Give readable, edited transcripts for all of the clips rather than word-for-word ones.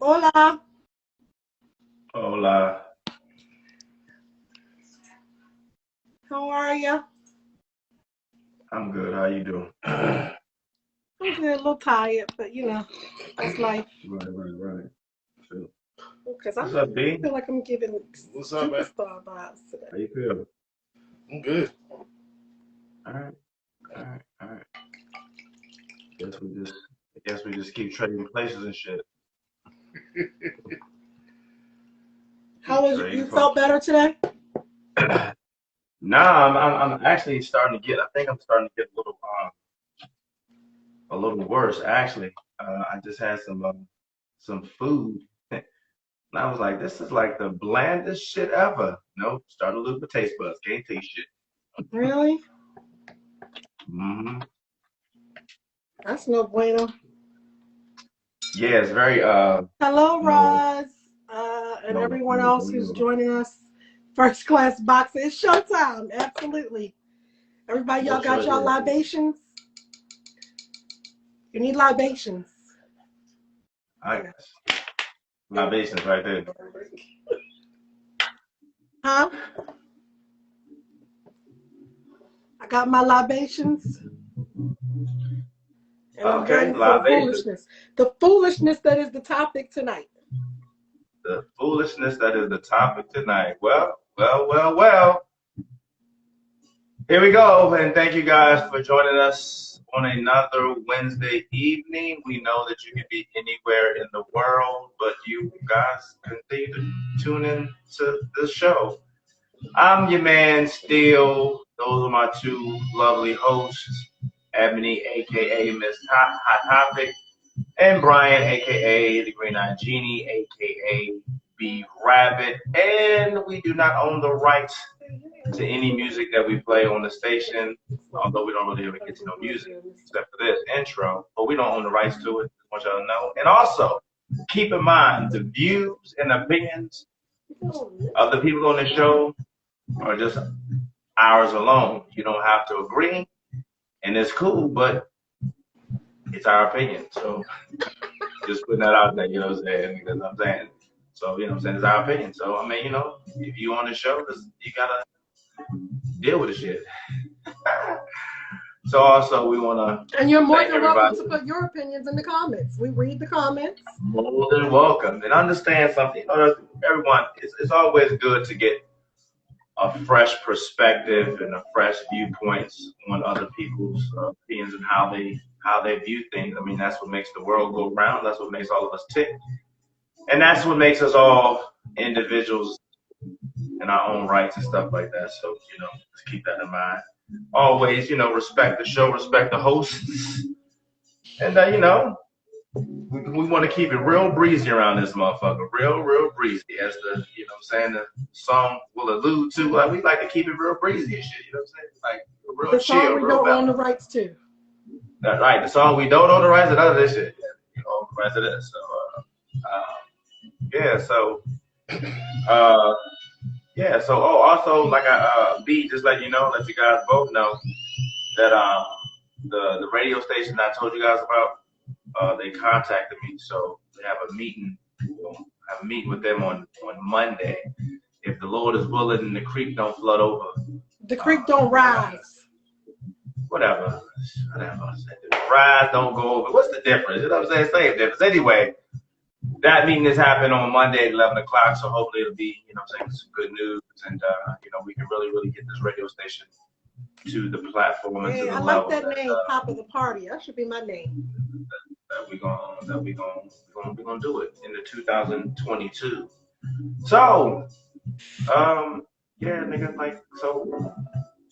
Hola. Hola. How are you? I'm good. How you doing? I'm good. A little tired, but that's life. Right. So, Because what's I up, B? feel like I'm giving What's up, man? superstar vibes today. How you feel? I'm good. All right. All right. Guess we just keep trading places and shit. How was you? Felt better today? Nah, I'm actually starting to get. I think I'm starting to get a little worse actually. I just had some food. And I was like, this is like the blandest shit ever. Nope, started to lose my taste buds. Can't taste shit. Really? hmm That's no bueno. Yeah, it's very Hello, no, Roz, and no, everyone else who's joining us. First class boxing. It's showtime. Absolutely. Everybody, y'all got y'all libations? You need libations. Libations right there. Huh? I got my libations. And I'm ready for the foolishness. The foolishness that is the topic tonight. The foolishness that is the topic tonight. Well. Here we go, and thank you guys for joining us on another Wednesday evening. We know that you can be anywhere in the world, but you guys continue to tune in to the show. I'm your man, Steele. Those are my two lovely hosts, Ebony, aka Miss Hot Topic, and Brian, aka the Green Eyed Genie, aka B Rabbit. And we do not own the rights to any music that we play on the station, although we don't really ever get to know music except for this intro, but we don't own the rights to it. I want y'all to know. And also, keep in mind the views and opinions of the people on the show are just ours alone. You don't have to agree, and it's cool, but it's our opinion. So just putting that out there, you know what I'm saying? Because I'm saying, so you know what I'm saying, it's our opinion. So I mean, if you on the show, you gotta deal with the shit. So also we wanna and you're more than welcome to put your opinions in the comments. We read the comments. More than welcome, and understand something. Everyone, it's always good to get a fresh perspective and a fresh viewpoints on other people's opinions and how they view things. I mean, that's what makes the world go round. That's what makes all of us tick, and that's what makes us all individuals in our own rights and stuff like that. So just keep that in mind. Always, respect the show, respect the hosts, and we want to keep it real breezy around this motherfucker. Real breezy, as the song will allude to. Like, we like to keep it real breezy and shit. You know what I'm saying? Like real the chill, song we don't own the rights to. That's right. The song we don't own the rights to, none of this shit. You own the rights to this. So also like B, just let you guys both know that the radio station I told you guys about, they contacted me, so we have a meeting. We'll have a meeting with them on Monday. If the Lord is willing and the creek don't flood over. The creek don't rise. Whatever. Rise don't go over. What's the difference? You know what I'm saying? Same difference. Anyway, that meeting is happening on Monday at 11 o'clock, so hopefully it'll be, some good news, and we can really get this radio station to the platform and to the level. I like that name, Pop of the Party. That should be my name. That we're gonna do it in the 2022. So, nigga, so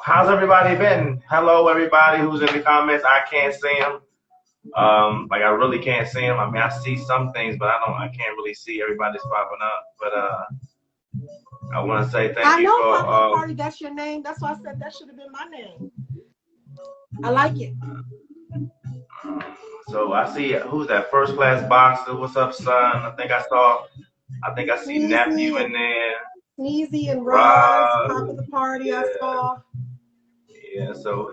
how's everybody been? Hello, everybody who's in the comments. I can't see them. I really can't see them. I mean, I see some things, but I can't really see everybody's popping up. But I want to say thank you for. I know, Pop of the Party. That's your name. That's why I said that should have been my name. I like it. So I see who's that first class boxer. What's up, son? I think I see Sneezy Nephew in there. Sneezy and Roz, Pop of the Party. Yeah. I saw. Yeah. So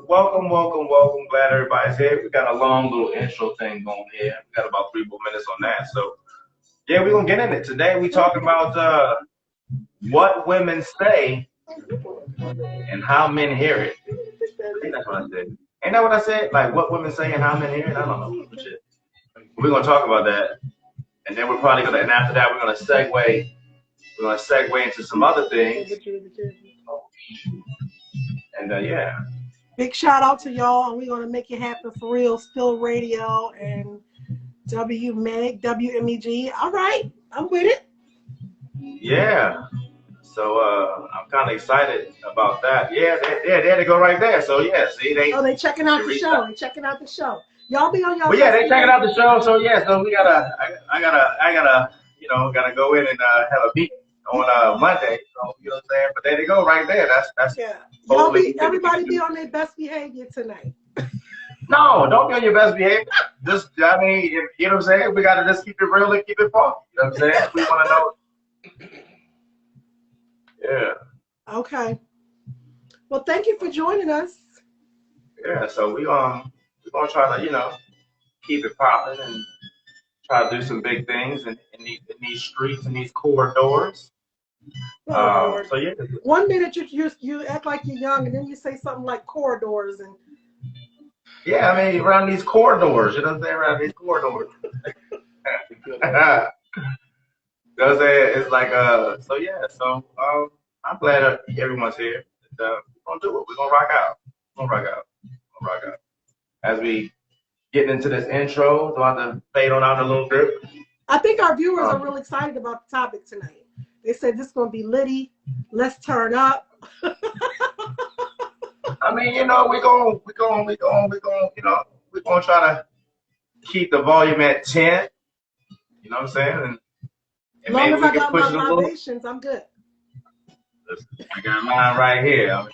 welcome. Glad everybody's here. We got a long little intro thing going here. We got about 3 more minutes on that. So Yeah, we're gonna get in it today. We talking about what women say and how men hear it. I think that's what I said. Ain't that what I said? Like what women say and how men hear it? I don't know. Shit. We're gonna talk about that, and then we're probably gonna. And after that, we're gonna segue. We're gonna segue into some other things. And yeah. Big shout out to y'all, and we're gonna make it happen for real. Still Radio and WMEG. All right, I'm with it. Yeah. So I'm kind of excited about that. Yeah, there they go right there. So yeah, see they checking out the show. They checking out the show. Y'all be on y'all. Well, yeah, they checking out the show. So yeah, so we I gotta gotta go in and have a meeting on Monday. So you know what I'm saying. But there they go right there. That's yeah. Everybody be on their best behavior tonight. No, don't be on your best behavior. Just I mean, you know what I'm saying. We gotta just keep it real and keep it funky. You know what I'm saying. We want to know. Yeah. Okay. Well, thank you for joining us. Yeah, so we're gonna try to, keep it popping and try to do some big things in these streets and these corridors. Oh, so yeah. 1 minute you act like you're young, and then you say something like corridors and. Yeah, I mean around these corridors, you know what I'm saying? Around these corridors. Because it's like so yeah, so I'm glad everyone's here. We're gonna do it. We're gonna rock out. We're gonna rock out. As we get into this intro, so I have to fade on out a little bit. I think our viewers are real excited about the topic tonight. They said this is gonna be litty. Let's turn up. I mean, we're gonna try to keep the volume at 10. You know what I'm saying? And as long as I got my libations, I'm good. I got mine right here.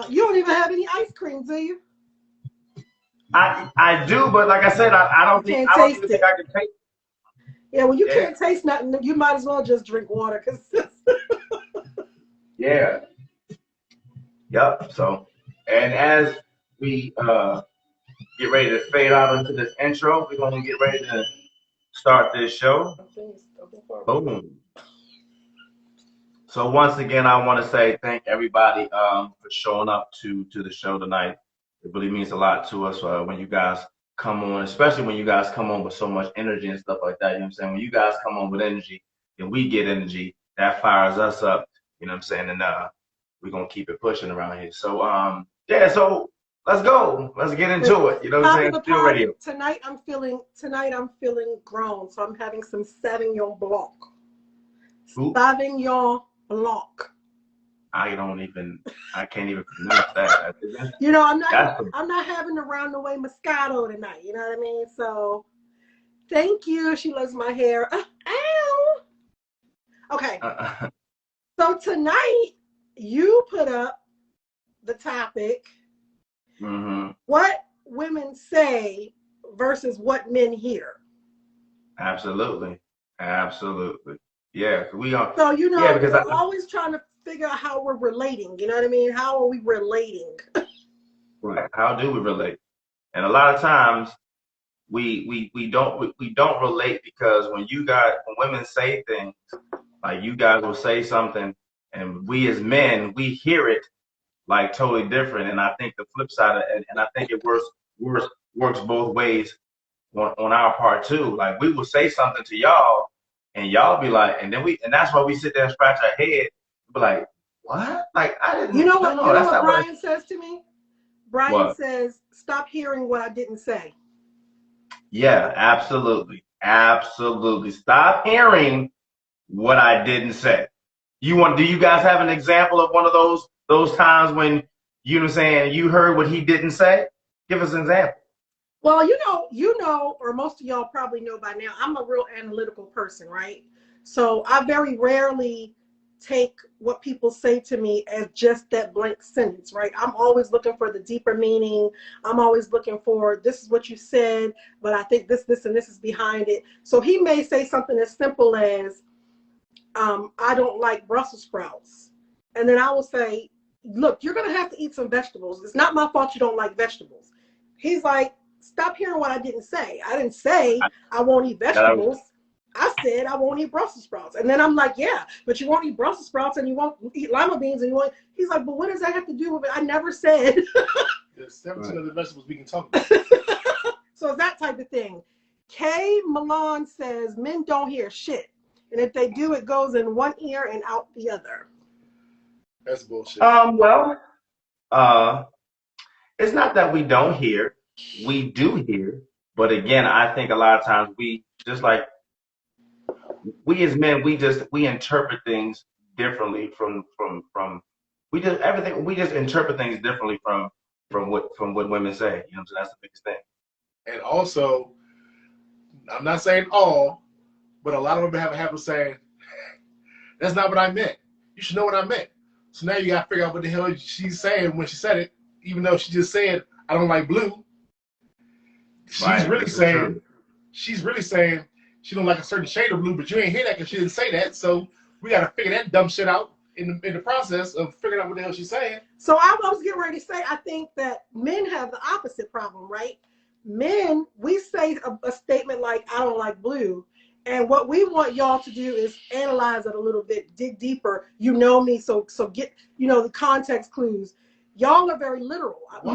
You don't even have any ice cream, do you? I do, but like I said, I don't even think I can taste it. Yeah, well, you can't taste nothing. You might as well just drink water. Yeah. Yep. So, and as we get ready to fade out into this intro, we're gonna get ready to start this show. Boom. So once again, I want to say thank everybody for showing up to the show tonight. It really means a lot to us when you guys come on, especially when you guys come on with so much energy and stuff like that. You know what I'm saying? When you guys come on with energy and we get energy, that fires us up. You know what I'm saying? And we're gonna keep it pushing around here. So yeah, so let's go. Let's get into it. You know what I'm saying? Still Radio. Tonight I'm feeling grown, so I'm having some Sauvignon Blanc. Sauvignon Blanc. I can't even pronounce that. I'm not having the round the way Moscato tonight. You know what I mean? So, thank you. She loves my hair. Ow. Okay. So tonight you put up the topic: what women say versus what men hear. Absolutely. Yeah, we are. So because we're always trying to figure out how we're relating. You know what I mean? How are we relating? Right. How do we relate? And a lot of times we don't relate because when women say things, like you guys will say something, and we as men we hear it like totally different. And I think the flip side of it, and I think it works both ways on our part too. Like we will say something to y'all, and y'all be like, and that's why we sit there and scratch our head. Be like, what? Like I didn't. You know what Brian says to me? Brian says, "Stop hearing what I didn't say." Yeah, absolutely. Stop hearing what I didn't say. Do you guys have an example of one of those times when you know what I'm saying you heard what he didn't say? Give us an example. Well, or most of y'all probably know by now, I'm a real analytical person, right? So I very rarely take what people say to me as just that blank sentence, right? I'm always looking for the deeper meaning. I'm always looking for, this is what you said, but I think this, and this is behind it. So he may say something as simple as, I don't like Brussels sprouts. And then I will say, look, you're going to have to eat some vegetables. It's not my fault you don't like vegetables. He's like, stop hearing what I didn't say. I didn't say I won't eat vegetables. I said I won't eat Brussels sprouts. And then I'm like, yeah, but you won't eat Brussels sprouts and you won't eat lima beans and you won't. He's like, but what does that have to do with it? I never said. There's 17 other vegetables we can talk about. So it's that type of thing. Kay Milan says men don't hear shit. And if they do, it goes in one ear and out the other. That's bullshit. Well, it's not that we don't hear. We do hear. But again, I think a lot of times we just like we as men, we interpret things differently from we just interpret things differently from what women say. You know, so that's the biggest thing. And also, I'm not saying all, but a lot of women have a habit of saying, that's not what I meant. You should know what I meant. So now you got to figure out what the hell she's saying when she said it, even though she just said, I don't like blue. She's really saying she don't like a certain shade of blue, but you ain't hear that because she didn't say that. So we got to figure that dumb shit out in the process of figuring out what the hell she's saying. So I was getting ready to say, I think that men have the opposite problem, right? Men, we say a statement like, I don't like blue. And what we want y'all to do is analyze it a little bit, dig deeper. You know me, so get, the context clues. Y'all are very literal. Why?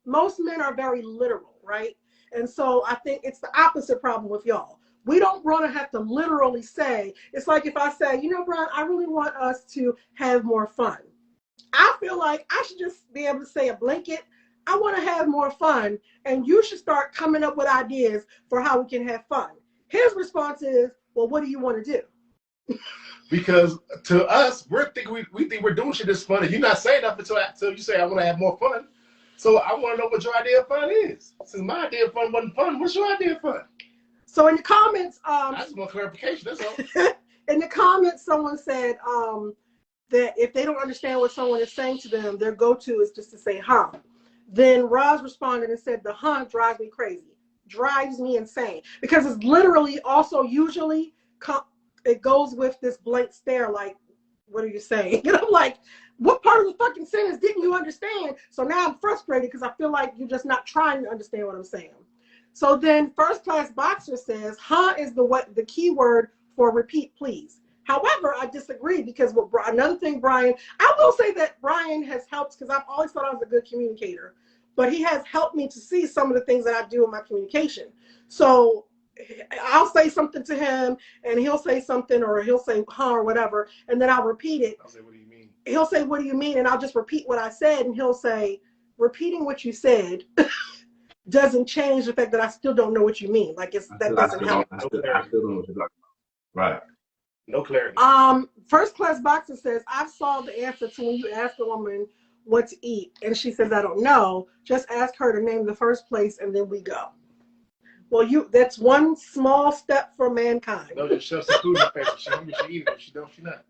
Most men are very literal, right? And so I think it's the opposite problem with y'all. We don't want to have to literally say, it's like if I say, Brian, I really want us to have more fun. I feel like I should just be able to say a blanket, I want to have more fun, and you should start coming up with ideas for how we can have fun. His response is, well, what do you want to do? Because to us, we think we're doing shit that's fun, and you're not saying nothing until you say, I want to have more fun. So I want to know what your idea of fun is. Since my idea of fun wasn't fun, what's your idea of fun? So in the comments, that's more clarification. That's all. In the comments, someone said that if they don't understand what someone is saying to them, their go-to is just to say, huh. Then Roz responded and said, the huh drives me crazy, drives me insane. Because it's literally also usually, it goes with this blank stare like, what are you saying? And I'm like, what part of the fucking sentence didn't you understand? So now I'm frustrated because I feel like you're just not trying to understand what I'm saying. So then First Class Boxer says, huh is the key word for repeat, please. However, I disagree because another thing, Brian, I will say that Brian has helped because I've always thought I was a good communicator, but he has helped me to see some of the things that I do in my communication. So I'll say something to him and he'll say something or he'll say, huh, or whatever. And then I'll repeat it. I'll say, what do you mean? He'll say, what do you mean? And I'll just repeat what I said. And he'll say, repeating what you said doesn't change the fact that I still don't know what you mean. Like that doesn't help. I still don't know what you're talking about. Right. No clarity. First Class Boxer says, I've solved the answer to when you ask a woman what to eat. And she says, I don't know. Just ask her to name the first place and then we go. Well, that's one small step for mankind. No, just shove some food in her face. She hungry, she eat it. If she don't, she not.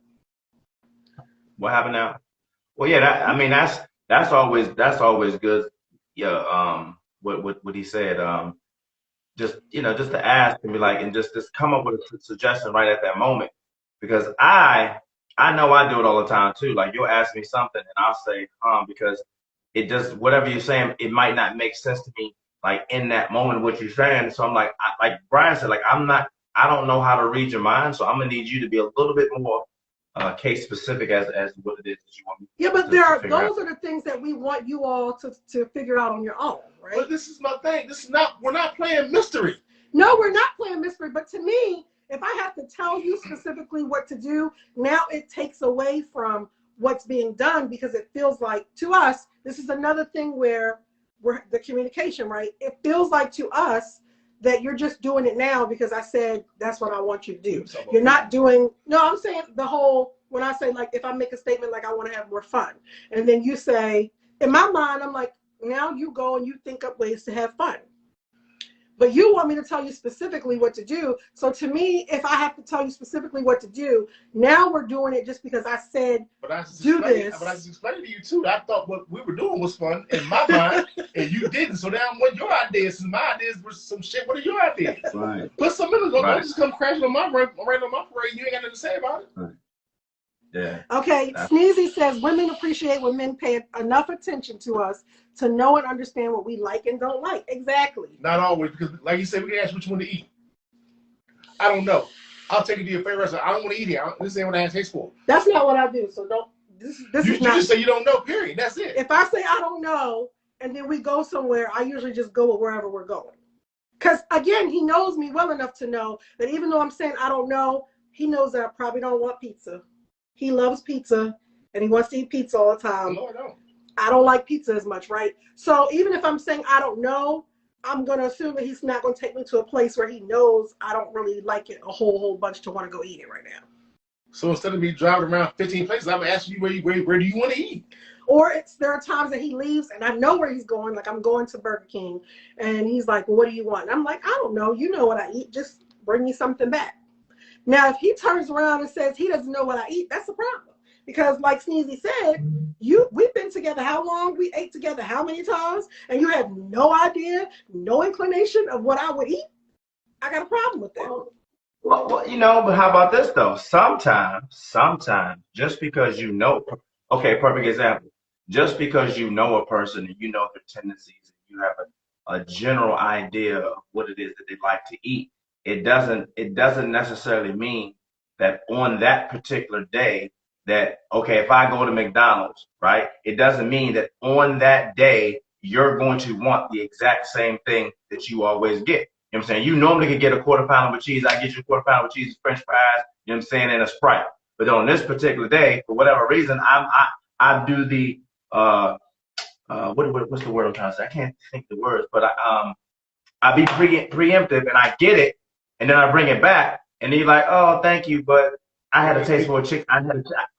What happened now? Well, yeah, that's always good. Yeah, what he said. Just to ask and be like, and just come up with a suggestion right at that moment. Because I know I do it all the time too. Like you'll ask me something and I'll say, because it just, whatever you're saying, it might not make sense to me, like in that moment, what you're saying. So I'm like Brian said, like, I don't know how to read your mind. So I'm going to need you to be a little bit more case specific as what it is that you want me to. Yeah, but those are the things that we want you all to figure out on your own, right? But this is my thing. We're not playing mystery. No, we're not playing mystery. But to me, if I have to tell you specifically what to do, now it takes away from what's being done because it feels like to us, this is another thing where we're the communication, right? It feels like to us that you're just doing it now because I said that's what I want you to do. You're not doing, no, I'm saying when I say like, if I make a statement like I want to have more fun, and then you say, in my mind, I'm like, now you go and you think up ways to have fun. But you want me to tell you specifically what to do. So to me, if I have to tell you specifically what to do, now we're doing it just because I said do this. But I just explained to you too. I thought what we were doing was fun in my mind, and you didn't. So now what your ideas and my ideas were some shit. What are your ideas? Right. Put some in. Don't just come crashing on my parade. You ain't got nothing to say about it. Right. Yeah. Okay. Sneezy says women appreciate when men pay enough attention to us to know and understand what we like and don't like. Exactly. Not always, because like you said, we can ask what you want to eat. I don't know. I'll take you to your favorite restaurant. I don't want to eat here. This ain't what I have taste for. That's not what I do. So don't. This You is not. just say you don't know. Period. That's it. If I say I don't know, and then we go somewhere, I usually just go wherever we're going. Because again, he knows me well enough to know that even though I'm saying I don't know, he knows that I probably don't want pizza. He loves pizza, and he wants to eat pizza all the time. No, I don't. I don't like pizza as much, right? So even if I'm saying I don't know, I'm going to assume that he's not going to take me to a place where he knows I don't really like it a whole bunch to want to go eat it right now. So instead of me driving around 15 places, I'm asking you where do you want to eat? Or there are times that he leaves and I know where he's going. Like I'm going to Burger King and he's like, well, what do you want? And I'm like, I don't know. You know what I eat. Just bring me something back. Now, if he turns around and says he doesn't know what I eat, that's a problem. Because like Sneezy said, we've been together how long? We ate together how many times? And you have no idea, no inclination of what I would eat? I got a problem with that. Well, you know, but how about this though? Sometimes, just because you know, okay, perfect example. Just because you know a person and you know their tendencies, and you have a general idea of what it is that they like to eat, it doesn't necessarily mean that on that particular day that, okay, if I go to McDonald's, right, it doesn't mean that on that day you're going to want the exact same thing that you always get. You know what I'm saying? You normally could get a quarter pounder with cheese. I get you a quarter pounder with cheese, French fries, you know what I'm saying, and a Sprite. But on this particular day, for whatever reason, I do the what's the word I'm trying to say? I can't think the words, but I be preemptive and I get it, and then I bring it back, and then you're like, oh, thank you, but I had a taste for a chicken. I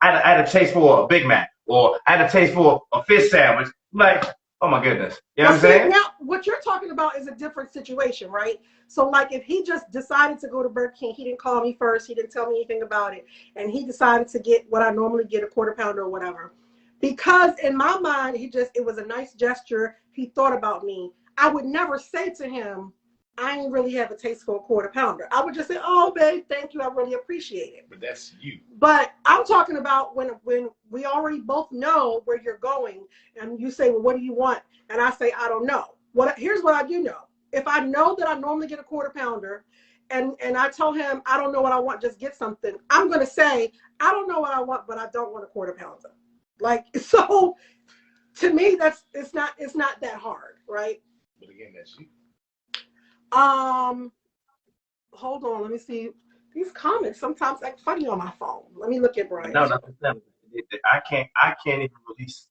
had a taste for a Big Mac, or I had a taste for a fish sandwich. I'm like, oh my goodness, you know what I'm saying? Now, what you're talking about is a different situation, right? So, like, if he just decided to go to Burger King, he didn't call me first, he didn't tell me anything about it, and he decided to get what I normally get, a quarter pounder or whatever. Because in my mind, it was a nice gesture. He thought about me. I would never say to him, I ain't really have a taste for a quarter pounder. I would just say, oh, babe, thank you. I really appreciate it. But that's you. But I'm talking about when we already both know where you're going and you say, well, what do you want? And I say, I don't know. Here's what I do know. If I know that I normally get a quarter pounder and I tell him, I don't know what I want, just get something, I'm going to say, I don't know what I want, but I don't want a quarter pounder. Like, so to me, it's not that hard, right? But again, that's you. Hold on, let me see. These comments sometimes act funny on my phone. Let me look at Brian. No, I can't even release.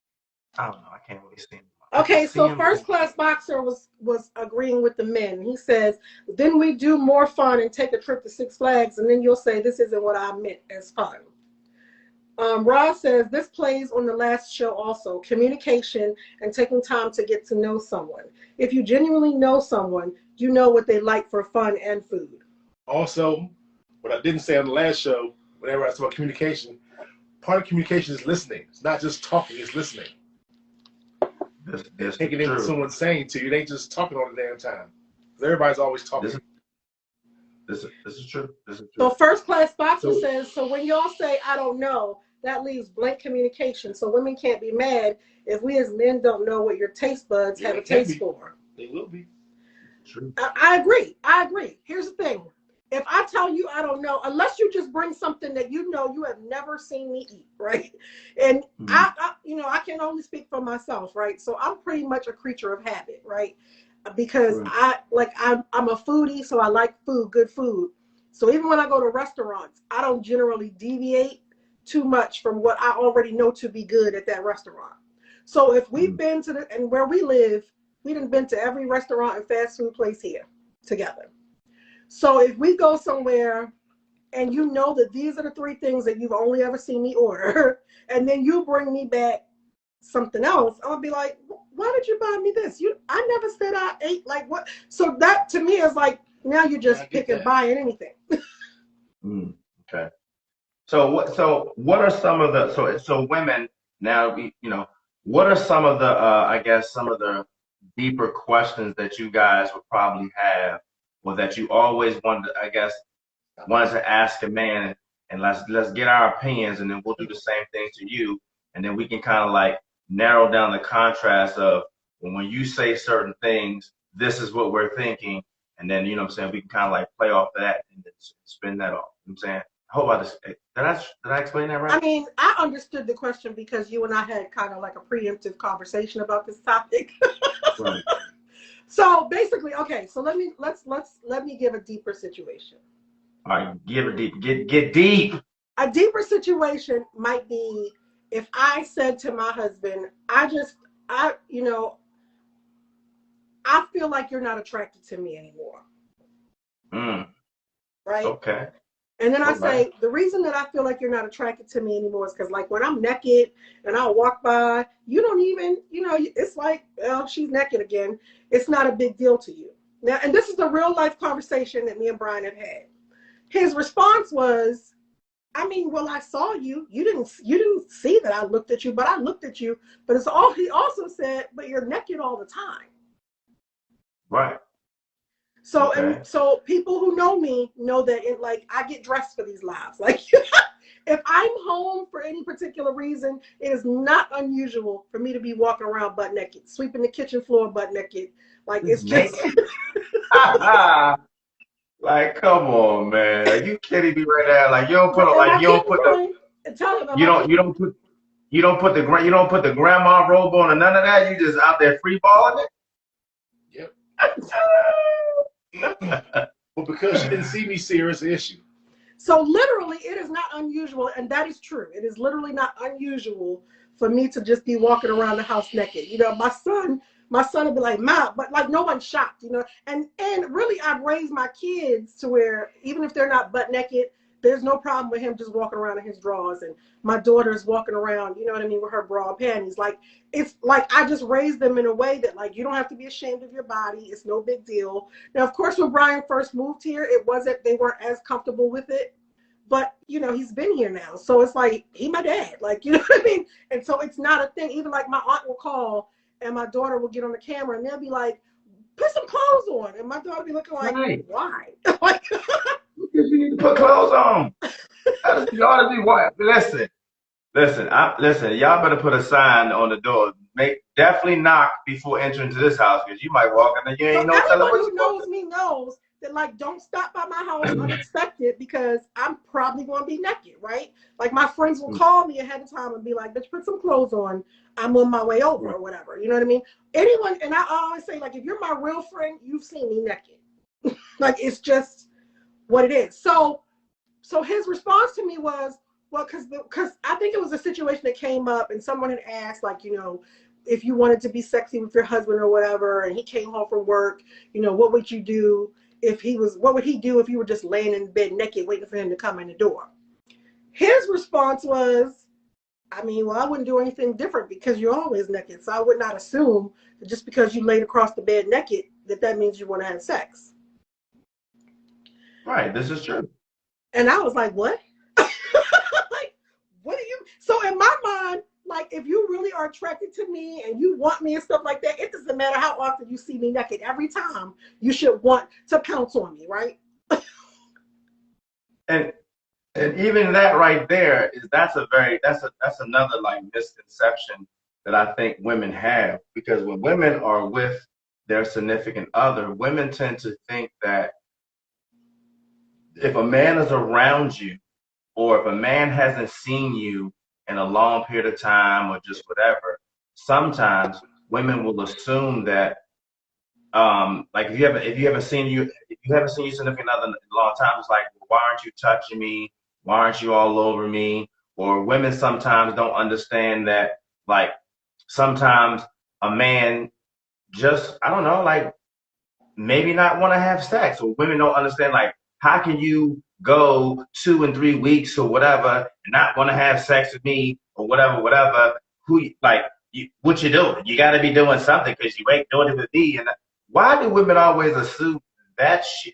I don't know. I can't really see him. Okay, so First Class Boxer was agreeing with the men. He says, then we do more fun and take a trip to Six Flags, and then you'll say this isn't what I meant as fun. Ross says, this plays on the last show also, communication and taking time to get to know someone. If you genuinely know someone, you know what they like for fun and food. Also, what I didn't say on the last show, whenever I talk about communication, part of communication is listening. It's not just talking, it's listening. Taking in what someone's saying to you. It ain't just talking all the damn time. Everybody's always talking. This is true. This is true. So First Class Boxer says, so when y'all say, I don't know, that leaves blank communication. So women can't be mad if we as men don't know what your taste buds have a taste for. They will be. True. I agree. Here's the thing. If I tell you I don't know, unless you just bring something that you know you have never seen me eat, right? And I can only speak for myself, right? So I'm pretty much a creature of habit, right? Because I'm a foodie, so I like food, good food. So even when I go to restaurants, I don't generally deviate too much from what I already know to be good at that restaurant. So if we've been to and where we live, we done been to every restaurant and fast food place here together. So if we go somewhere and you know that these are the three things that you've only ever seen me order, and then you bring me back something else, I'll be like, why did you buy me this? I never said I ate like what? So that to me is like, now you're just picking buying anything. Okay. So what are some of the so women now, what are some of the I guess some of the deeper questions that you guys would probably have, or that you always wanted to ask a man, and let's get our opinions, and then we'll do the same thing to you, and then we can kind of like narrow down the contrast of when you say certain things, this is what we're thinking, and then we can kind of like play off that in the spin that off. You know what I'm saying? I hope did I explain that right? I mean, I understood the question because you and I had kind of like a preemptive conversation about this topic. Right. So basically, okay, so let me give a deeper situation. All right, give it deep. Get deep. A deeper situation might be if I said to my husband, I feel like you're not attracted to me anymore. Right? Okay. And then I say, the reason that I feel like you're not attracted to me anymore is because, like, when I'm naked and I'll walk by, you don't even, it's like, well, she's naked again. It's not a big deal to you. Now, and this is a real life conversation that me and Brian have had. His response was, I mean, well, I saw you. You didn't see that I looked at you, but I looked at you. But he also said, but you're naked all the time. Right. So, okay. And so people who know me know that I get dressed for these lives. Like, if I'm home for any particular reason, it is not unusual for me to be walking around butt naked, sweeping the kitchen floor butt naked. Like, it's just. Like, come on, man. Are you kidding me right now? Like, you don't put the grandma robe on or none of that. You just out there free balling it. Yep. Well, because she didn't see me serious issue. So literally, it is not unusual, and that is true. It is literally not unusual for me to just be walking around the house naked. My son would be like, "Ma," but like no one's shocked, And really, I've raised my kids to where even if they're not butt naked, there's no problem with him just walking around in his drawers. And my daughter's walking around, you know what I mean, with her bra and panties. Like, it's like I just raised them in a way that, like, you don't have to be ashamed of your body. It's no big deal. Now, of course, when Brian first moved here, they weren't as comfortable with it. But, he's been here now. So it's like, he my dad. Like, you know what I mean? And so it's not a thing. Even like my aunt will call and my daughter will get on the camera and they'll be like, put some clothes on. And my daughter be looking like, right. Why? Like, you need to put clothes on. You ought to be white. Listen, y'all better put a sign on the door. Definitely knock before entering to this house because you might walk in and you ain't no telling what who knows me knows that, like, don't stop by my house unexpected because I'm probably going to be naked, right? Like, my friends will call me ahead of time and be like, bitch, put some clothes on. I'm on my way over or whatever. You know what I mean? Anyone, and I always say, like, if you're my real friend, you've seen me naked. Like, it's just what it is. So his response to me was, well, because I think it was a situation that came up and someone had asked, like, if you wanted to be sexy with your husband or whatever, and he came home from work, what would you do what would he do if you were just laying in bed naked waiting for him to come in the door? His response was, I mean, well, I wouldn't do anything different because you're always naked. So I would not assume that just because you laid across the bed naked, that means you want to have sex. Right. This is true. And I was like, what? Like, what do you? So in my mind, like, if you really are attracted to me and you want me and stuff like that, it doesn't matter how often you see me naked. Every time you should want to pounce on me, right? and even that right there that's another like misconception that I think women have, because when women are with their significant other, women tend to think that if a man is around you or if a man hasn't seen you in a long period of time or just whatever, sometimes women will assume that like if you haven't seen your significant other in a long time, it's like, well, why aren't you touching me? Why aren't you all over me? Or women sometimes don't understand that, like, sometimes a man just, I don't know, like, maybe not want to have sex. Or women don't understand, like, how can you go 2 and 3 weeks or whatever and not want to have sex with me or whatever? What you doing? You got to be doing something because you ain't doing it with me. And why do women always assume that shit?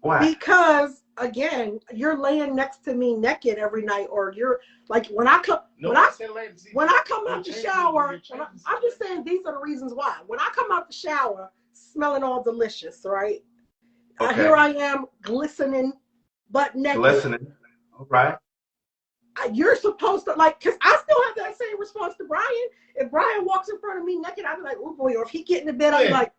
Why? Because, again, you're laying next to me naked every night, or you're like, when I come out the shower, I'm just saying these are the reasons why. When I come out the shower, smelling all delicious, right? Okay. Here I am, glistening, butt naked. Glistening, all right. You're supposed to, like, because I still have that same response to Brian. If Brian walks in front of me naked, I'd be like, oh boy. Or if he get in the bed, I'd be like,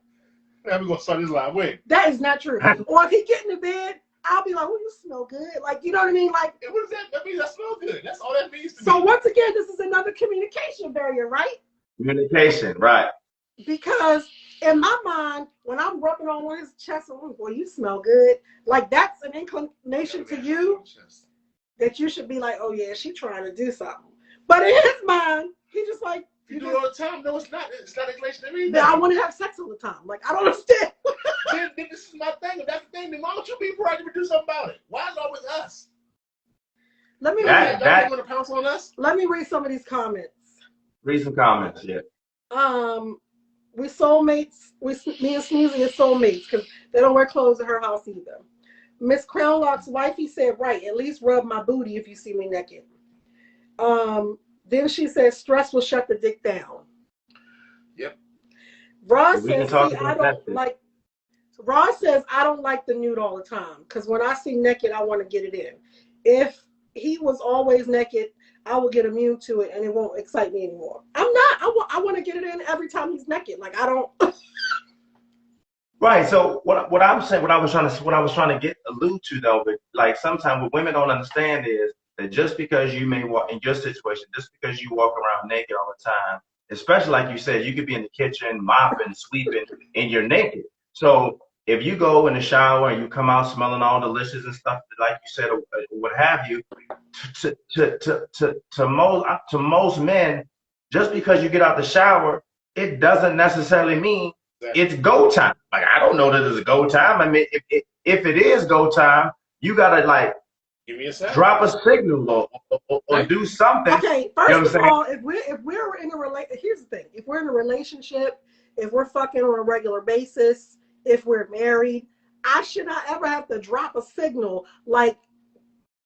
we're going to start this live. Wait. That is not true. Or if he get in the bed, I'll be like, "Oh, you smell good." Like, you know what I mean? Like, what does that? That means I smell good. That's all that means to so me. once again, this is another communication barrier, right? Communication, right? Because in my mind, when I'm rubbing on his chest, oh, boy, you smell good. Like, that's an inclination to you that you should be like, oh yeah, she trying to do something. But in his mind, he just like, You do it all the time. No, it's not. It's not inclination to me. that I want to have sex all the time. Like, I don't understand. then this is my thing. If that's the thing, then why don't you be proactive and do something about it? Why is it always us? Let me Y'all want to pounce on us? Let me read some of these comments. Read some comments, yeah. We soulmates. Me and Sneezy are soulmates because they don't wear clothes at her house either. Miss Crownlock's wifey said, right, at least rub my booty if you see me naked. Then she said, stress will shut the dick down. Yep. Ross says, Ross says, I don't like the nude all the time because when I see naked, I want to get it in. If he was always naked, I will get immune to it and it won't excite me anymore. I'm not. I want to get it in every time he's naked. Like, I don't. Right. So what I'm saying, what I was trying to allude to though, but like sometimes what women don't understand is that just because you may walk in your situation, just because you walk around naked all the time, especially like you said, you could be in the kitchen mopping, sweeping, and you're naked. So if you go in the shower and you come out smelling all delicious and stuff, like you said, or what have you, to most men, just because you get out the shower, it doesn't necessarily mean it's go time. Like, I don't know that it's a go time. I mean, if it is go time, you gotta like give me a second. Drop a signal or do something. Okay, first of all, if we're in a here's the thing: if we're in a relationship, if we're fucking on a regular basis, if we're married, I should not ever have to drop a signal like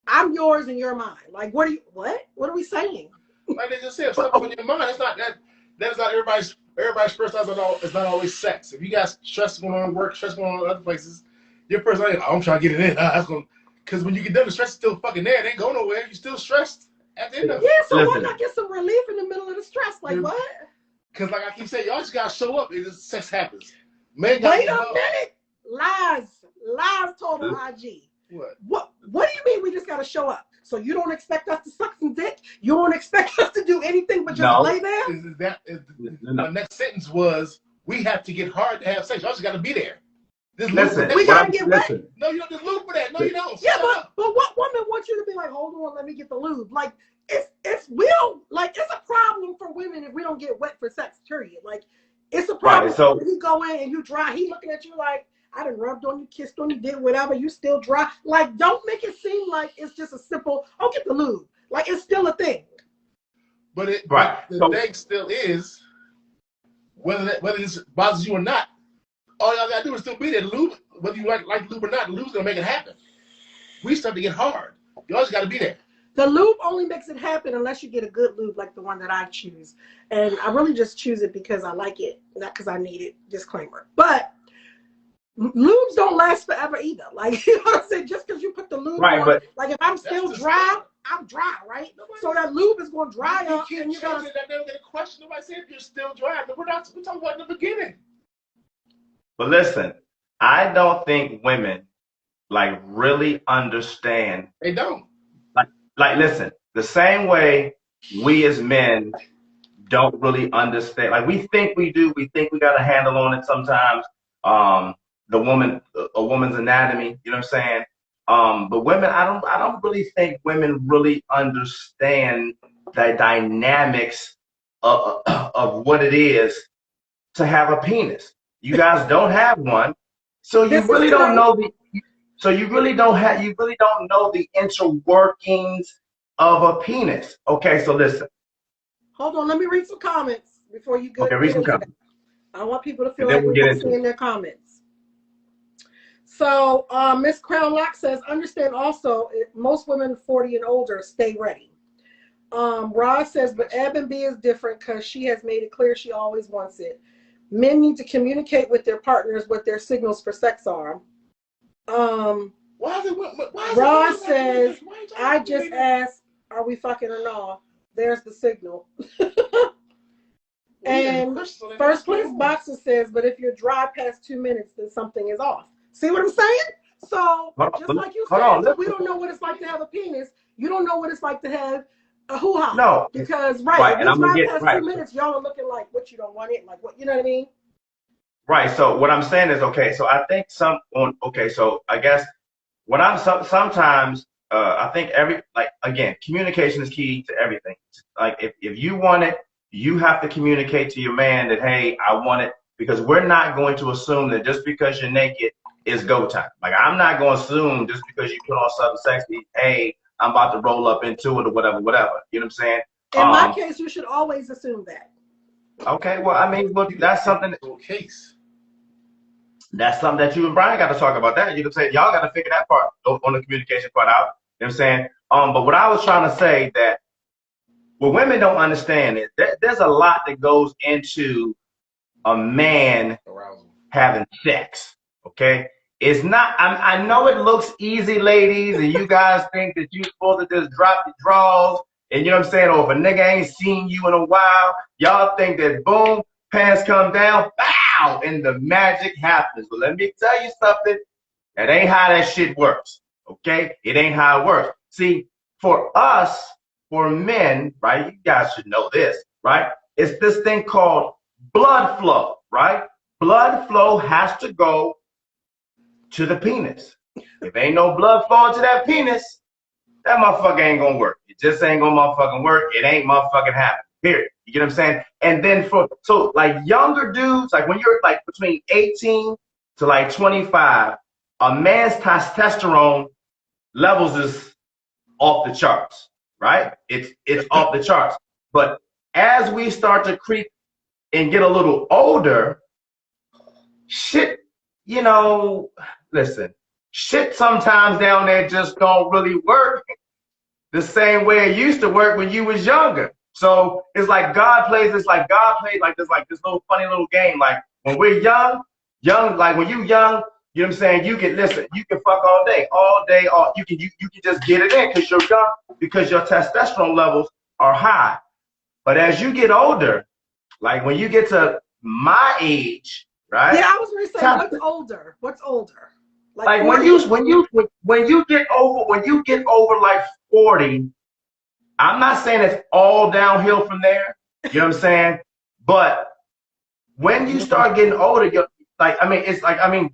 I'm yours and you're mine. Like, what are we saying? Like they just said, if something in your mind, it's not that. That is not everybody's first time. It's not always sex. If you got stress going on at work, stress going on in other places, your first time, I'm trying to get it in. That's going. Because when you get done, the stress is still fucking there. It ain't going nowhere. You're still stressed at the end of it. Yeah, so why not get some relief in the middle of the stress? Like, what? Because like I keep saying, y'all just got to show up. Sex happens. Wait a minute. Lies told on IG. What do you mean we just got to show up? So you don't expect us to suck some dick? You don't expect us to do anything but just lay there? My next sentence was, we have to get hard to have sex. Y'all just got to be there. We gotta get wet. No, you don't just lube for that. No, you don't. Yeah, but what woman wants you to be like, hold on, let me get the lube? Like, it's a problem for women if we don't get wet for sex, period. Like, it's a problem. Right, so if you go in and you dry, he looking at you like, I done rubbed on you, kissed on you, did whatever, you still dry. Like, don't make it seem like it's just a simple, get the lube. Like, it's still a thing. But the thing still is, whether this bothers you or not, all y'all gotta do is still be there. Lube, whether you like lube or not, the lube's gonna make it happen. We start to get hard. Y'all just gotta be there. The lube only makes it happen unless you get a good lube like the one that I choose. And I really just choose it because I like it, not because I need it. Disclaimer. But lubes don't last forever either. Like, you know what I'm saying? Just because you put the lube on, but like if I'm still dry, I'm dry, right? So that lube is going to dry up. And you're gonna. I never get a question. Nobody said if you're still dry. We're talking about in the beginning. But listen, I don't think women like really understand. They don't. Like listen, the same way we as men don't really understand. Like we think we do. We think we got a handle on it sometimes. A woman's anatomy. You know what I'm saying? But women, I don't really think women really understand the dynamics of what it is to have a penis. You guys don't have one, so you really don't know the. So you really don't know the interworkings of a penis. Okay, so listen. Hold on, let me read some comments before you go. Okay, read some comments. I want people to feel like we're seeing their comments. So Miss Crown Lock says, understand also, most women 40 and older stay ready. Roz says, but Ebb and B is different because she has made it clear she always wants it. Men need to communicate with their partners what their signals for sex are. Roz says, I just asked, are we fucking or no? There's the signal. And First Place Boxer says, but if you're dry past 2 minutes, then something is off. See what I'm saying? So Hold just on, like you hold said, on. if we don't know what it's like to have a penis, you don't know what it's like to have a hoo-ha. No. Because Right, if and we I'm gonna drive get past right. 2 minutes, y'all are looking like what you don't want it, like what you know what I mean? Right. So what I'm saying is, okay. So I think okay. So I guess what sometimes I think again, communication is key to everything. Like if you want it, you have to communicate to your man that, hey, I want it, because we're not going to assume that just because you're naked is go time. Like I'm not going to assume just because you put on something sexy, hey, I'm about to roll up into it or whatever. You know what I'm saying? In my case, you should always assume that. Okay. Well, I mean, that's something. Case. That's something that you and Brian got to talk about. That you can say y'all got to figure that part on the communication part out. You know what I'm saying? But what I was trying to say that what women don't understand is that there's a lot that goes into a man having sex. Okay, it's not. I know it looks easy, ladies, and you guys think that you're supposed to just drop your drawers, and you know what I'm saying? Or if a nigga ain't seen you in a while, y'all think that boom, pants come down, bow, and the magic happens. But let me tell you something. That ain't how that shit works. Okay? It ain't how it works. See, for us, for men, right? You guys should know this, right? It's this thing called blood flow, right? Blood flow has to go to the penis. If ain't no blood flowing to that penis, that motherfucker ain't gonna work. It just ain't gonna motherfucking work. It ain't motherfucking happen. Period. You get what I'm saying? And then so like younger dudes, like when you're like between 18 to like 25, a man's testosterone levels is off the charts, right? It's off the charts. But as we start to creep and get a little older, shit, listen, shit sometimes down there just don't really work the same way it used to work when you was younger. So it's like God played this like this little funny little game. Like when we're young, like when you young, you know what I'm saying? You can fuck all day, you can just get it in because you're young, because your testosterone levels are high. But as you get older, like when you get to my age, right? Yeah, I was gonna say, what's older? Like when you get over like 40, I'm not saying it's all downhill from there. You know what I'm saying? But when you start getting older, if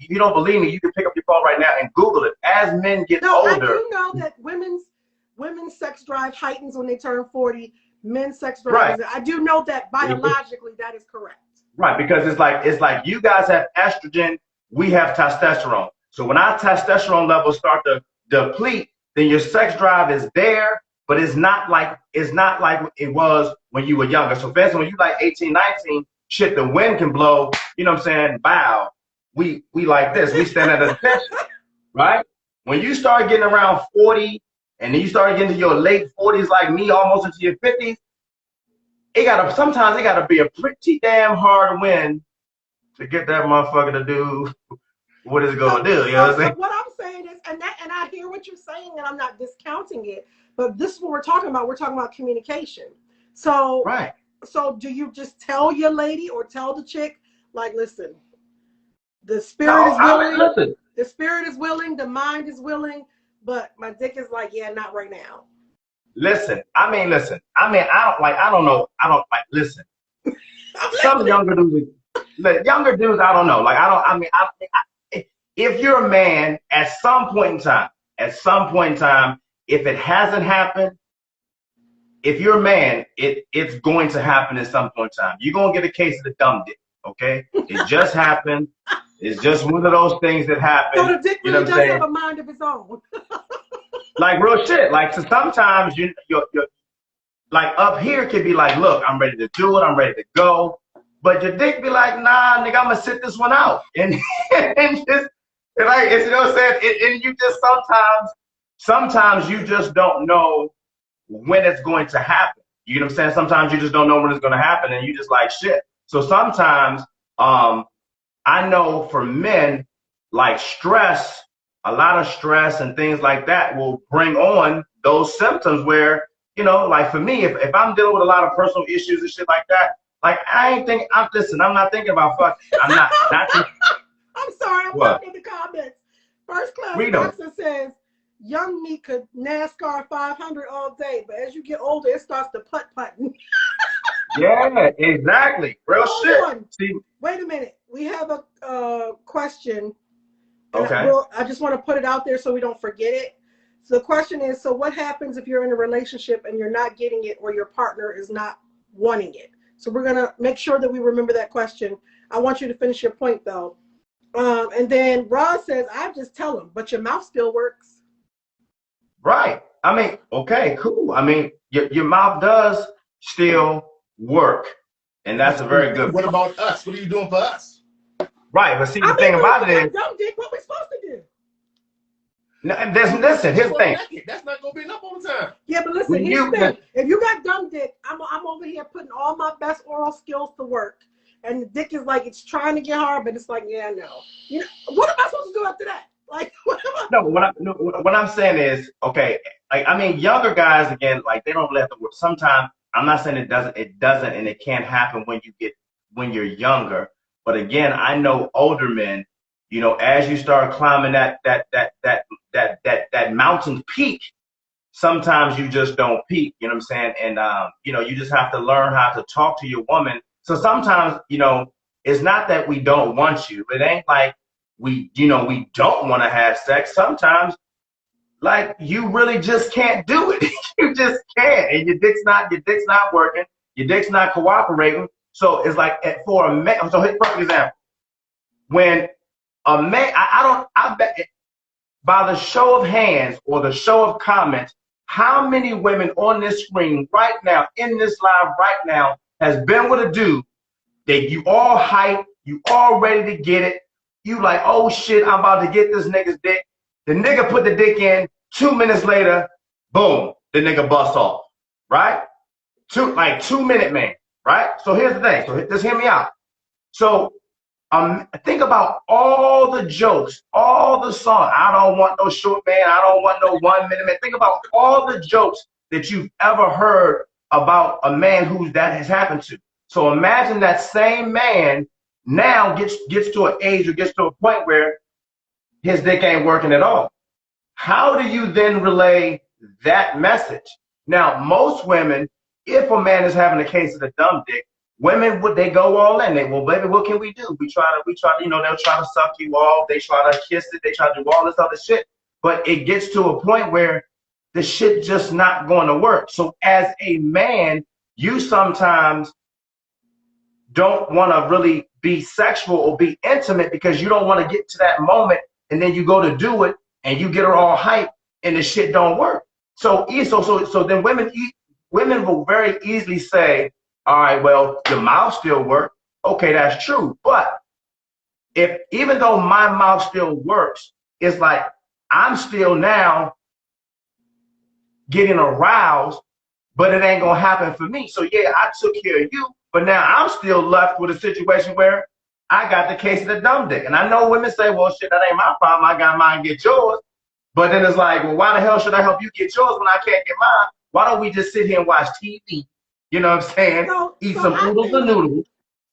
you don't believe me, you can pick up your phone right now and Google it. As men get older. I do know that women's sex drive heightens when they turn 40. Men's sex drive, right. I do know that biologically that is correct. Right, because it's like you guys have estrogen, we have testosterone. So when our testosterone levels start to deplete, then your sex drive is there, but it's not like it was when you were younger. So for instance, when you like 18, 19, shit, the wind can blow, you know what I'm saying? Bow. We like this. We stand at attention, right? When you start getting around 40 and then you start getting to your late 40s like me, almost into your 50s, sometimes it gotta be a pretty damn hard wind to get that motherfucker to do what it's gonna do. You know what I'm saying? So what I'm saying is, and I hear what you're saying, and I'm not discounting it, but this is what we're talking about. We're talking about communication. So right. So do you just tell your lady or tell the chick, like, listen, the spirit is willing. The spirit is willing. The mind is willing, but my dick is like, yeah, not right now. Listen. I don't know. Listen. Some younger dudes, I don't know. If you're a man, at some point in time, if it hasn't happened, if you're a man, it's going to happen at some point in time. You're going to get a case of the dumb dick, okay? It just happened. It's just one of those things that happen. So the dick really does have a mind of its own. Like real shit. Like, so sometimes you're like up here can be like, look, I'm ready to do it. I'm ready to go. But your dick be like, nah, nigga, I'm going to sit this one out. And just, like, you know what I'm saying? And you just sometimes you just don't know when it's going to happen. You know what I'm saying? Sometimes you just don't know when it's going to happen and you just like shit. So sometimes I know for men, like stress, a lot of stress and things like that will bring on those symptoms where, you know, like for me, if I'm dealing with a lot of personal issues and shit like that, like I'm not thinking about fuck. I'm not I'm sorry, I'm looking in the comments. First class Read them. boxer says, young me could NASCAR 500 all day, but as you get older, it starts to putt-putting. Yeah, exactly. Real Hold shit. on. See, Wait a minute. We have a question. okay. I just want to put it out there so we don't forget it. So the question is, so what happens if you're in a relationship and you're not getting it or your partner is not wanting it? So we're going to make sure that we remember that question. I want you to finish your point, though. And then Roz says, I just tell them, but your mouth still works. Right. I mean, okay, cool. I mean, your mouth does still work. And that's a very good What point. about us? What are you doing for us? Right. But see, the thing about it is, dumb dick, what we supposed to do? no, and listen, here's the thing. That's not going to be enough all the time. Yeah, but listen, here's the thing. If you got dumb dick, I'm over here putting all my best oral skills to work. And the dick is like, it's trying to get hard, but it's like, yeah, no. You know, what am I supposed to do after that? Like, what am I? No, what I'm saying is, okay, like, I mean, younger guys, again, like, they don't let the word, sometimes, I'm not saying it doesn't, and it can't happen when you're younger. But again, I know older men, you know, as you start climbing that mountain peak, sometimes you just don't peak, you know what I'm saying? And, you know, you just have to learn how to talk to your woman. So sometimes, you know, it's not that we don't want you. It ain't like we don't want to have sex. Sometimes, like, you really just can't do it. You just can't. And your dick's not working. Your dick's not cooperating. So it's like, for a man, so here's a perfect example. When a man, I bet by the show of hands or the show of comments, how many women on this screen right now, in this live right now, has been with a dude that you all hype, you all ready to get it, you like, oh shit, I'm about to get this nigga's dick. The nigga put the dick in, 2 minutes later, boom, the nigga busts off, right? 2 minute man, right? So here's the thing, so just hear me out. So think about all the jokes, all the songs. I don't want no short man, I don't want no 1 minute man. Think about all the jokes that you've ever heard about a man that has happened to. So imagine that same man now gets to an age or gets to a point where his dick ain't working at all. How do you then relay that message? Now, most women, if a man is having a case of the dumb dick, women they go all in. They, well, baby, what can we do? We try to, you know, they'll try to suck you off, they try to kiss it, they try to do all this other shit. But it gets to a point where the shit just not going to work. So as a man, you sometimes don't want to really be sexual or be intimate because you don't want to get to that moment, and then you go to do it and you get her all hyped and the shit don't work. So then women will very easily say, all right, well, your mouth still works. Okay, that's true. But even though my mouth still works, it's like I'm still now getting aroused, but it ain't gonna happen for me. So yeah, I took care of you, but now I'm still left with a situation where I got the case of the dumb dick. And I know women say, well, shit, that ain't my problem. I got mine, get yours. But then it's like, well, why the hell should I help you get yours when I can't get mine? Why don't we just sit here and watch TV? You know what I'm saying? Eat some oodles and noodles.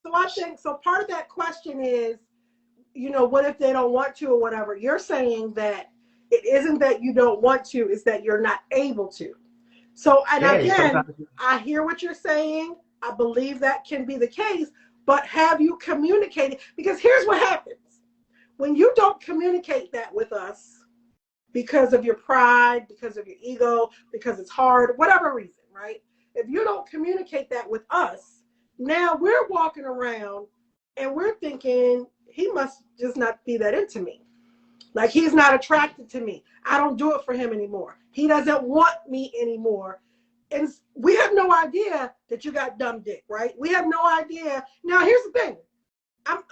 So I think, so part of that question is, you know, what if they don't want to or whatever? You're saying that it isn't that you don't want to, it's that you're not able to. So, and again, I hear what you're saying. I believe that can be the case, but have you communicated? Because here's what happens. When you don't communicate that with us because of your pride, because of your ego, because it's hard, whatever reason, right? If you don't communicate that with us, now we're walking around and we're thinking, he must just not be that into me. Like, he's not attracted to me. I don't do it for him anymore. He doesn't want me anymore. And we have no idea that you got dumb dick, right? We have no idea. Now, here's the thing.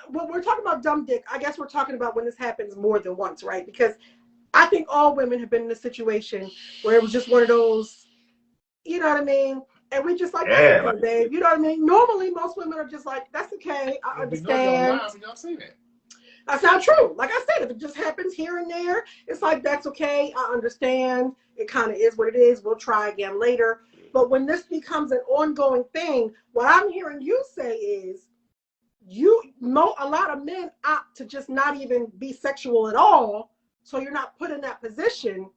When we're talking about dumb dick, I guess we're talking about when this happens more than once, right? Because I think all women have been in a situation where it was just one of those, you know what I mean? And we just like, that's okay, babe. You know what I mean? Normally, most women are just like, that's okay. I understand. That's not true. Like I said, if it just happens here and there, it's like, that's okay. I understand. It kind of is what it is. We'll try again later. But when this becomes an ongoing thing, what I'm hearing you say is a lot of men opt to just not even be sexual at all so you're not put in that position.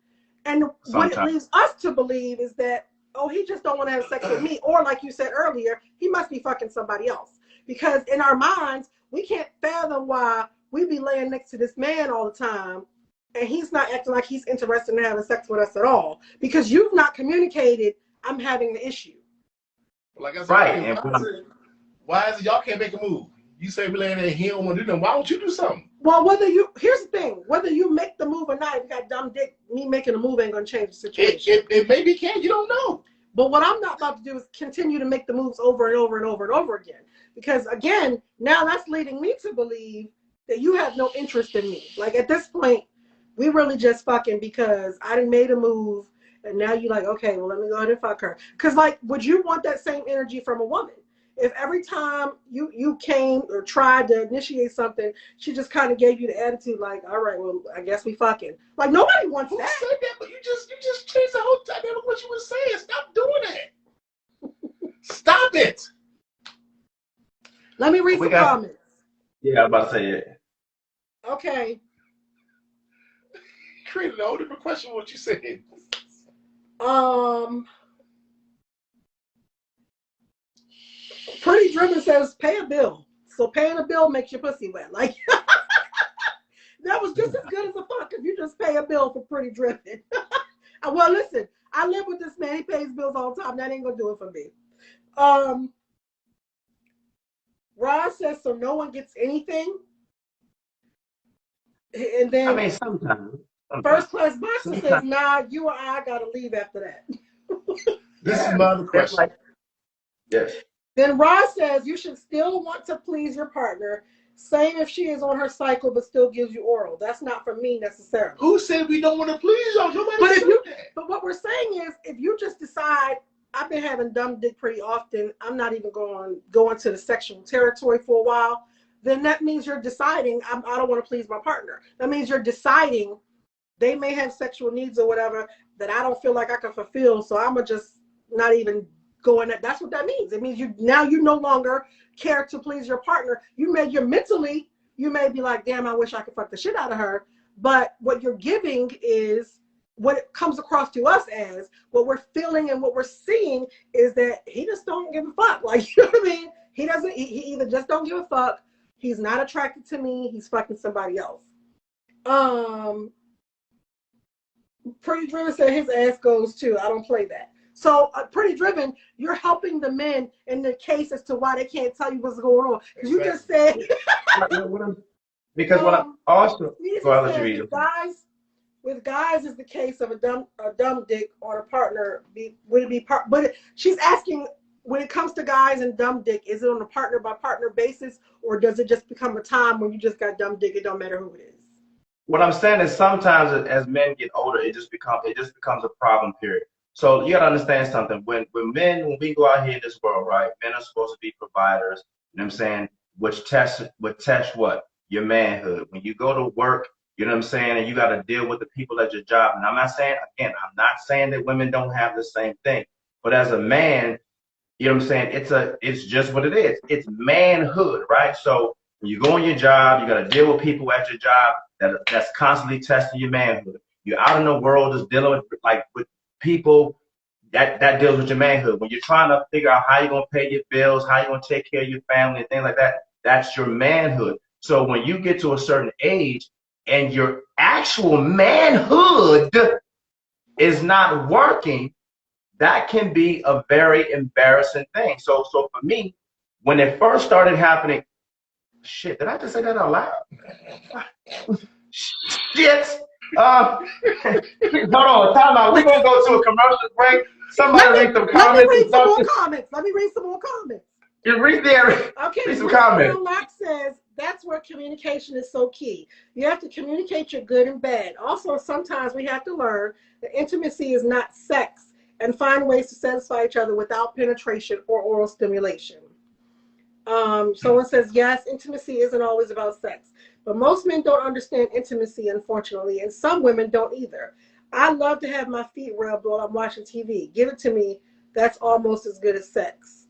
And what it Sometimes. leaves us to believe is that, oh, he just don't want to have sex with me. Or like you said earlier, he must be fucking somebody else. Because in our minds, we can't fathom why we be laying next to this man all the time and he's not acting like he's interested in having sex with us at all. Because you've not communicated, I'm having an issue. Like I said, Right. Why is it y'all can't make a move? You say we laying there, he don't want to do nothing. Why don't you do something? Well, here's the thing, whether you make the move or not, if you got dumb dick, me making a move ain't gonna change the situation. It maybe can, you don't know. But what I'm not about to do is continue to make the moves over and over and over and over again. Because again, now that's leading me to believe that you have no interest in me. Like at this point, we really just fucking because I done made a move and now you're like, okay, well, let me go ahead and fuck her. Because like, would you want that same energy from a woman? If every time you came or tried to initiate something, she just kind of gave you the attitude like, all right, well, I guess we fucking. Like nobody wants Who that. said that? But you just changed the whole dynamic of what you were saying. Stop doing that. Stop it. Let me read some comments. Yeah, I was about to say it. Okay. You created a whole different question what you said. Pretty Driven says pay a bill. So paying a bill makes your pussy wet. Like that was just as good as a fuck if you just pay a bill for Pretty Driven. Well, listen, I live with this man. He pays bills all the time. That ain't gonna do it for me. Rod says so no one gets anything. And then I mean, sometimes. First Class Boxer says, nah, you or I gotta leave after that. This is my other question. Yes. Then Rod says you should still want to please your partner. Same if she is on her cycle but still gives you oral. That's not for me necessarily. Who said we don't want to please y'all? Nobody But said that. But what we're saying is if you just decide I've been having dumb dick pretty often, I'm not even going to the sexual territory for a while, then that means you're deciding I don't want to please my partner. That means you're deciding they may have sexual needs or whatever that I don't feel like I can fulfill, so I'm gonna just not even go in that. That's what that means. It means you no longer care to please your partner. You may be like, damn, I wish I could fuck the shit out of her. But what you're giving is what it comes across to us as what we're feeling and what we're seeing is that he just don't give a fuck. Like, you know what I mean? He either just don't give a fuck, he's not attracted to me, he's fucking somebody else. Pretty Driven said his ass goes too. I don't play that. So Pretty Driven, you're helping the men in the case as to why they can't tell you what's going on. Because you just said. Because what I'm also. Go ahead, let you read it. With guys is the case of a dumb dick on a partner. But she's asking when it comes to guys and dumb dick, is it on a partner by partner basis, or does it just become a time when you just got dumb dick? It don't matter who it is. What I'm saying is sometimes as men get older, it just becomes a problem, period. So you gotta understand something. When we go out here in this world, right, men are supposed to be providers, you know what I'm saying, which test what? Your manhood. When you go to work, you know what I'm saying, and you gotta deal with the people at your job. And I'm not saying that women don't have the same thing. But as a man, you know what I'm saying, it's just what it is. It's manhood, right? So when you go on your job, you gotta deal with people at your job that's constantly testing your manhood. You're out in the world just dealing with people that deals with your manhood. When you're trying to figure out how you're gonna pay your bills, how you're gonna take care of your family and things like that, that's your manhood. So when you get to a certain age and your actual manhood is not working, that can be a very embarrassing thing. So for me, when it first started happening, shit, did I just say that out loud? Shit. Hold on, time out. We're going to go to a commercial break. Somebody read some comments. Let me read some more comments. You read there. Okay, read some comments. Locke says, that's where communication is so key. You have to communicate your good and bad. Also, sometimes we have to learn that intimacy is not sex and find ways to satisfy each other without penetration or oral stimulation. Someone says, yes, intimacy isn't always about sex, but most men don't understand intimacy, unfortunately, and some women don't either. I love to have my feet rubbed while I'm watching TV. Give it to me. That's almost as good as sex.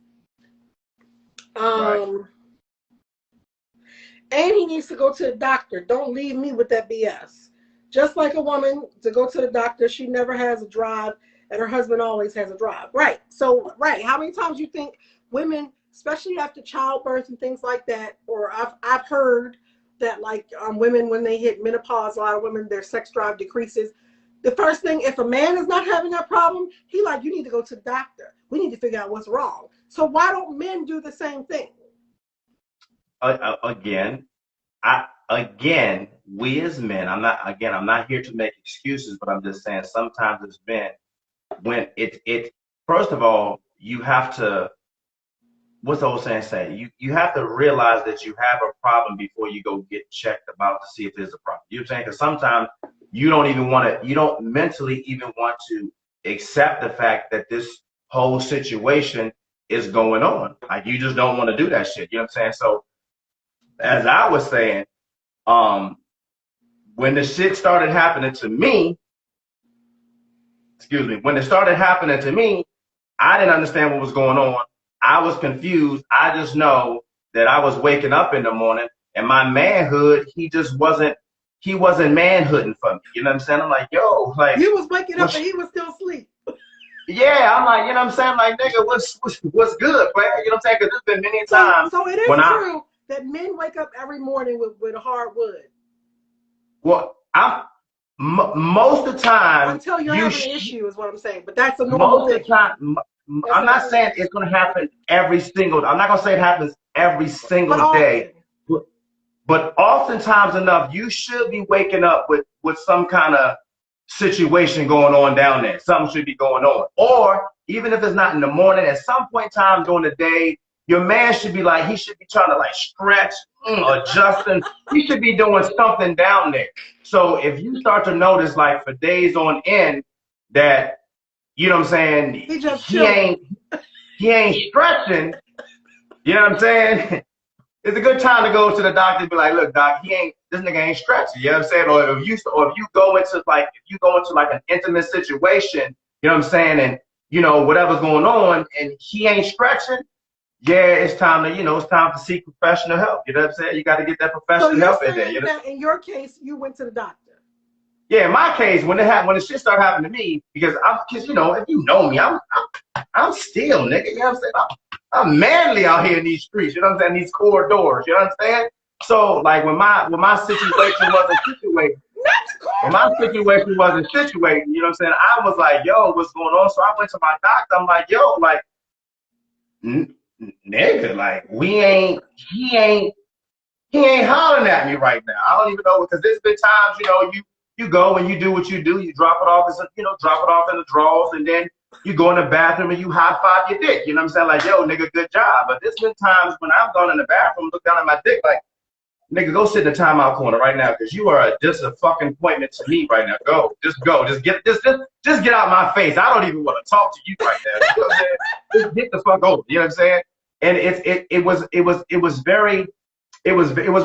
Right. And he needs to go to the doctor. Don't leave me with that BS. Just like a woman to go to the doctor, she never has a drive, and her husband always has a drive. Right. So, right. How many times you think women, especially after childbirth and things like that, or I've heard that like women when they hit menopause, a lot of women their sex drive decreases. The first thing, if a man is not having that problem, he like, you need to go to the doctor. We need to figure out what's wrong. So why don't men do the same thing? Again, we as men, I'm not here to make excuses, but I'm just saying sometimes as men, when first of all, you have to, what's the old saying say? You have to realize that you have a problem before you go get checked about to see if there's a problem. You know what I'm saying? Because sometimes you don't mentally even want to accept the fact that this whole situation is going on. Like you just don't want to do that shit. You know what I'm saying? So as I was saying, when the shit started happening to me, when it started happening to me, I didn't understand what was going on. I was confused. I just know that I was waking up in the morning and my manhood, he wasn't manhooding for me. You know what I'm saying? I'm like, yo, like you was waking up and he was still asleep. Yeah, I'm like, you know what I'm saying? Like, nigga, what's good, player? You know what I'm saying? Because there's been many times. So it is true that men wake up every morning with a hard wood. Well, most of the time. Until you're having an issue is what I'm saying. But that's a normal thing. Most of the time, I'm not saying it's going to happen every single. I'm not going to say it happens every single day. But oftentimes enough, you should be waking up with some kind of situation going on down there. Something should be going on. Or even if it's not in the morning, at some point in time during the day, your man should be like, he should be trying to like stretch, adjusting. He should be doing something down there. So if you start to notice like for days on end that, you know what I'm saying, he ain't stretching, you know what I'm saying? It's a good time to go to the doctor and be like, look, doc, this nigga ain't stretching. You know what I'm saying? Or if you go into like an intimate situation, you know what I'm saying, and you know whatever's going on, and he ain't stretching, yeah, it's time to seek professional help. You know what I'm saying? You got to get that professional help in there. You know? In your case, you went to the doctor. Yeah, in my case, when the shit started happening to me, because you know, if you know me, I'm still nigga. You know what I'm saying? I'm manly out here in these streets. You know what I'm saying? These corridors. You know what I'm saying? So like when my situation wasn't situated, you know what I'm saying? I was like, yo, what's going on? So I went to my doctor. I'm like, yo, like, nigga, like he ain't hollering at me right now. I don't even know, because there's been times, you know, you go and you do what you do. You drop it off in the drawers, and then you go in the bathroom and you high five your dick. You know what I'm saying? Like, yo, nigga, good job. But there's been times when I've gone in the bathroom, look down at my dick, like, nigga, go sit in the timeout corner right now, because you are just a fucking appointment to me right now. Just get out my face. I don't even want to talk to you right now. You know what I'm saying? Just get the fuck over. You know what I'm saying? And it was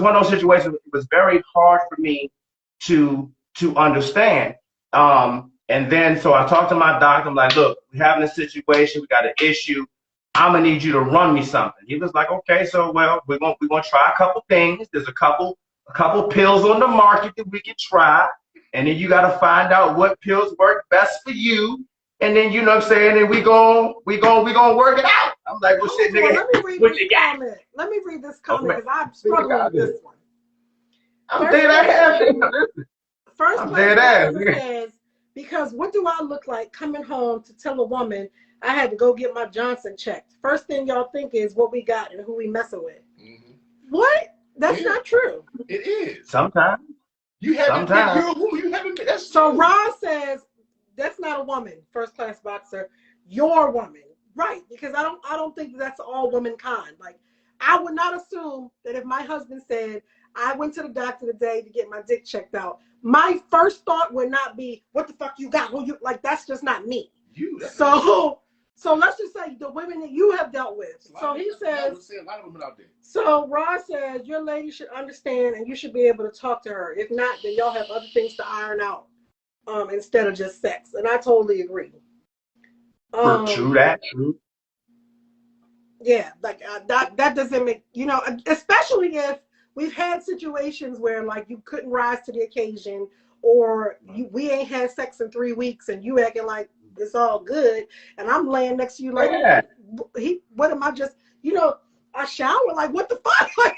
one of those situations. It was very hard for me to understand. And then so I talked to my doctor. I'm like, look, we're having a situation. We got an issue. I'm gonna need you to run me something. He was like, okay, so well, we're gonna try a couple things. There's a couple pills on the market that we can try, and then you gotta find out what pills work best for you. And then you know what I'm saying, and we gonna work it out. I'm like, well, shit, nigga, what you got? Let me read this comment because I'm struggling with this one. I'm dead ass. First question says, because what do I look like coming home to tell a woman I had to go get my Johnson checked? First thing y'all think is what we got and who we messing with. Mm-hmm. What? That's not true. It is. Sometimes. You haven't been who you haven't been. So Ron says that's not a woman, first class boxer. Your woman. Right. Because I don't think that's all womankind. Like, I would not assume that if my husband said, I went to the doctor today to get my dick checked out, my first thought would not be, what the fuck you got? Who you like? That's just not me. So let's just say the women that you have dealt with. So he says, a lot of women out there. So Ron says your lady should understand and you should be able to talk to her. If not, then y'all have other things to iron out instead of just sex. And I totally agree. True that. True. Yeah, like that doesn't make, you know, especially if we've had situations where like you couldn't rise to the occasion, or we ain't had sex in 3 weeks and you acting like it's all good, and I'm laying next to you like, Yeah. what am I just, I shower, like what the fuck? Like,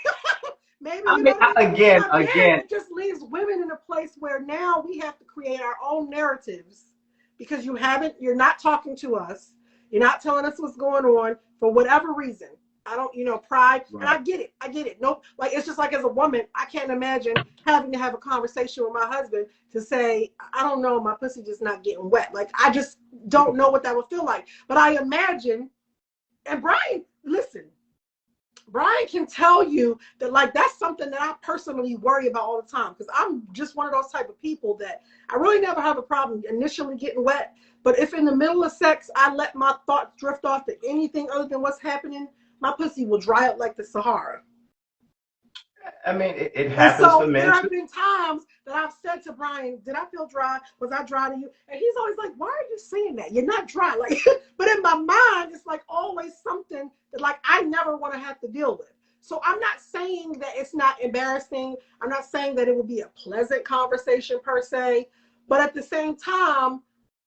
maybe, I you mean, know what I mean? again, But then it just leaves women in a place where now we have to create our own narratives because you're not talking to us. You're not telling us what's going on for whatever reason. I don't, pride. Right. And I get it. Nope. Like, it's just like as a woman, I can't imagine having to have a conversation with my husband to say, I don't know, my pussy just not getting wet. Like, I just don't know what that would feel like. But I imagine, and Brian, listen, Brian can tell you that, like, that's something that I personally worry about all the time, because I'm just one of those type of people that I really never have a problem initially getting wet. But if in the middle of sex, I let my thoughts drift off to anything other than what's happening, my pussy will dry up like the Sahara. I mean, it And happens so for men there have too. been times that I've said to Brian, did I feel dry? Was I dry to you? And he's always like, why are you saying that? You're not dry. Like, but in my mind, it's like always something that, like, I never want to have to deal with. So I'm not saying that it's not embarrassing. I'm not saying that it will be a pleasant conversation per se. But at the same time,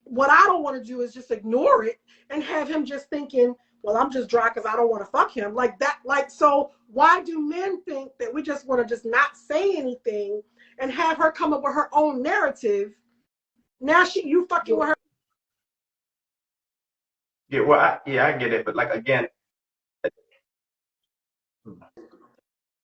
what I don't want to do is just ignore it and have him just thinking, well, I'm just dry because I don't want to fuck him. Like that, like, so why do men think that we just want to just not say anything and have her come up with her own narrative? Now you fucking with her. Yeah, well, I get it, but like again,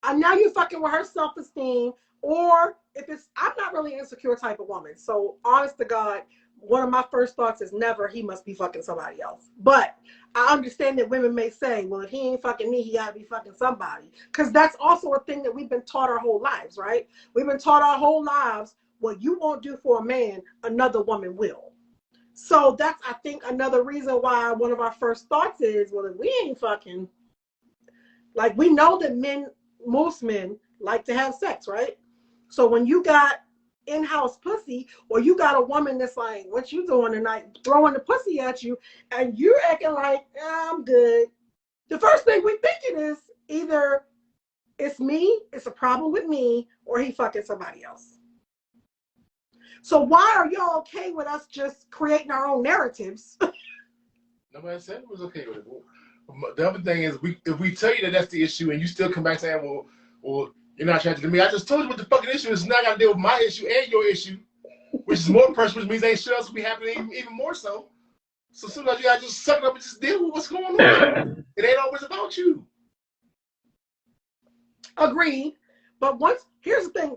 And now you fucking with her self-esteem, or if it's, I'm not really an insecure type of woman. So honest to God, one of my first thoughts is never, he must be fucking somebody else. But I understand that women may say, well, if he ain't fucking me, he gotta be fucking somebody. Because that's also a thing that we've been taught our whole lives, right? We've been taught our whole lives, what you won't do for a man, another woman will. So that's, I think, another reason why one of our first thoughts is, well, if we ain't fucking, like, we know that most men like to have sex, right? So when you got in-house pussy, or you got a woman that's like, what you doing tonight, throwing the pussy at you, and you're acting like, I'm good, the first thing we thinking is either it's me, it's a problem with me, or he fucking somebody else. So why are y'all okay with us just creating our own narratives? Nobody said it was okay with it. The other thing is, if we tell you that that's the issue and you still come back saying, well, you're not attracted to me, I just told you what the fucking issue is. Now I got to deal with my issue and your issue, which is more personal, which means ain't shit else will be happening even more so. So sometimes you got to just suck it up and just deal with what's going on. It ain't always about you. Agreed. But here's the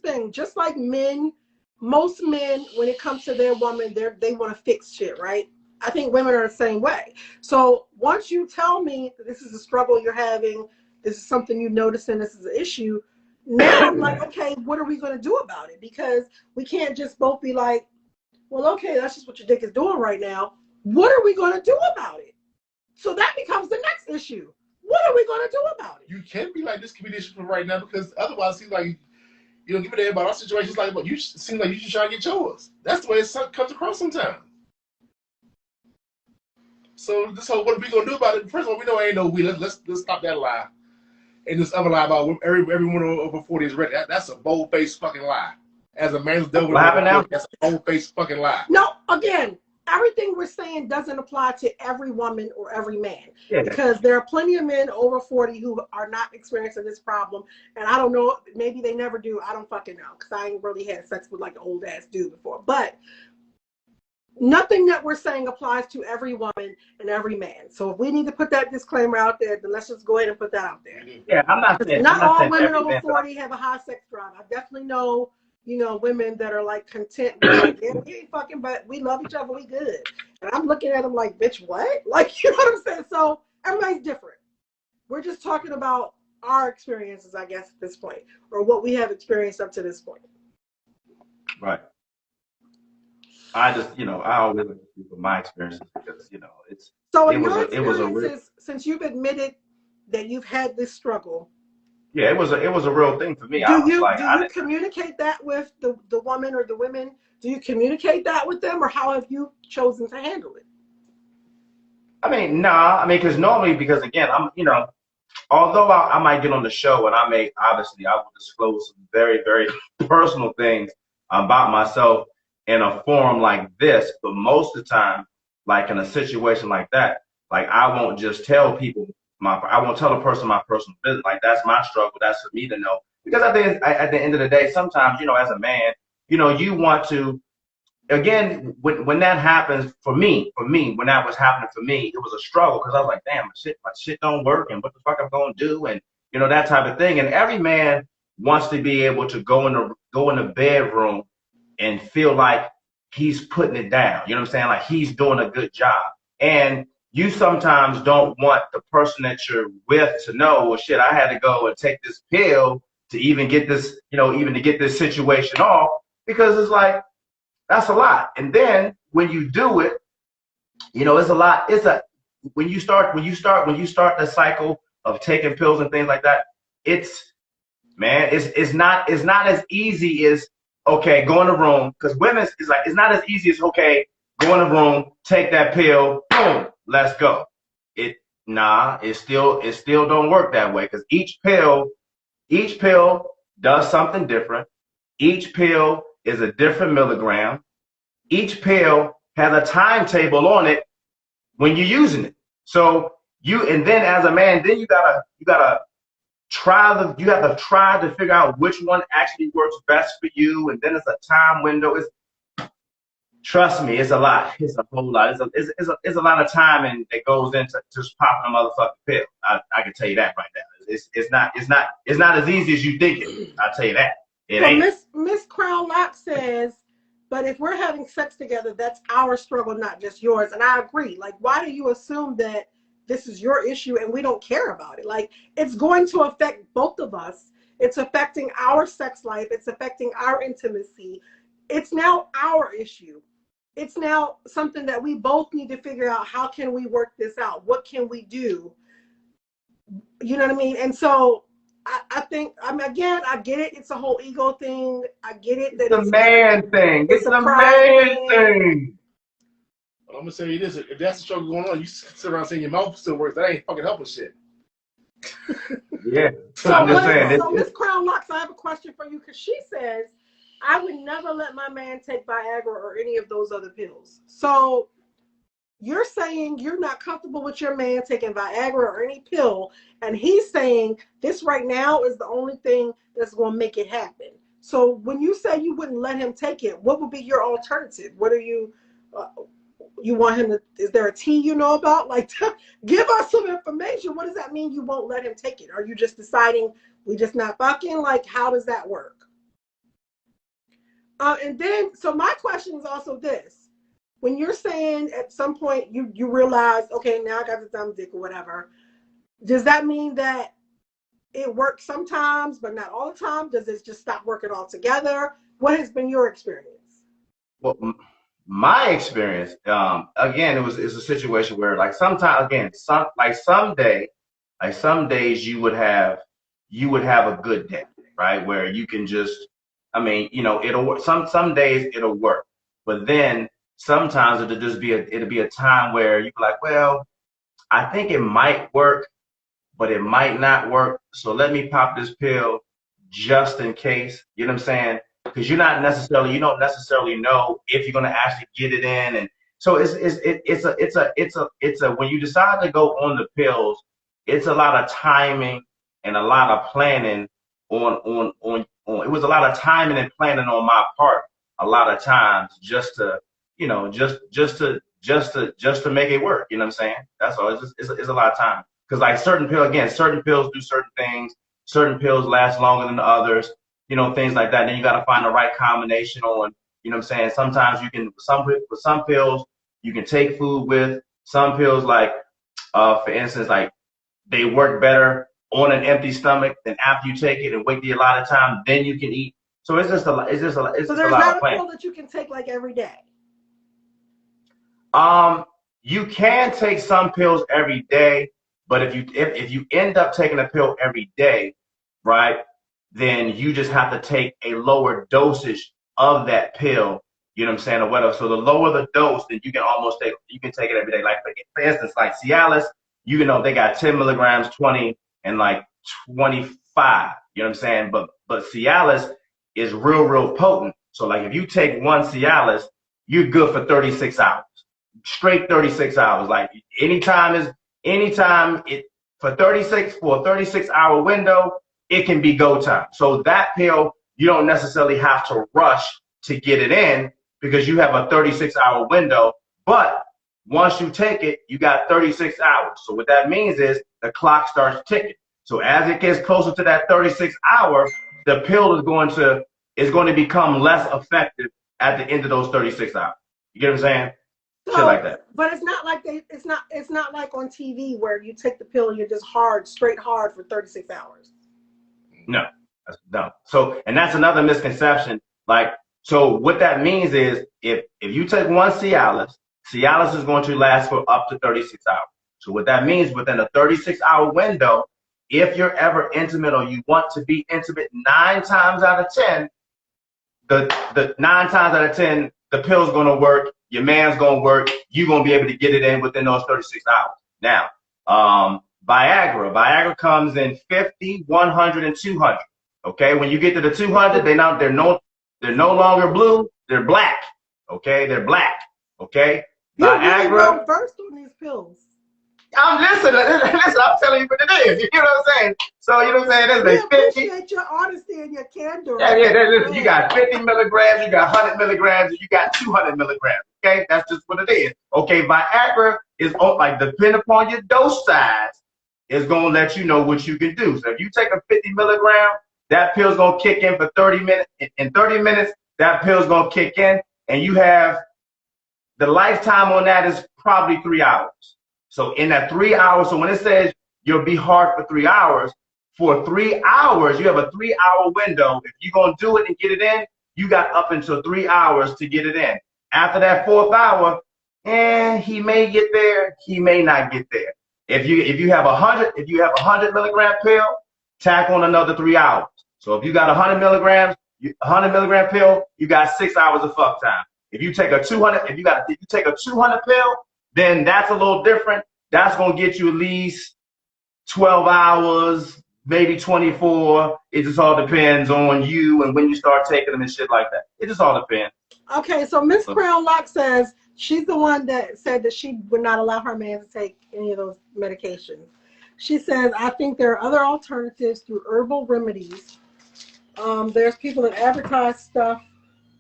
thing, just like men, most men, when it comes to their woman, they want to fix shit, right? I think women are the same way. So once you tell me that this is a struggle you're having, this is something you notice and this is an issue, now I'm like, okay, what are we going to do about it? Because we can't just both be like, well, okay, that's just what your dick is doing right now. What are we going to do about it? So that becomes the next issue. What are we going to do about it? You can't be like, this can be the issue for right now, because otherwise it seems like you don't give a damn about our situation. It's like, but you seem like you just trying to get yours. That's the way it comes across sometimes. So this whole, what are we gonna do about it? First of all, we know ain't no we. Let's stop that lie. And this other lie about every woman over 40 is ready. That's a bold-faced fucking lie. As a man's devil, what happened now? that's a bold-faced fucking lie. No, again, everything we're saying doesn't apply to every woman or every man. Yeah. Because there are plenty of men over 40 who are not experiencing this problem. And I don't know, maybe they never do. I don't fucking know, because I ain't really had sex with like an old ass dude before. But nothing that we're saying applies to every woman and every man. So if we need to put that disclaimer out there, then let's just go ahead and put that out there. Yeah, I'm not saying Not all saying women every over man, 40 have a high sex drive. I definitely know, women that are like content with like, yeah, we ain't fucking, but we love each other, we good. And I'm looking at them like, bitch, what? Like, you know what I'm saying? So everybody's different. We're just talking about our experiences, I guess, at this point, or what we have experienced up to this point. Right. I just, I always like to speak from my experiences because, it's. So it in was your a- it was a real- experiences, since you've admitted that you've had this struggle, Yeah, it was a real thing for me. do you communicate that with the woman or the women? Do you communicate that with them, or how have you chosen to handle it? I mean, nah. I mean, because again, I'm, although I might get on the show and I will disclose some very, very personal things. about myself in a forum like this, but most of the time, like in a situation like that, like I won't just tell people I won't tell a person my personal business. Like that's my struggle. That's for me to know. Because at the end of the day, sometimes, as a man, you want to, again, when that happens for me, when that was happening for me, it was a struggle because I was like, damn, my shit don't work, and what the fuck I'm gonna do, and that type of thing. And every man wants to be able to go in the bedroom and feel like he's putting it down. You know what I'm saying? Like he's doing a good job. And you sometimes don't want the person that you're with to know, well, shit, I had to go and take this pill to even get this, even to get this situation off, because it's like, that's a lot. And then when you do it, it's a lot. When you start the cycle of taking pills and things like that, it's not as easy as, okay, go in the room, because women's is like, it's not as easy as, okay, go in the room, take that pill, boom, let's go. It still don't work that way, because each pill does something different. Each pill is a different milligram. Each pill has a timetable on it when you're using it. So and then as a man, then you gotta try to figure out which one actually works best for you, and then it's a time window. Trust me, it's a lot. It's a whole lot. It's a lot of time and that goes into just popping a motherfucking pill. I can tell you that right now. It's not as easy as you think it. I'll tell you that. It ain't. Miss Crown Lock says, but if we're having sex together, that's our struggle, not just yours. And I agree. Like, why do you assume that this is your issue and we don't care about it? Like, it's going to affect both of us. It's affecting our sex life. It's affecting our intimacy. It's now our issue. It's now something that we both need to figure out. How can we work this out? What can we do? You know what I mean? And so I think, again, I get it. It's a whole ego thing. I get it. That it's a man thing. It's a man thing. Well, I'm going to tell you this. If that's the struggle going on, you sit around saying your mouth still works. That ain't fucking helping shit. Yeah. So I'm just saying. So Miss Crown Locks, I have a question for you, because she says, I would never let my man take Viagra or any of those other pills. So you're saying you're not comfortable with your man taking Viagra or any pill, and he's saying this right now is the only thing that's going to make it happen. So when you say you wouldn't let him take it, what would be your alternative? What are you want him to, is there a tea you know about? Like, give us some information. What does that mean you won't let him take it? Are you just deciding we just not fucking? Like, how does that work? And then, so my question is also this. When you're saying at some point you realize, okay, now I got the dumb dick or whatever, does that mean that it works sometimes, but not all the time? Does it just stop working altogether? What has been your experience? Well, my experience, again, it's a situation where, like, sometimes, again, some days you would have a good day, right? Where you can just, it'll work. Some days it'll work, but then sometimes it'll be a time where you're like, well, I think it might work, but it might not work. So let me pop this pill just in case. You know what I'm saying? Because you don't necessarily know if you're gonna actually get it in, and so it's a when you decide to go on the pills, it's a lot of timing and a lot of planning on. It was a lot of timing and planning on my part a lot of times just to make it work. You know what I'm saying? That's all. It's a lot of time, because like certain pills do certain things. Certain pills last longer than others. Things like that. Then you got to find the right combination on, you know what I'm saying? Sometimes you can, with some pills, you can take food with. Some pills, like, for instance, like, they work better on an empty stomach than after you take it and wait the allotted time, then you can eat. So it's just a lot. So there's not a pill that you can take like every day. You can take some pills every day, but if you end up taking a pill every day, right, then you just have to take a lower dosage of that pill, you know what I'm saying, or whatever. So the lower the dose, then you can take it every day. Like, for instance, like Cialis, they got 10 milligrams, 20, and like 25, you know what I'm saying? But Cialis is real potent. So like if you take one Cialis, you're good for 36 hours, straight 36 hours. Like anytime for a 36-hour window, it can be go time. So that pill, you don't necessarily have to rush to get it in because you have a 36-hour window. But once you take it, you got 36 hours. So what that means is the clock starts ticking. So as it gets closer to that 36 hour, the pill is going to become less effective at the end of those 36 hours. You get what I'm saying? So, shit like that. But it's not like it's not like on TV where you take the pill and you're just straight hard for 36 hours. No, that's dumb. So, and that's another misconception. Like, so what that means is if you take one Cialis is going to last for up to 36 hours. So what that means, within a 36-hour window, if you're ever intimate or you want to be intimate, 9 times out of 10, the 9 times out of 10, the pill's going to work. Your man's going to work. You're going to be able to get it in within those 36 hours. Now, Viagra comes in 50, 100, and 200. Okay, when you get to the 200, they're no longer blue. They're black. Okay, they're black. Okay, Viagra. You're really well-versed on these pills. I'm listening. I'm telling you what it is. You know what I'm saying? So you know what I'm saying? We appreciate your honesty and your candor. Yeah. Listen, you got 50 milligrams, you got 100 milligrams, and you got 200 milligrams. Okay, that's just what it is. Okay, Viagra is like depending upon your dose size, is gonna let you know what you can do. So if you take a 50 milligram, that pill's gonna kick in for 30 minutes. In 30 minutes, that pill's gonna kick in, and you have the lifetime on that is probably 3 hours. So in that 3 hours, so when it says you'll be hard for 3 hours, for 3 hours, you have a 3-hour window. If you're going to do it and get it in, you got up until 3 hours to get it in. After that 4th hour, he may get there, he may not get there. If you have a 100 milligram pill, tack on another 3 hours. So if you got 100 milligram pill, you got 6 hours of fuck time. If you take a 200, if you take a 200 pill, then that's a little different. That's going to get you at least 12 hours, maybe 24. It just all depends on you and when you start taking them and shit like that. It just all depends. Okay, so Miss Crown Lock says she's the one that said that she would not allow her man to take any of those medications. She says, I think there are other alternatives through herbal remedies. There's people that advertise stuff,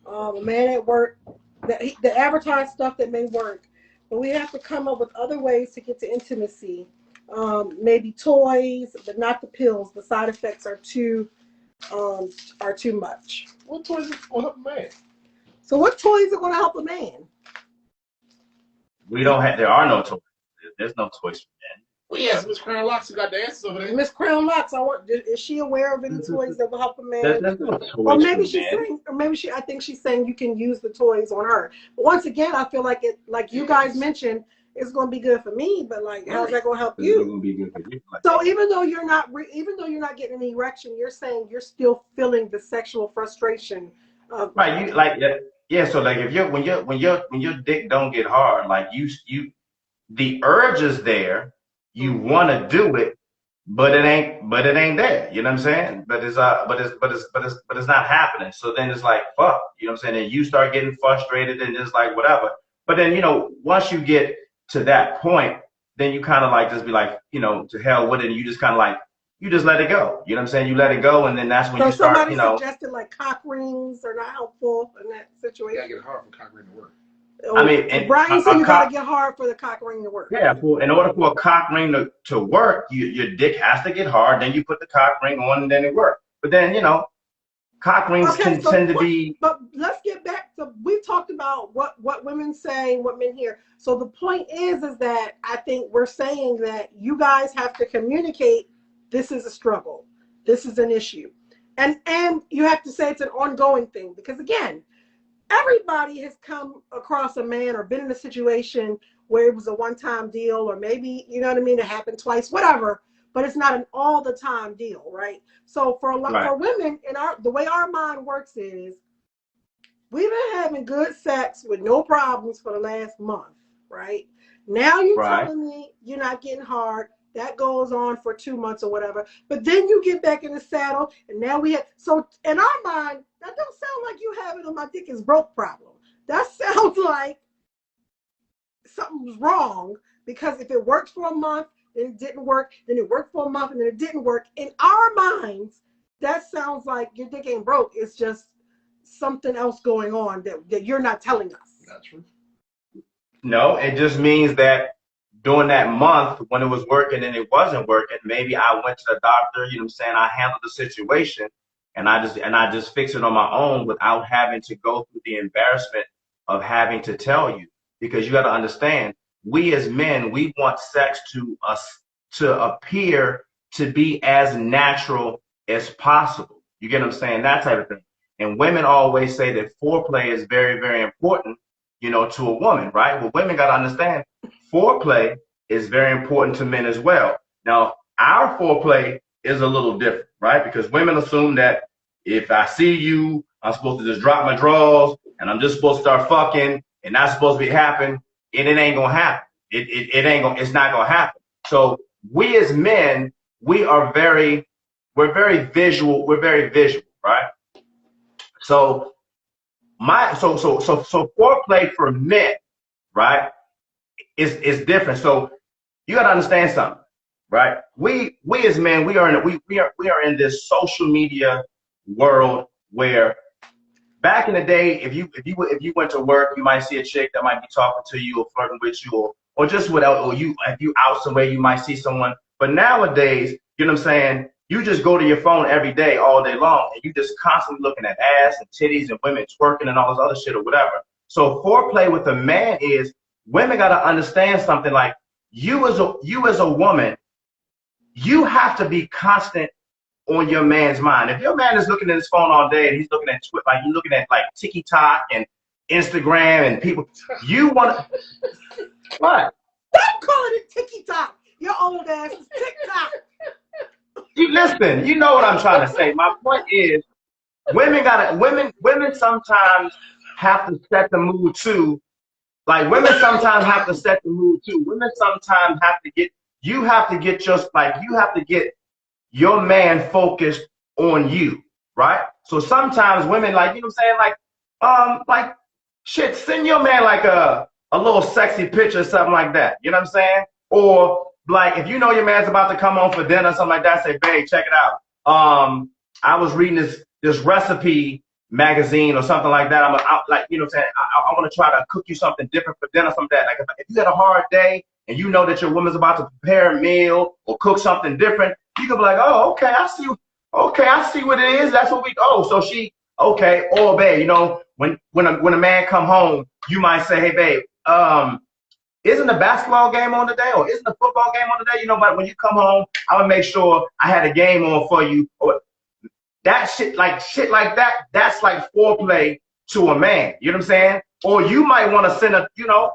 a man at work, that advertise stuff that may work. But we have to come up with other ways to get to intimacy. Maybe toys, but not the pills. The side effects are too much. What toys are going to help a man? So what toys are going to help a man? There are no toys. There's no toys for men. Well, yes, Miss Crown Locks, you got the answers over there. Miss Crown Locks, is she aware of any toys that will help a man? There's no toys Or maybe she's saying, I think she's saying you can use the toys on her. But once again, I feel like like you guys mentioned, it's going to be good for me, but like, how's that going to help you? It's going to be good for you. So even though you're not getting an erection, you're saying you're still feeling the sexual frustration of right. You like yeah. So like when your dick don't get hard, like the urge is there. You want to do it, but it ain't there. You know what I'm saying? But it's not happening. So then it's like fuck. You know what I'm saying? And you start getting frustrated and it's like whatever. But then once you get to that point, then you kind of like just be like to hell with it. And you just kind of like you just let it go. You know what I'm saying? You let it go, and then that's when you start. Somebody suggested like cock rings are not helpful in that situation. Yeah, get hard for cock ring to work. I mean, Brian said you gotta get hard for the cock ring to work. Yeah, in order for a cock ring to work, your dick has to get hard. Then you put the cock ring on, and then it works. But then cock rings tend to be. But let's get back to we talked about what women say, what men hear. So the point is that I think we're saying that you guys have to communicate. This is a struggle. This is an issue, and you have to say it's an ongoing thing because again. Everybody has come across a man or been in a situation where it was a one-time deal or maybe, you know what I mean, it happened twice, whatever, but it's not an all-the-time deal, right? So for women, the way our mind works is we've been having good sex with no problems for the last month, right? Now you're telling me you're not getting hard. That goes on for 2 months or whatever. But then you get back in the saddle, and now we have. So in our mind, that don't sound like you having a my dick is broke problem. That sounds like something's wrong, because if it works for a month, then it didn't work, then it worked for a month, and then it didn't work. In our minds, that sounds like your dick ain't broke. It's just something else going on that you're not telling us. That's true. No, it just means that during that month when it was working and it wasn't working, maybe I went to the doctor, you know what I'm saying? I handled the situation and I just fixed it on my own without having to go through the embarrassment of having to tell you. Because you got to understand, we as men, we want sex to appear to be as natural as possible. You get what I'm saying? That type of thing. And women always say that foreplay is very, very important, you know, to a woman, right? Well, women got to understand foreplay is very important to men as well. Now, our foreplay is a little different, right? Because women assume that if I see you, I'm supposed to just drop my drawers and I'm just supposed to start fucking and that's supposed to be happening, and it ain't gonna happen. It's not gonna happen. So we as men, we're very visual, right? So foreplay for men, right, is different. So you gotta understand something, right? We as men, we are in this social media world where back in the day, if you went to work, you might see a chick that might be talking to you or flirting with you, or just without, or if you out somewhere, you might see someone. But nowadays, you know what I'm saying? You just go to your phone every day, all day long, and you just constantly looking at ass and titties and women twerking and all this other shit or whatever. So foreplay with a man is, women got to understand something, like you as a woman, you have to be constant on your man's mind. If your man is looking at his phone all day and he's looking at Twitter, like you're looking at like TikTok and Instagram and people, you want to what? Stop calling it TikTok. Your old ass is TikTok. You listen, you know what I'm trying to say. My point is, women sometimes have to set the mood too. Like women sometimes have to set the mood too. Women sometimes have to get your man focused on you, right? So sometimes women, like, you know what I'm saying, like shit, send your man like a little sexy picture or something like that. You know what I'm saying? Or like if you know your man's about to come home for dinner or something like that, say, babe, check it out. I was reading this recipe magazine or something like that. like, you know what I'm saying, I want to try to cook you something different for dinner, something like that. Like if you had a hard day and you know that your woman's about to prepare a meal or cook something different, you can be like, oh, okay, I see what it is. That's what so she, okay. Or babe, you know, when a man come home, you might say, hey babe, isn't a basketball game on today, or isn't a football game on today? You know, but when you come home, I'm gonna make sure I had a game on for you. Or that shit like that, that's like foreplay to a man. You know what I'm saying? Or you might want to send a, you know,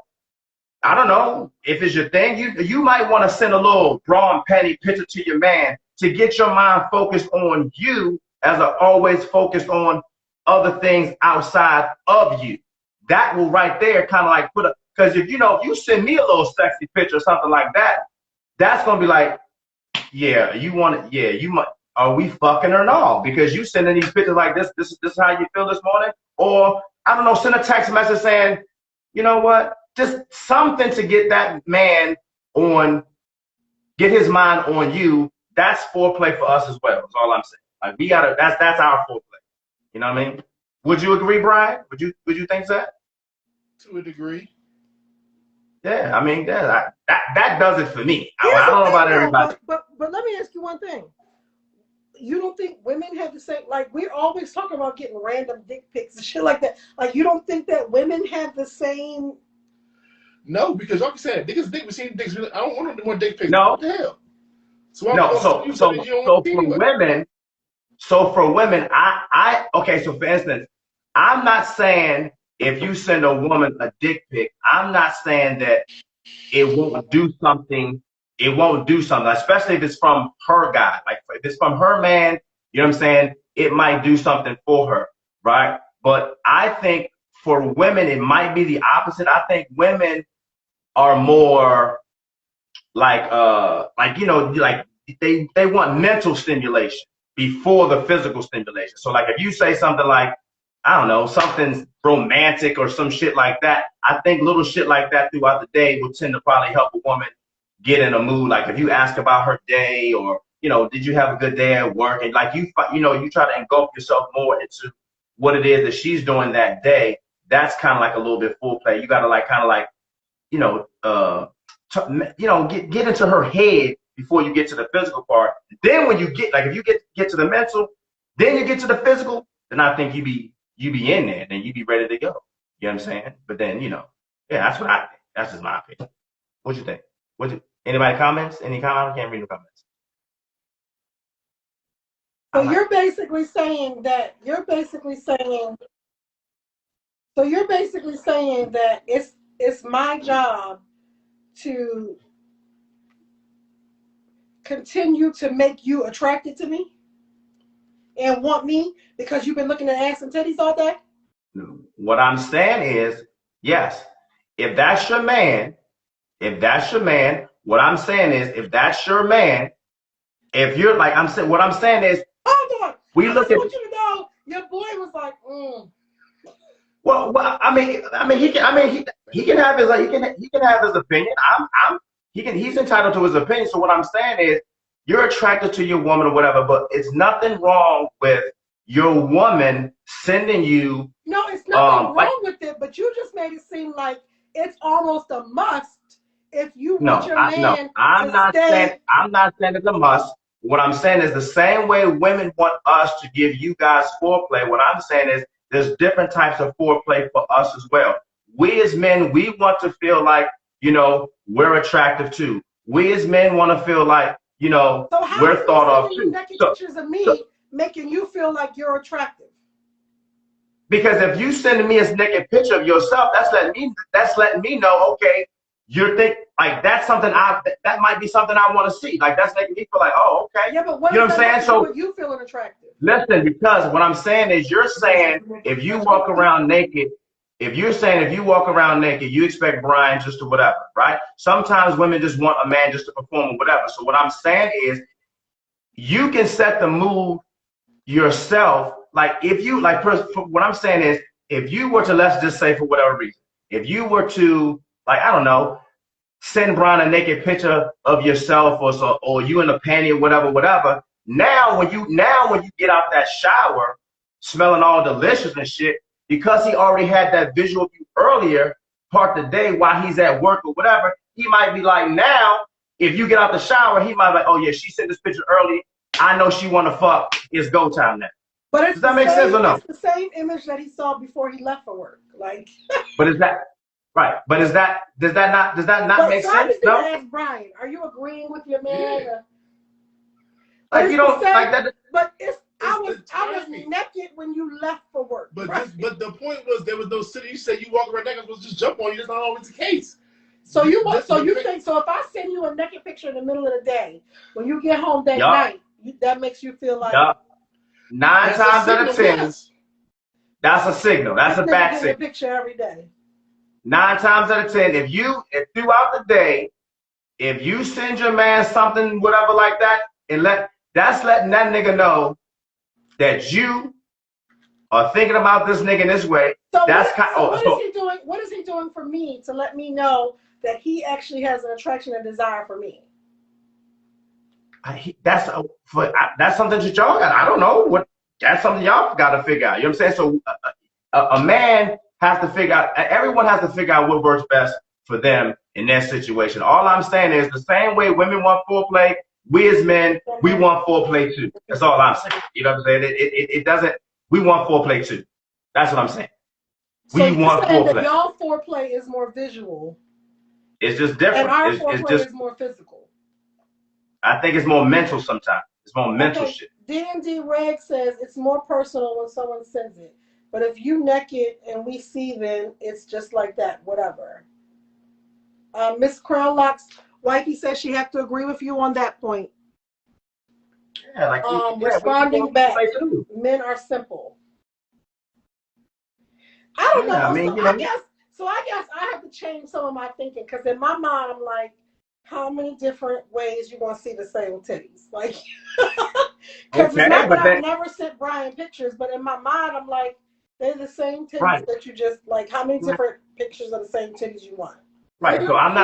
I don't know if it's your thing. You might want to send a little bra and panty picture to your man to get your mind focused on you, as I always focused on other things outside of you. That will right there kind of like because if you send me a little sexy picture or something like that, that's gonna be like, yeah, you might. Are we fucking or not? Because you sending these pictures like this is how you feel this morning, or I don't know, send a text message saying, you know what? Just something to get that man get his mind on you. That's foreplay for us as well. That's all I'm saying. Like that's our foreplay. You know what I mean? Would you agree, Brian? Would you think so? To a degree. Yeah, I mean, that does it for me. I don't know about everybody. But let me ask you one thing. You don't think women have the same, like we're always talking about getting random dick pics and shit like that. Like you don't think that women have the same? No, because like you said, niggas dick, we seen dicks. I don't want no more dick pics. No. What the hell? So for women, okay, so for instance, I'm not saying if you send a woman a dick pic, I'm not saying that it won't do something. It won't do something, especially if it's from her guy. Like if it's from her man, you know what I'm saying? It might do something for her, right? But I think for women, it might be the opposite. I think women are more like they want mental stimulation before the physical stimulation. So like if you say something like, I don't know, something romantic or some shit like that, I think little shit like that throughout the day will tend to probably help a woman get in a mood. Like if you ask about her day, or did you have a good day at work, and like you try to engulf yourself more into what it is that she's doing that day. That's kind of like a little bit foreplay. You got to like kind of like get into her head before you get to the physical part. Then when you get if you get to the mental, then you get to the physical, then I think you be in there, then you be ready to go. You know what I'm saying? But then yeah, that's what I think. That's just my opinion. What you think? Anybody comments? Any comments? I can't read the comments. So you're basically saying that it's my job to continue to make you attracted to me and want me because you've been looking at ass and titties all day? What I'm saying is, yes, if that's your man, what I'm saying is, if that's your man, if you're like, what I'm saying is, hold on. I want you to know, your boy was like, Well, he can have his opinion. He's entitled to his opinion. So what I'm saying is, you're attracted to your woman or whatever, but it's nothing wrong with your woman sending you. No, it's nothing wrong with it, but you just made it seem like it's almost a must if you want your man I'm not saying it's a must. What I'm saying is the same way women want us to give you guys foreplay. What I'm saying is there's different types of foreplay for us as well. We as men, we want to feel like, we're attractive too. We as men want to feel like, we're thought of too. Naked pictures of me making you feel like you're attractive. Because if you sending me a naked picture of yourself, that's letting me know, okay, you're that's something that might be something I want to see. Like that's making me feel like, oh, okay. Yeah, but what I'm saying? So you feeling attractive? Listen, because what I'm saying is, you're saying if you walk around naked, you expect Brian just to whatever, right? Sometimes women just want a man just to perform or whatever. So what I'm saying is, you can set the mood yourself. Like if you what I'm saying is, if you were to, let's just say for whatever reason, if you were to, like, I don't know, send Brian a naked picture of yourself or you in a panty or whatever. Now when you get out that shower smelling all delicious and shit, because he already had that visual of you earlier part of the day while he's at work or whatever, he might be like, now if you get out the shower, he might be like, oh yeah, she sent this picture early. I know she want to fuck. It's go time now. But does that make sense or no? It's the same image that he saw before he left for work. Like But is that right? But does that not make sense? No. Ask Brian, are you agreeing with your man? Yeah. Like you don't like that. But I was naked when you left for work. But right? but the point was, there was no city. You said you walk around naked, was just jump on you. That's not always the case. So you think if I send you a naked picture in the middle of the day, when you get home that night, that makes you feel like 9 times out of 10, that's a signal. That's a bad signal. A picture every day. 9 times out of 10, if throughout the day, if you send your man something, whatever like that, that's letting that nigga know that you are thinking about this nigga in this way. So what is he doing for me to let me know that he actually has an attraction and desire for me? That's something that y'all got. I don't know what. That's something y'all got to figure out. You know what I'm saying? So a man has to figure out. Everyone has to figure out what works best for them in their situation. All I'm saying is, the same way women want foreplay, we as men, we want foreplay too. That's all I'm saying. You know what I'm saying? It doesn't. We want foreplay too. That's what I'm saying. So we want foreplay. That y'all foreplay is more visual. It's just different. And our foreplay is more physical. I think it's more mental sometimes. It's more mental shit. D&D Reg says it's more personal when someone sends it. But if you naked and we see, then it's just like that, whatever. Miss Crownlock's wifey says she has to agree with you on that point. Yeah, like responding back, men are simple. I don't know. I guess I have to change some of my thinking, because in my mind I'm like, how many different ways you want to see the same titties? Like, because Okay, it's not that but I've then never sent Brian pictures, but in my mind, I'm like, they're the same titties right, that you just, like, how many different pictures of the same titties you want? right. So I'm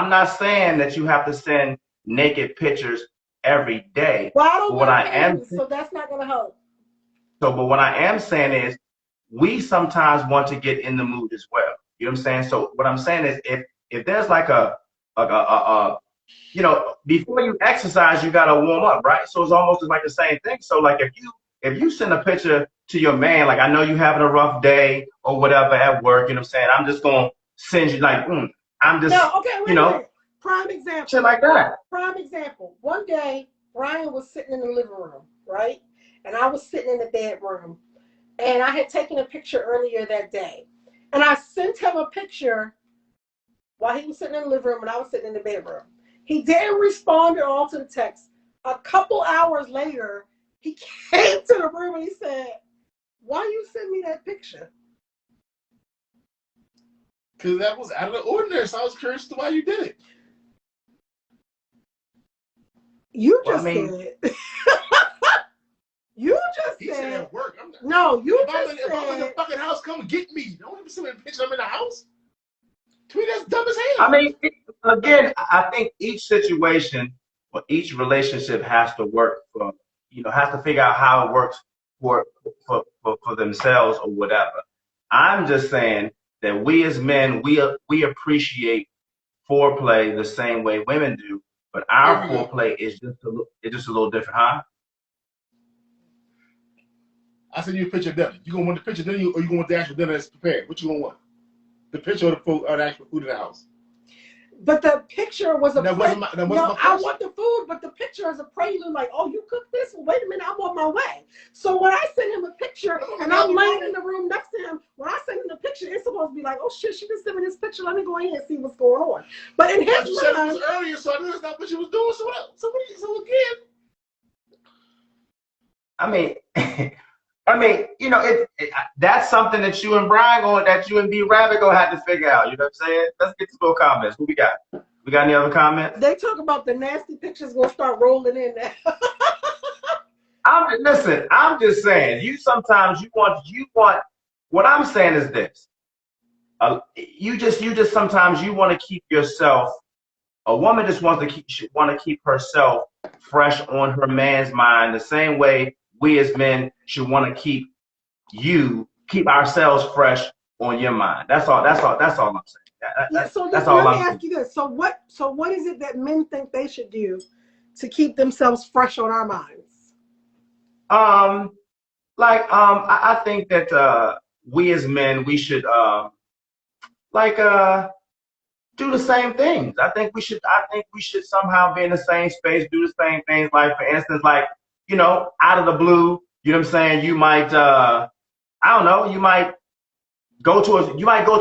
not saying that you have to send naked pictures every day. Well, I don't But what wear I am panties, so that's not going to help. but what I am saying is we sometimes want to get in the mood as well. You know what I'm saying? So what I'm saying is if there's like a you know, before you exercise, you gotta warm up, right? So it's almost like the same thing. So like if you send a picture to your man, like I know you having a rough day or whatever at work, you know what I'm saying? I'm just gonna send you like, I'm just, No, okay, you wait a know, minute. Prime example. shit like that. Prime example. One day, Brian was sitting in the living room, right? And I was sitting in the bedroom. And I had taken a picture earlier that day. And I sent him a picture while he was sitting in the living room and I was sitting in the bedroom. He didn't respond at all to the text. A couple hours later, he came to the room and he said, "Why you send me that picture?" Because that was out of the ordinary, so I was curious to why you did it. You Well, just I mean, said. You just He said said. at work. I'm not, No, you if just I'm in the said. fucking house, come get me. Don't even send me a picture. I'm in the house. To me, that's dumb as hell. I mean, again, I think each situation or each relationship has to work for, you know, has to figure out how it works for themselves or whatever. I'm just saying that we as men, we appreciate foreplay the same way women do, but our Here we go. foreplay is just a little different, huh? I send you a picture of dinner. You gonna want the picture of dinner, or you gonna want the actual dinner that's prepared? What you gonna want? The picture or the food, or the actual food in the house? But the picture was a That wasn't my no, question. I want the food, but the picture is a prelude, like, oh, you cooked this? Well, wait a minute, I'm on my way. So when I send him a picture and I'm laying in the room next to him, when I send him the picture, it's supposed to be like, oh shit, she just sent me this picture. Let me go ahead and see what's going on. But in But his you said it mind, was earlier, so I knew that's not what you was doing. So again, I mean, I mean, you know, that's something that you and that you and B Rabbit gonna have to figure out. You know what I'm saying? Let's get to more comments. What we got? We got any other comments? they talk about the nasty pictures gonna start rolling in now. Listen, I'm just saying, you want, what I'm saying is this. You just sometimes you want to keep yourself, a woman just want to keep herself fresh on her man's mind the same way we as men should want to keep ourselves fresh on your mind. That's all I'm saying. Yeah, so That's let all me I'm saying. ask you this. So what is it that men think they should do to keep themselves fresh on our minds? I think that we as men, we should like do the same things. I think we should somehow be in the same space, do the same things. Like for instance, like, you know, out of the blue, you know what I'm saying, you might I don't know, you might go to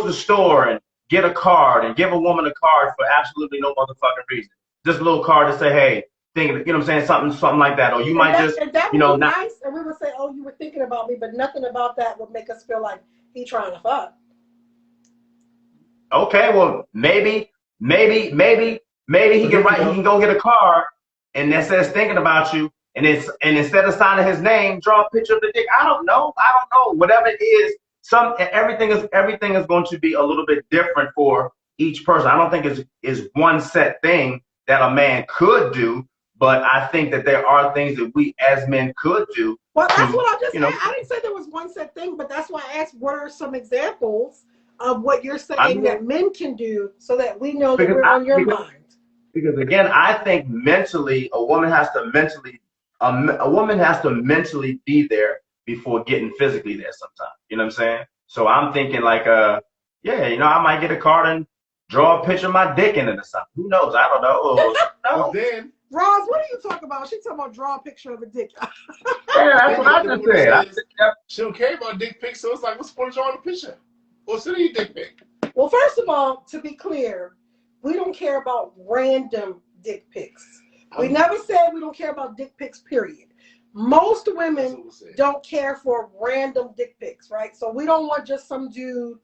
the store and get a card and give a woman a card for absolutely no motherfucking reason. Just a little card to say, hey, you know what I'm saying, something like that. Or you might just, and that you would know, be not nice, and we would say, oh, you were thinking about me, but nothing about that would make us feel like he trying to fuck. okay, well, maybe he can go get a card and that says thinking about you, and instead of signing his name, draw a picture of the dick. I don't know. Whatever it is, everything is going to be a little bit different for each person. I don't think is one set thing that a man could do, but I think that there are things that we as men could do. Well, that's what I just said. know, I didn't say there was one set thing, but that's why I asked what are some examples of what you're saying that men can do so that we know that we're on your mind. Because again, I think mentally, a woman has to mentally be there before getting physically there sometimes. You know what I'm saying? So I'm thinking like, yeah, you know, I might get a card and draw a picture of my dick in it or something. Who knows? I don't know. but then, Roz, what are you talking about? She's talking about draw a picture of a dick. Yeah, that's what I just said. She don't care about dick pics, so it's like, what's the point of drawing a picture? Or sending you dick pic? Well, first of all, to be clear, we don't care about random dick pics. We never said we don't care about dick pics, period. Most women don't care for random dick pics, right? So we don't want just some dude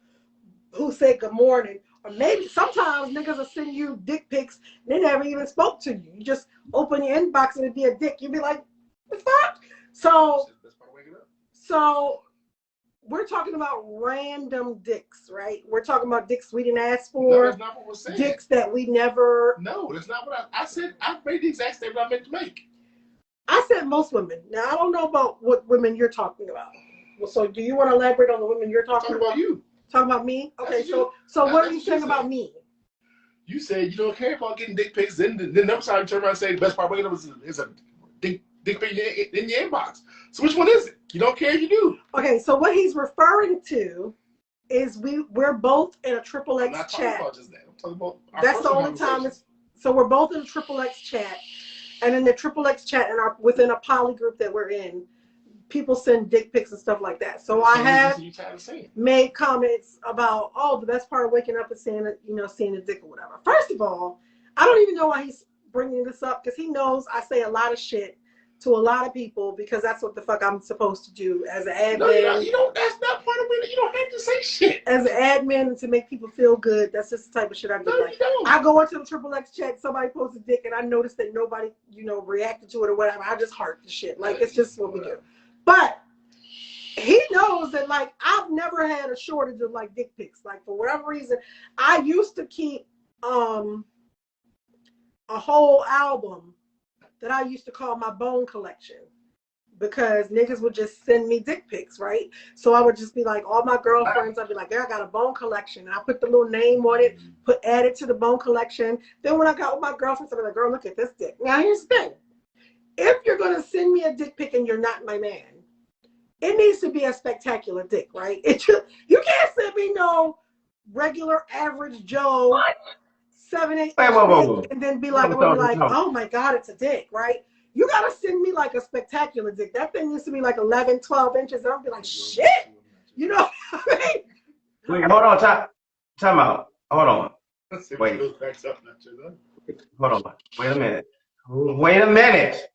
who said good morning maybe sometimes niggas will send you dick pics. They never even spoke to you. You just open your inbox and it'd be a dick. You'd be like, the fuck? So we're talking about random dicks, right? We're talking about dicks we didn't ask No, for, that's not what we're saying. dicks that we never. No, that's not what I said. I made the exact statement I meant to make. I said most women. Now I don't know about what women you're talking about. Well, so do you want to elaborate on the women you're talking about? You. Talking about me? Okay, That's you. so what are That's you what saying you about said. me? You said you don't care about getting dick pics. Then the next time you turn around and say the best part of waking up is a dick pic in your inbox. So which one is it? You don't care if you do. Okay, so what he's referring to is we're both in a triple I'm X not talking chat. about just that. I'm talking about our That's the personal only time conversations. so we're both in a triple X chat, and in the triple X chat and within a poly group that we're in, people send dick pics and stuff like that. So I have made comments about, oh, the best part of waking up is seeing a dick or whatever. First of all, I don't even know why he's bringing this up, because he knows I say a lot of shit to a lot of people because that's what the fuck I'm supposed to do as an admin. No, you don't. That's not part of it. You don't have to say shit. As an admin, to make people feel good, that's just the type of shit I do. No, Like, you don't. I go into the triple X chat, somebody posts a dick, and I notice that nobody, reacted to it or whatever. I just heart the shit. Like, it's just what we do. But he knows that, like, I've never had a shortage of, like, dick pics. Like, for whatever reason, I used to keep a whole album that I used to call my bone collection, because niggas would just send me dick pics, right? So I would just be like, all my girlfriends, I'd be like, I got a bone collection. And I put the little name on it, add it to the bone collection. Then when I got with my girlfriends, I'd be like, girl, look at this dick. Now here's the thing. If you're going to send me a dick pic and you're not my man, it needs to be a spectacular dick, right? You can't send me no regular average Joe 7-8 Whoa. and then be like, oh my God, it's a dick, right? You gotta send me like a spectacular dick. That thing used to be like 11, 12 inches. And I'll be like, shit. You know what I mean? Wait, hold on, time out. Hold on. Wait. Hold on. Wait a minute.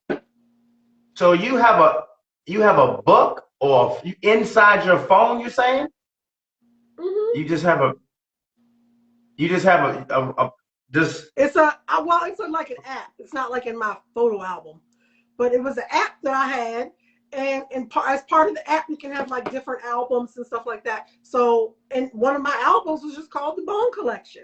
So you have a book or inside your phone, you're saying? Mm-hmm. You just have a it's like an app. It's not like in my photo album, but it was an app that I had, and as part of the app you can have like different albums and stuff like that. So, and one of my albums was just called the Bone Collection.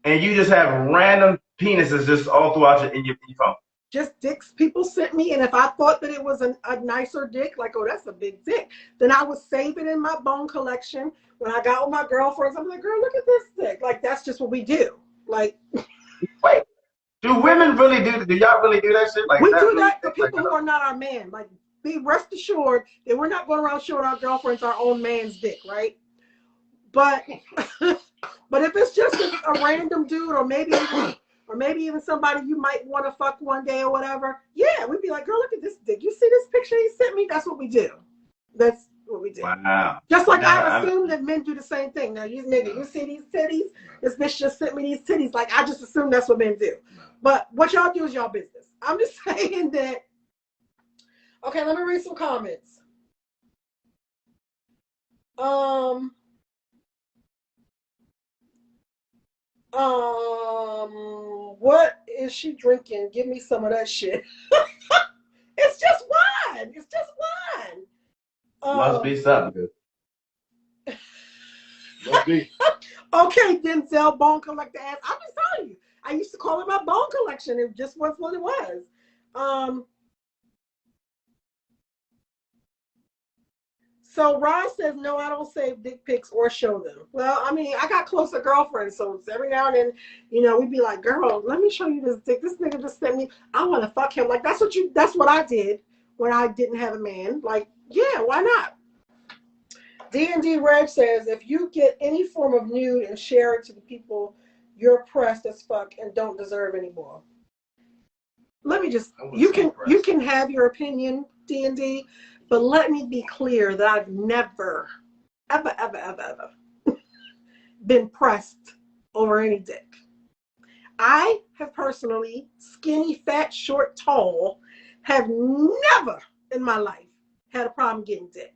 And you just have random penises just all throughout your phone. Just dicks people sent me, and if I thought that it was a nicer dick, like, oh, that's a big dick, then I would save it in my bone collection. When I got with my girlfriends, I'm like, girl, look at this dick. Like, that's just what we do. Like, wait, do women really do y'all really do that shit? Like, we do that to people who are not our man. Like, be rest assured that we're not going around showing our girlfriends our own man's dick, right? But but if it's just a random dude, or maybe even somebody you might want to fuck one day or whatever, yeah, we'd be like, girl, look at this dick. You see this picture he sent me? That's what we do. That's what we do. Wow. Just like I assume that men do the same thing. Now, you nigga, you see these titties? This bitch just sent me these titties. Like, I just assume that's what men do. But what y'all do is y'all business. I'm just saying that. Okay, let me read some comments. What is she drinking? Give me some of that shit. It's just wine. It's just wine. Must be something good. Must be. Okay, Denzel Bone Collector ass. I'm just telling you. I used to call it my bone collection. It just was what it was. So Ron says, no, I don't save dick pics or show them. Well, I mean, I got closer girlfriends, so every now and then, we'd be like, girl, let me show you this dick. This nigga just sent me, I want to fuck him. Like, that's what I did when I didn't have a man. Like, yeah, why not? D&D Reg says, if you get any form of nude and share it to the people, you're pressed as fuck and don't deserve anymore. Let me just, you can have your opinion, D&D, but let me be clear that I've never, ever been pressed over any dick. I have personally, skinny, fat, short, tall, have never in my life had a problem getting dick.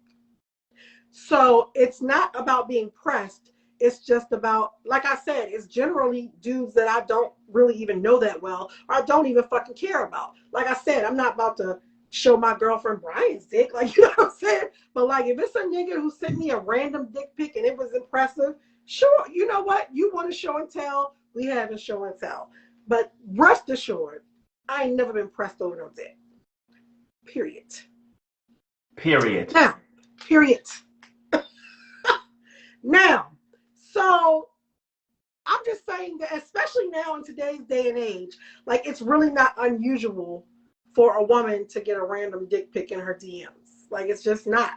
So it's not about being pressed. It's just about, like I said, it's generally dudes that I don't really even know that well, or I don't even fucking care about. Like I said, I'm not about to show my girlfriend Brian's dick, like, you know what I'm saying? But like, if it's a nigga who sent me a random dick pic and it was impressive, sure, you know what? You want to show and tell, we have a show and tell. But rest assured, I ain't never been pressed over no dick. Period. Period. Now, period. Now, so I'm just saying that, especially now in today's day and age, like, it's really not unusual for a woman to get a random dick pic in her DMs. Like, it's just not.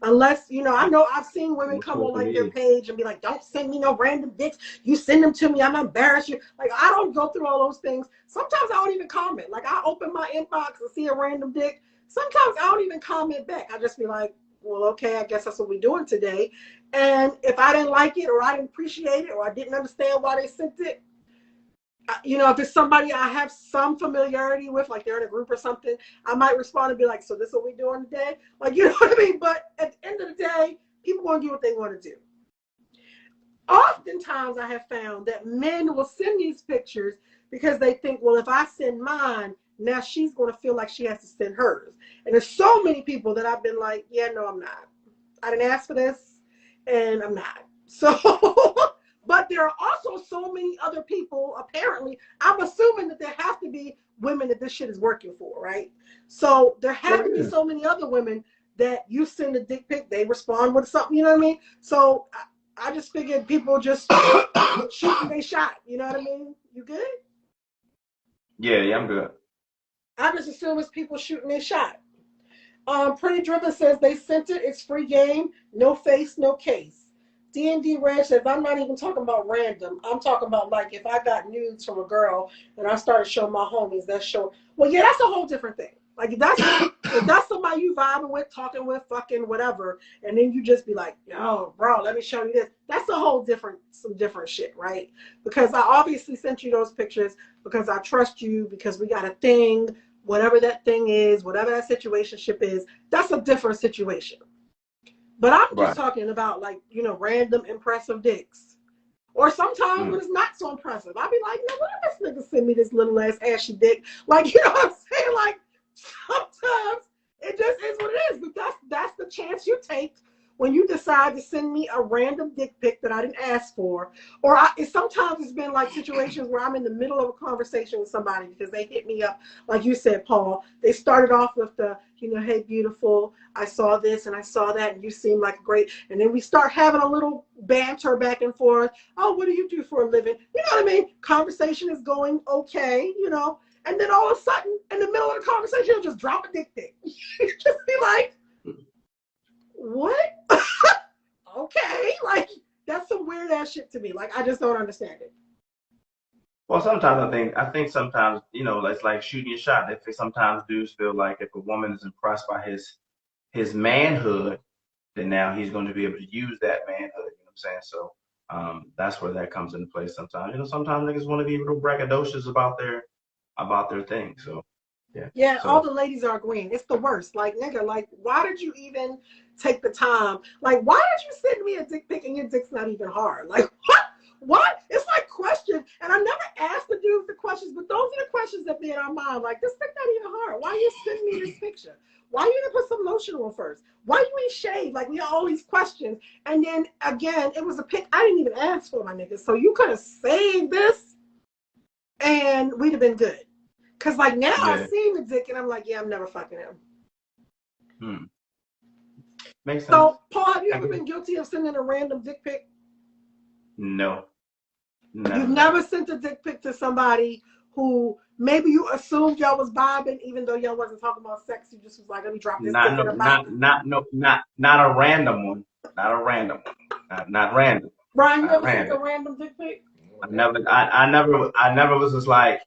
Unless, you know, I know I've seen women come on like their page and be like, don't send me no random dicks. You send them to me, I'm embarrassed. You. Like, I don't go through all those things. Sometimes I don't even comment. Like, I open my inbox and see a random dick. Sometimes I don't even comment back. I just be like, well, okay, I guess that's what we're doing today. And if I didn't like it, or I didn't appreciate it, or I didn't understand why they sent it, you know, if it's somebody I have some familiarity with, like they're in a group or something, I might respond and be like, so this is what we're doing today? Like, you know what I mean? But at the end of the day, people want to do what they want to do. Oftentimes, I have found that men will send these pictures because they think, well, if I send mine, now she's going to feel like she has to send hers. And there's so many people that I've been like, yeah, no, I'm not. I didn't ask for this, and I'm not. So... But there are also so many other people, apparently, I'm assuming that there have to be women that this shit is working for, right? So there have to be so many other women that you send a dick pic, they respond with something, you know what I mean? So I just figured people just shooting they shot, you know what I mean? You good? Yeah, I'm good. I just assume it's people shooting their shot. Pretty Driven says they sent it, it's free game, no face, no case. D&D Ranch says, I'm not even talking about random. I'm talking about, like, if I got nudes from a girl and I started showing my homies, that's show. Well, yeah, that's a whole different thing. Like, if that's somebody you vibing with, talking with, fucking whatever, and then you just be like, yo, bro, let me show you this. That's a whole some different shit, right? Because I obviously sent you those pictures because I trust you, because we got a thing, whatever that thing is, whatever that situationship is, that's a different situation. But I'm just talking about, like, you know, random impressive dicks. Or sometimes when it's not so impressive, I'll be like, no, why did this nigga send me this little ass ashy dick? Like, you know what I'm saying? Like, sometimes it just is what it is. But that's the chance you take when you decide to send me a random dick pic that I didn't ask for. Or sometimes it's been like situations where I'm in the middle of a conversation with somebody because they hit me up, like you said, Paul. They started off with the, you know, hey, beautiful, I saw this and I saw that and you seem like great. And then we start having a little banter back and forth. Oh, what do you do for a living? You know what I mean? Conversation is going okay, you know. And then all of a sudden, in the middle of the conversation, you'll just drop a dick pic. Just be like, what? Okay, like, that's some weird ass shit to me. Like, I just don't understand it. Well, sometimes I think sometimes, you know, it's like shooting your shot. If sometimes dudes feel like if a woman is impressed by his manhood, then now he's going to be able to use that manhood. You know what I'm saying? So that's where that comes into play sometimes. You know, sometimes niggas want to be real braggadocious about their thing. So yeah. Yeah, so, all the ladies are agreeing. It's the worst. Like, nigga, like, why did you even take the time? Like, why did you send me a dick pic and your dick's not even hard? Like, what? What? It's like questions. And I never asked the dudes the questions, but those are the questions that be in our mind. Like, this dick not even hard. Why you send me this picture? Why you didn't put some lotion on first? Why you ain't shaved? Like, we have all these questions. And then, again, it was a pic I didn't even ask for, my niggas. So you could have saved this and we'd have been good. Because, like, now I've seen the dick and I'm like, yeah, I'm never fucking him. Makes sense. So, Paul, have you ever been guilty of sending a random dick pic? No. You've never sent a dick pic to somebody who maybe you assumed y'all was vibing, even though y'all wasn't talking about sex. You just was like, let me drop this dick in a box. Not a random one. Not a random one. Not random. Brian, you ever sent a random dick pic? I never was just like,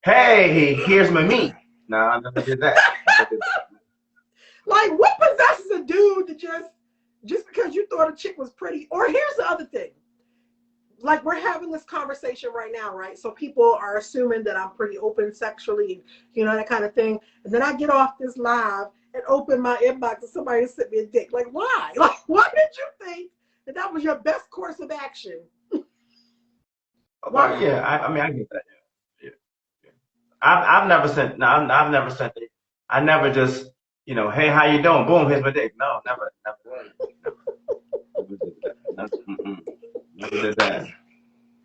hey, here's my meat. No, I never did that. Like, what possesses a dude to just because you thought a chick was pretty? Or here's the other thing. Like, we're having this conversation right now, right? So people are assuming that I'm pretty open sexually, you know, that kind of thing. And then I get off this live and open my inbox and somebody sent me a dick. Like, why? Like, why did you think that was your best course of action. Well, yeah, I mean, I get that. Yeah, yeah. I've never sent. No, I've never sent it. I never just, hey, how you doing? Boom, here's my dick. No, never, never did that. Never did that.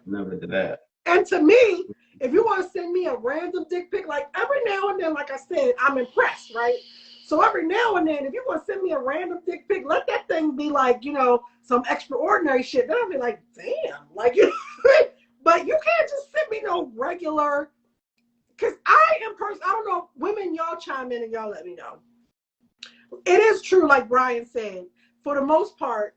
Never did that. And to me, if you want to send me a random dick pic, like every now and then, like I said, I'm impressed, right? So every now and then, if you want to send me a random dick pic, let that thing be like, some extraordinary shit. Then I'll be like, damn, like, but you can't just send me no regular, because I don't know, women, y'all chime in and y'all let me know. It is true, like Brian said, for the most part,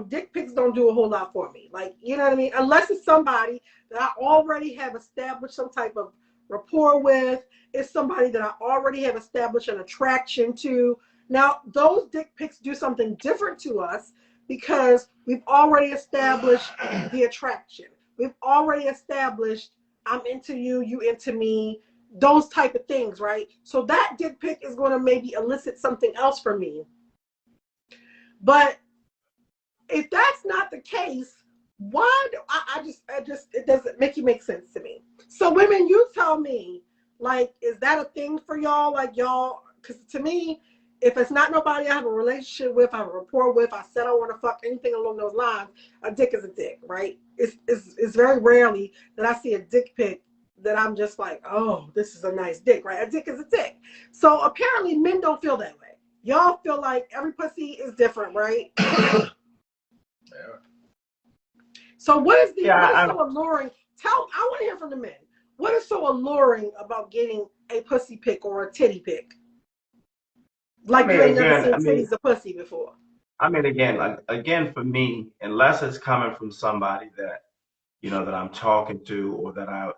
dick pics don't do a whole lot for me. Like, you know what I mean? Unless it's somebody that I already have established some type of rapport with. It's somebody that I already have established an attraction to. Now, those dick pics do something different to us because we've already established the attraction. We've already established I'm into you, you into me, those type of things, right? So that dick pic is going to maybe elicit something else from me. But if that's not the case, why do I just it doesn't make sense to me. So women, you tell me, like, is that a thing for y'all? Like y'all, because to me, if it's not nobody I have a relationship with, I have a rapport with, I said I want to fuck, anything along those lines, a dick is a dick, right? It's very rarely that I see a dick pic that I'm just like, oh, this is a nice dick, right? A dick is a dick. So apparently men don't feel that way. Y'all feel like every pussy is different, right? Yeah. So what is so alluring? I want to hear from the men. What is so alluring about getting a pussy pic or a titty pic? Like you ain't never seen titties or pussy before. I mean, again, for me, unless it's coming from somebody that, that I'm talking to or that I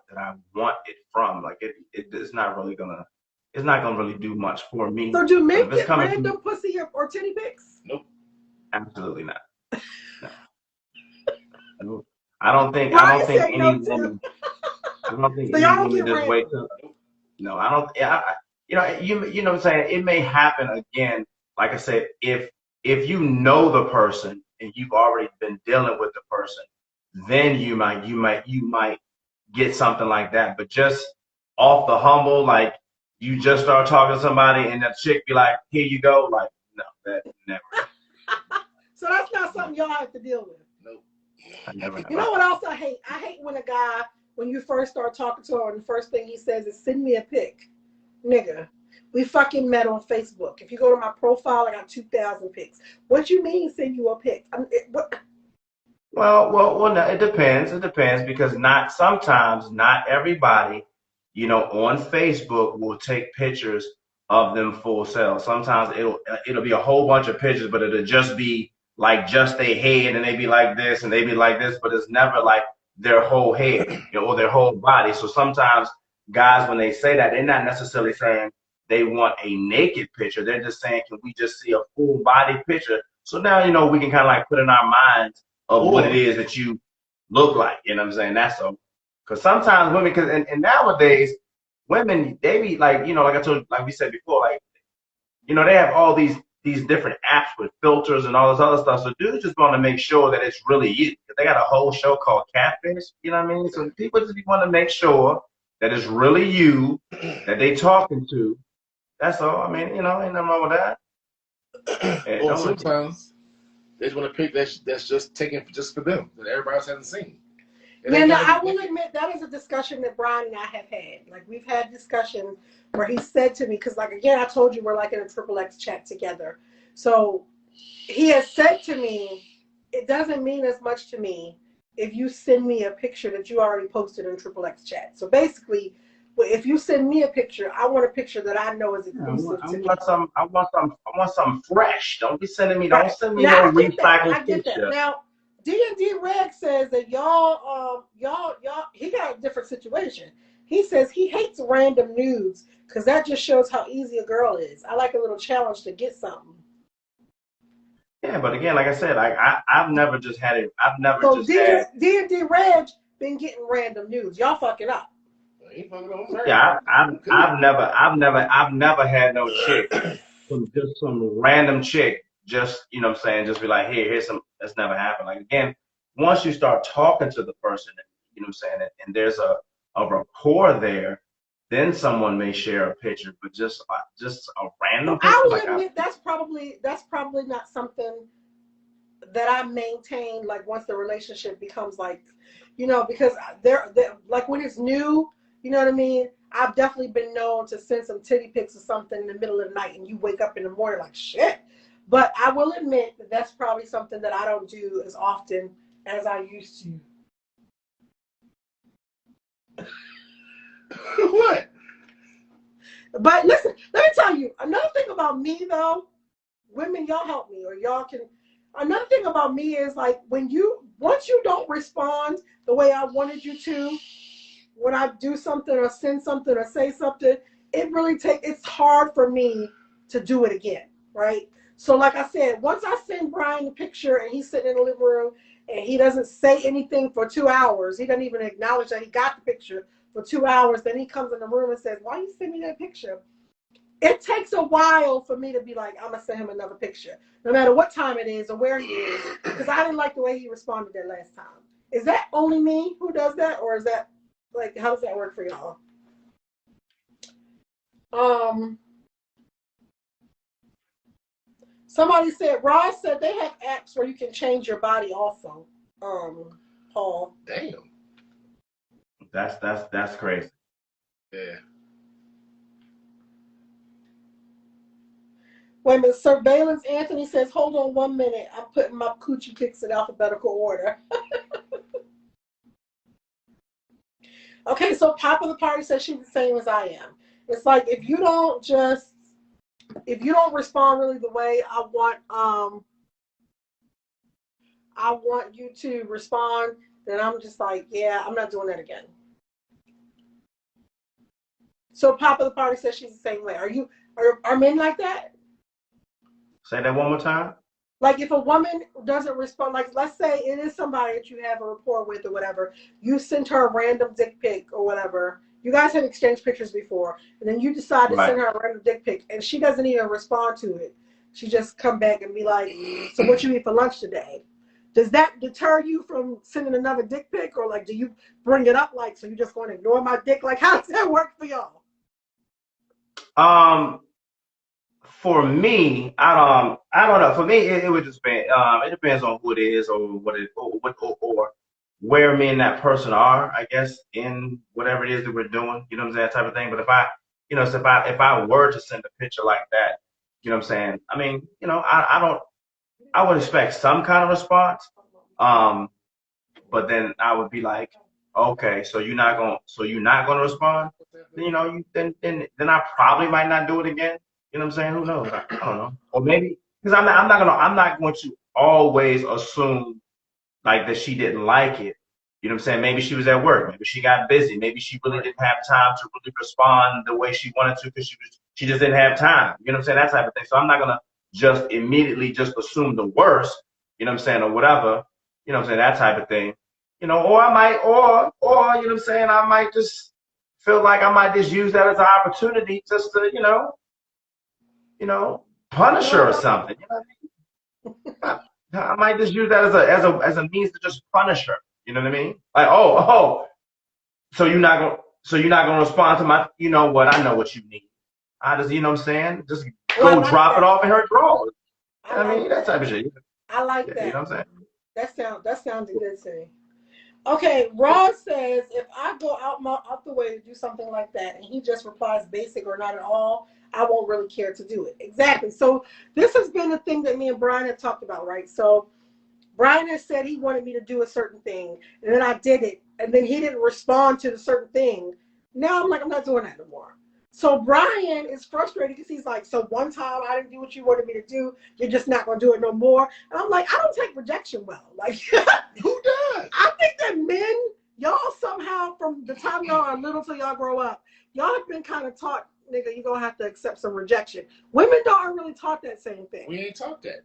want it from, like it's not gonna really do much for me. So do men get random pussy or titty pics? Nope. Absolutely not. No. I don't think any woman. I don't think any woman just wakes up. No, I don't. Yeah, you know what I'm saying. It may happen again. Like I said, if you know the person and you've already been dealing with the person, then you might get something like that. But just off the humble, like you just start talking to somebody and that chick be like, "Here you go," like no, that never. So that's not something y'all have to deal with. Nope. I never. You know what else I hate? I hate when a guy, when you first start talking to him, and the first thing he says is, "Send me a pic." Nigga, we fucking met on Facebook. If you go to my profile, I got 2,000 pics. What you mean send you a pic? Well, no, it depends. It depends because sometimes not everybody, on Facebook will take pictures of them full self. Sometimes it'll be a whole bunch of pictures, but it'll just be like just their head, and they be like this and they be like this, but it's never like their whole head, or their whole body. So sometimes guys, when they say that, they're not necessarily saying they want a naked picture. They're just saying, can we just see a full body picture? So now, we can kind of like put in our minds of what it is that you look like. You know what I'm saying? That's so. Because sometimes women, and nowadays, women, they be like, like I told you, like we said before, like, they have all these different apps with filters and all this other stuff. So dudes just want to make sure that it's really you. They got a whole show called Catfish. You know what I mean? So people just want to make sure that it's really you that they talking to. That's all. I mean, ain't nothing wrong with that. Or sometimes they just want to pick that's just taken just for them that everybody else hasn't seen. I will admit that is a discussion that Brian and I have had. Like we've had discussions where he said to me, because like again, I told you we're like in a XXX chat together. So he has said to me, it doesn't mean as much to me if you send me a picture that you already posted in XXX chat. So basically, if you send me a picture, I want a picture that I know is exclusive to me. I want some fresh. Don't be sending me. Don't send me no recycled picture. Now, D&D Reg says that y'all, he got a different situation. He says he hates random nudes because that just shows how easy a girl is. I like a little challenge to get something. Yeah, but again, like I said, I've never just had it. I've never just had. D&D Reg been getting random nudes. Y'all fucking up. Yeah, I've never had no chick from just some random chick. Just, you know what I'm saying, just be like, here's some That's never happened. Like again, once you start talking to the person, you know what I'm saying, and there's a rapport there, then someone may share a picture, but just a random picture. I will admit that's probably not something that I maintain, like once the relationship becomes like, you know, because they're like when it's new, you know what I mean? I've definitely been known to send some titty pics or something in the middle of the night and you wake up in the morning like shit. But I will admit that that's probably something that I don't do as often as I used to. What? But listen, let me tell you, another thing about me though, women, y'all help me or y'all can. Another thing about me is like once you don't respond the way I wanted you to, when I do something or send something or say something, it's hard for me to do it again, right? So like I said, once I send Brian the picture and he's sitting in the living room and he doesn't say anything for 2 hours, he doesn't even acknowledge that he got the picture for 2 hours, then he comes in the room and says, why you send me that picture? It takes a while for me to be like, I'm going to send him another picture, no matter what time it is or where he is, because I didn't like the way he responded that last time. Is that only me who does that, or is that, like, how does that work for y'all? Somebody said, Ross said they have apps where you can change your body also. Paul. Damn. That's crazy. Yeah. Wait a minute, Surveillance Anthony says, hold on 1 minute. I'm putting my coochie pics in alphabetical order. Okay, so Pop of the Party says she's the same as I am. It's like if you don't respond really the way I want you to respond, then I'm just like, yeah, I'm not doing that again. So Pop of the Party says she's the same way. Are men like that? Say that one more time. Like if a woman doesn't respond, like let's say it is somebody that you have a rapport with or whatever, you send her a random dick pic or whatever. You guys have exchanged pictures before, and then you decide to send her a random dick pic, and she doesn't even respond to it. She just come back and be like, so what you eat for lunch today? Does that deter you from sending another dick pic, or like do you bring it up like, so you just going to ignore my dick? Like how does that work for y'all? For me, I don't know. For me, it would just be. It depends on who it is or what it or where me and that person are. I guess in whatever it is that we're doing. You know what I'm saying, that type of thing. But if I were to send a picture like that, you know what I'm saying. I mean, you know, I would expect some kind of response. But then I would be like, okay, so you're not gonna respond. You know, then I probably might not do it again. You know what I'm saying? Who knows? I don't know. Or maybe because I'm not going to always assume like that she didn't like it. You know what I'm saying? Maybe she was at work. Maybe she got busy. Maybe she really didn't have time to really respond the way she wanted to because she just didn't have time. You know what I'm saying? That type of thing. So I'm not gonna just immediately just assume the worst. You know what I'm saying? Or whatever. You know what I'm saying? That type of thing. You know, or I might, or you know what I'm saying? I might just feel like I might just use that as an opportunity just to, you know, punish her or something. You know what I mean? I might just use that as a means to just punish her. You know what I mean? Like, so you're not gonna respond to my, you know what? I know what you need. I just, you know what I'm saying? Just go drop it off in her drawers. I mean, that type of shit. I like that. You know what I'm saying? That sounded good to me. Okay, Ross says if I go out the way to do something like that and he just replies basic or not at all, I won't really care to do it. Exactly. So this has been a thing that me and Brian have talked about, right? So Brian has said he wanted me to do a certain thing, and then I did it, and then he didn't respond to the certain thing. Now I'm like, I'm not doing that no more. So Brian is frustrated because he's like, so one time I didn't do what you wanted me to do, you're just not going to do it no more. And I'm like, I don't take rejection well. Like, who does? I think that men, y'all somehow from the time y'all are little till y'all grow up, y'all have been kind of taught, nigga, you're going to have to accept some rejection. Women aren't really taught that same thing. We ain't taught that.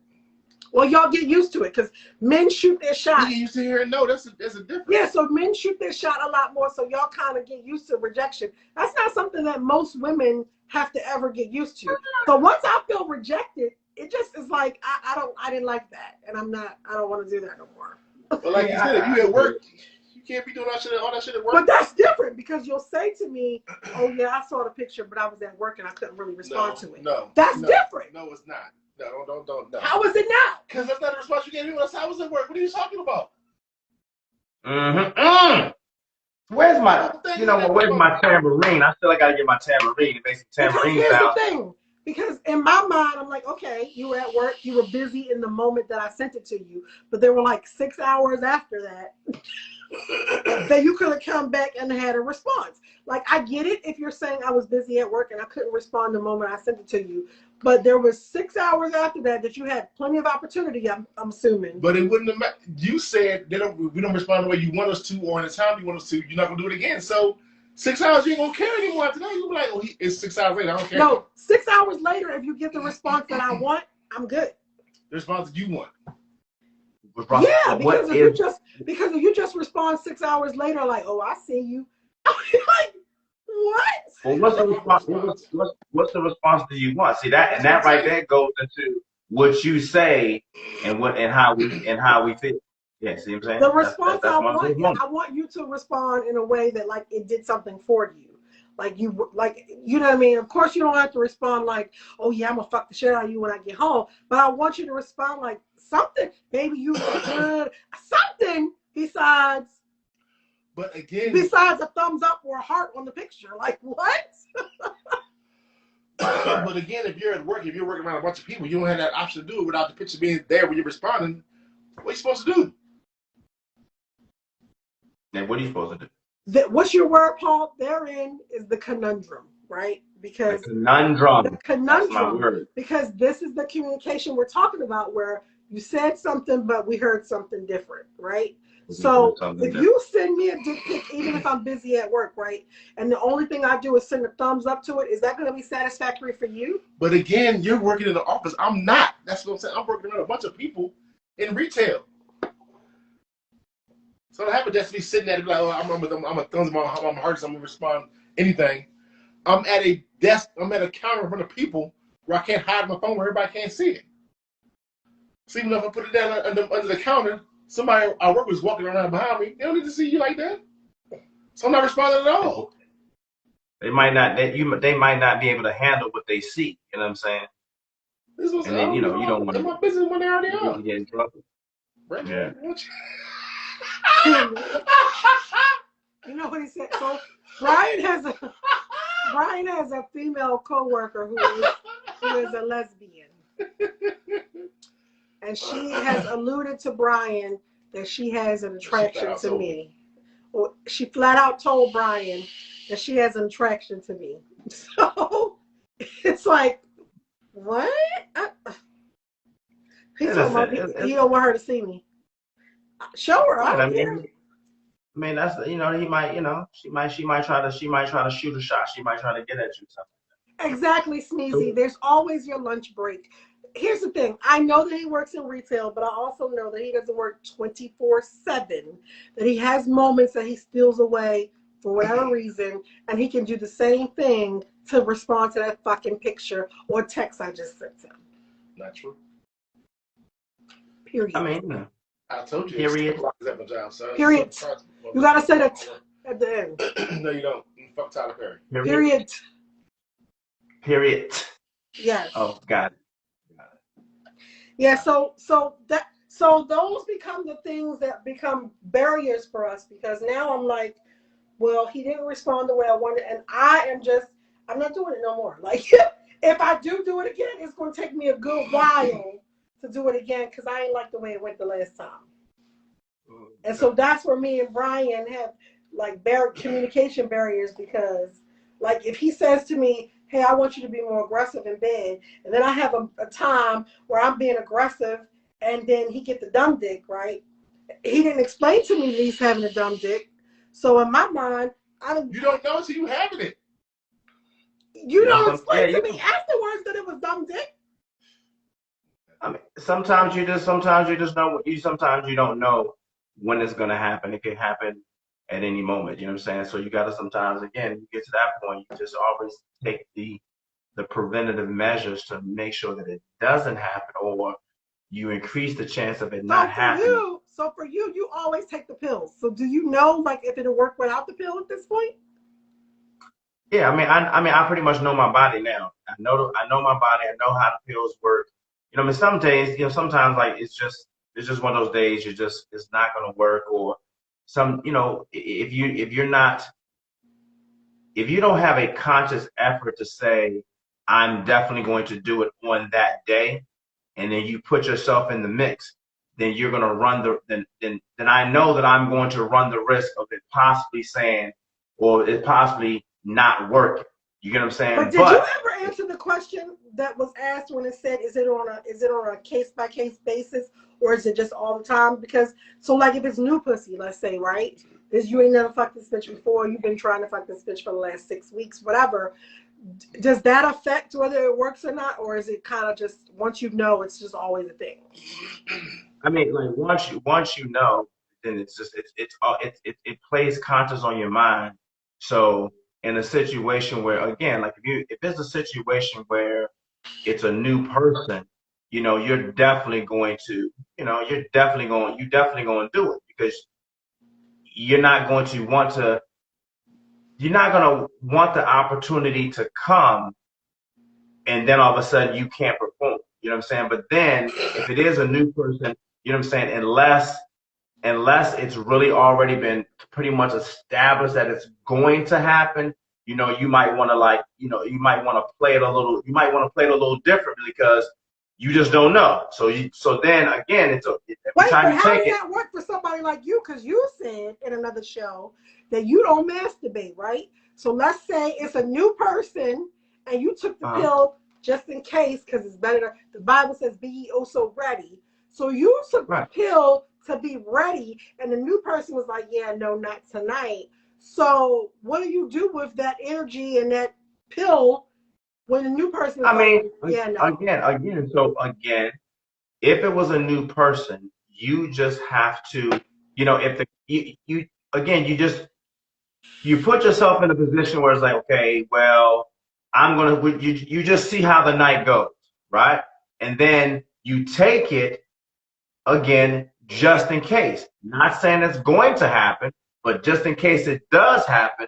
Well, y'all get used to it because men shoot their shot. You used to hear no, there's a difference. Yeah, so men shoot their shot a lot more, so y'all kind of get used to rejection. That's not something that most women have to ever get used to. So once I feel rejected, it just is like I didn't like that, and I don't want to do that no more. But like you said, if you at work, you can't be doing all that shit at work. But that's different because you'll say to me, "Oh yeah, I saw the picture, but I was at work and I couldn't really respond to it." No, that's different. No, it's not. No, don't. No. How is it not? Because that's not the response you gave me when I was at work. What are you talking about? Where's my, where's my tambourine? I feel like I gotta get my tambourine. It makes some tambourine here's sound. the thing. Because in my mind, I'm like, okay, you were at work, you were busy in the moment that I sent it to you, but there were like 6 hours after that that you could have come back and had a response. Like, I get it if you're saying I was busy at work and I couldn't respond the moment I sent it to you, but there was 6 hours after that you had plenty of opportunity, I'm assuming. But it wouldn't have mattered. You said we don't respond the way you want us to or in the time you want us to. You're not going to do it again. So 6 hours, you ain't going to care anymore after that. You'll be like, oh, it's 6 hours later. I don't care. No, 6 hours later, if you get the response that I want, I'm good. The response that you want. Yeah, because if you just respond 6 hours later, like, oh, I see you. I'm like, what? Well, what's the response? What's the response that you want? See that, and that right there goes into what you say and how we feel. Yeah, see what I'm saying? The response I want you to respond in a way that like it did something for you. Like you know what I mean? Of course you don't have to respond like, oh yeah, I'm gonna fuck the shit out of you when I get home. But I want you to respond like something. Maybe you look good. Something besides a thumbs up or a heart on the picture. Like what? But again, if you're at work, if you're working around a bunch of people, you don't have that option to do it without the picture being there when you're responding. What are you supposed to do? And what are you supposed to do? What's your word, Paul? Therein is the conundrum, right? Because the conundrum. That's my word. Because this is the communication we're talking about, where you said something, but we heard something different, right? So if you send me a dick pic, even if I'm busy at work, right, and the only thing I do is send a thumbs up to it, is that going to be satisfactory for you? But again, you're working in the office. I'm not. That's what I'm saying. I'm working around a bunch of people in retail. So I happen just to be sitting there like, oh, I'm a thumbs up, I'm hearts, I'm going to respond anything. I'm at a desk, I'm at a counter in front of people where I can't hide my phone where everybody can't see it. So even if I put it down under the counter, somebody I work with is walking around behind me. They don't need to see you like that. So I'm not responding at all. They might not be able to handle what they see. You know what I'm saying? And then you don't want to. My business when they already are. Get in trouble. Right? Yeah. You know what he said? So Brian has a female coworker who is a lesbian. And she has alluded to Brian that she has an attraction to me. Or she flat out told Brian that she has an attraction to me. So it's like, what? He don't want her to see me. Show her. I mean, that's he might she might try to shoot a shot. She might try to get at you something. Exactly, Sneezy. There's always your lunch break. Here's the thing. I know that he works in retail, but I also know that he doesn't work 24/7. That he has moments that he steals away for whatever reason, and he can do the same thing to respond to that fucking picture or text I just sent him. Not true. Period. I mean, I told you. Period. Period. You gotta say that at the end. No, you don't. Fuck Tyler Perry. Period. Period. Yes. Oh, got it. Yeah. So those become the things that become barriers for us, because now I'm like, well, he didn't respond the way I wanted, and I'm not doing it no more. Like if I do it again, it's going to take me a good while to do it again, because I ain't like the way it went the last time. And so that's where me and Brian have like communication barriers, because like if he says to me, hey, I want you to be more aggressive in bed, and then I have a time where I'm being aggressive, and then he get the dumb dick, right? He didn't explain to me that he's having a dumb dick. So in my mind, you don't know until you having it. You don't explain to me afterwards that it was dumb dick. I mean, sometimes you just know. Sometimes you don't know when it's gonna happen. It can happen at any moment. You know what I'm saying? So you gotta sometimes, again, you get to that point, you just always take the the preventative measures to make sure that it doesn't happen, or you increase the chance of it not happening. So for you, you always take the pills. So do you know, like, if it'll work without the pill at this point? Yeah, I pretty much know my body now. I know my body. I know how the pills work. Some days, sometimes like it's just one of those days. It's not going to work, or if you don't have a conscious effort to say, I'm definitely going to do it on that day, and then you put yourself in the mix, then you're going to run then I know that I'm going to run the risk of it possibly saying, or it possibly not working. You get what I'm saying? But did you ever answer the question that was asked when it said, is it on a case by case basis, or is it just all the time? Because so like if it's new pussy, let's say, right? Is you ain't never fucked this bitch before, you've been trying to fuck this bitch for the last 6 weeks, whatever. Does that affect whether it works or not, or is it kind of just once you know, it's just always a thing? I mean, like once you know, then it's just it plays conscious on your mind. So in a situation where, again, like if it's a situation where it's a new person, you're definitely going to, you're definitely going to do it, because you're not going to want the opportunity to come and then all of a sudden you can't perform. You know what I'm saying? But then if it is a new person, you know what I'm saying, unless it's really already been pretty much established that it's going to happen, you might want to play it a little differently, because you just don't know. So then again, Wait, but how does that work for somebody like you? Because you said in another show that you don't masturbate, right? So let's say it's a new person and you took the pill just in case, because it's better. The Bible says, be ye also ready. So you took the pill to be ready, and the new person was like, yeah, no, not tonight. So what do you do with that energy and that pill when the new person is yeah, no. Again, if it was a new person, you just have to, you put yourself in a position where it's like, okay, well, you just see how the night goes, right? And then you take it again, just in case. Not saying it's going to happen, but just in case it does happen,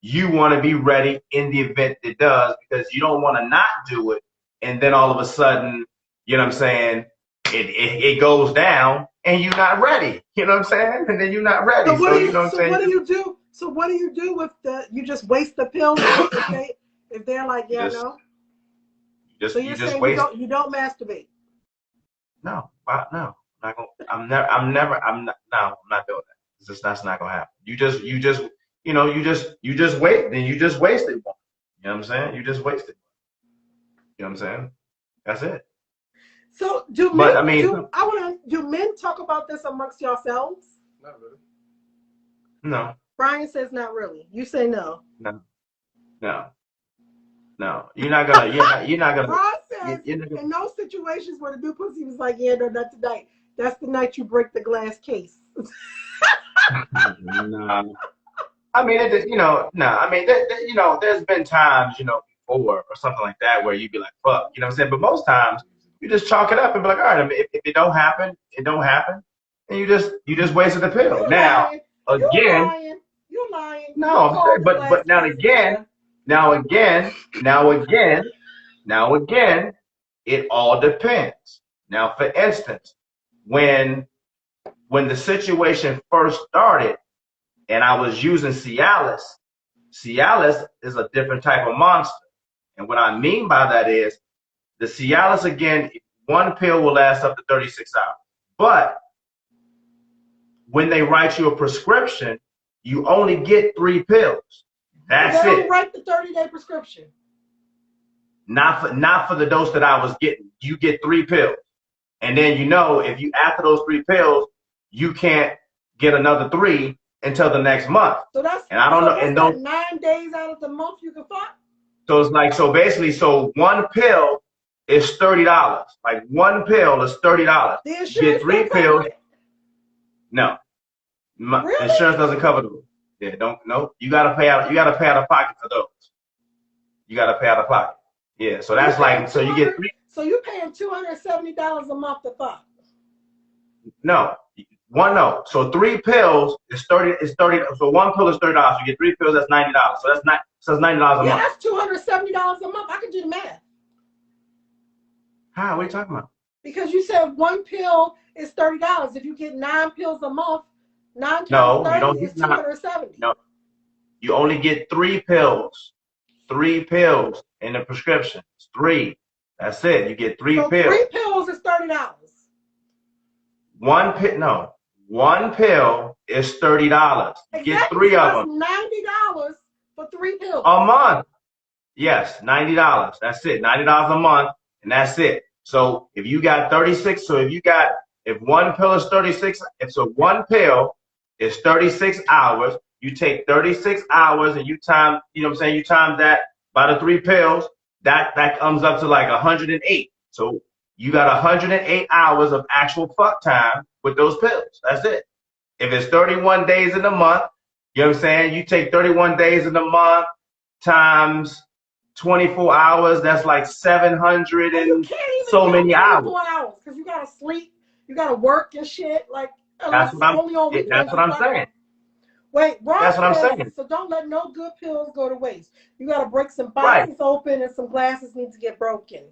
you want to be ready in the event it does, because you don't want to not do it, and then all of a sudden, you know what I'm saying, it goes down and you're not ready. You know what I'm saying? And then you're not ready. So what do you do? So what do you do with you just waste the pill if they're like, yeah, no? So you're saying you don't masturbate? No, no. I'm not doing that. That's not gonna happen. You just wait, then you just wasted one. You know what I'm saying? You just wasted one. You know what I'm saying? That's it. So do men talk about this amongst yourselves? Not really. No. Brian says not really. You say no. No. You're not gonna. Brian says in those situations where the new pussy was like, yeah, no, not tonight. That's the night you break the glass case. No. I mean, there's been times, before or something like that where you'd be like, fuck, you know what I'm saying? But most times you just chalk it up and be like, all right, I mean, if it don't happen, it don't happen. And you just wasted the pill. You're lying. No, but now again, it all depends. Now, for instance, when the situation first started and I was using Cialis is a different type of monster. And what I mean by that is the Cialis, again, one pill will last up to 36 hours. But when they write you a prescription, you only get 3 pills. That's it. They don't write the 30-day prescription. Not for the dose that I was getting. You get 3 pills. And then if you after those 3 pills, you can't get another 3 until the next month. So that's and I don't know. And those 9 days out of the month you can fuck. So it's like one pill is $30. Like one pill is $30. The insurance you get 3 pills. No, really? Insurance doesn't cover those. Yeah, no. You gotta pay out of pocket for those. You gotta pay out of pocket. Yeah, so that's like, so you get 3. So you're paying $270 a month to fuck. No, no. So 3 pills is 30. Is 30. So 1 pill is $30. You get 3 pills. That's $90. So that's not. So that's $90 a Yeah, month. that's $270 a month. I can do the math. How? What are you talking about? Because you said 1 pill is $30. If you get 9 pills a month, 9 times No, 30 you don't is get 9. 270. No, you only get 3 pills. 3 pills in the prescription. It's 3. That's it. You get 3 so pills. 3 pills is $30. 1 pill. No, 1 pill is $30. You get 3 of them. $90 for 3 pills. A month. Yes, $90. That's it. $90 a month, and that's it. So if you got 36, if 1 pill is 36, if so 1 pill is 36 hours, you take 36 hours and you time, you know what I'm saying, you time that by the 3 pills, that comes up to like 108. So you got 108 hours of actual fuck time with those pills. That's it. If it's 31 days in a month, you know what I'm saying, you take 31 days in a month times 24 hours, that's like 700 and so many hours. 24 hours because you gotta sleep, you gotta work and shit. Like that's what I'm saying. Wait, Ron that's what says, I'm saying. So don't let no good pills go to waste. You gotta break some bottles open and some glasses need to get broken.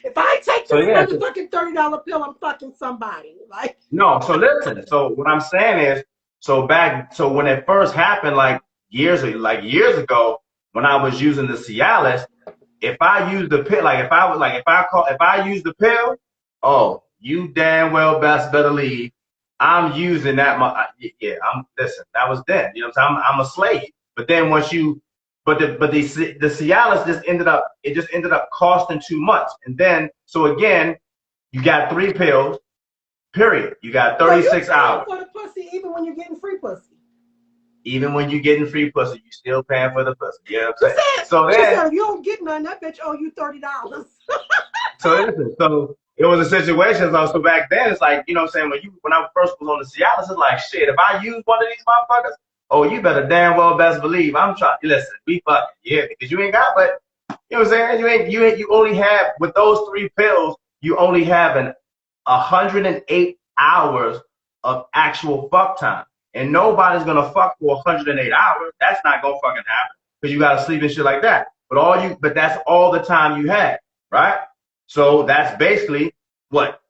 If I take this motherfucking $30 pill, I'm fucking somebody. Like no. So listen. So what I'm saying is, so when it first happened, like years ago, when I was using the Cialis, if I used the pill, if I use the pill, oh, you damn well best better leave. I'm using that. Listen, that was then. You know what I'm saying? I'm a slave. But then once you, but the Cialis just ended up costing too much. And then, so again, you got 3 pills, period. You got 36 hours. For the pussy, even when you're getting free pussy. Even when you're getting free pussy, you still paying for the pussy. You know what I'm saying? So then, if you don't get none, that bitch owe you $30. So listen, so it was a situation. So back then, it's like, you know what I'm saying, when I first was on the Cialis, it's like, shit, if I use one of these motherfuckers, oh, you better damn well best believe I'm trying. Listen, we fucking, yeah, because you ain't got, but you know what I'm saying, you only have, with those 3 pills, you only have 108 hours of actual fuck time. And nobody's gonna fuck for 108 hours. That's not gonna fucking happen because you gotta sleep and shit like that. But that's all the time you had, right? So that's basically what,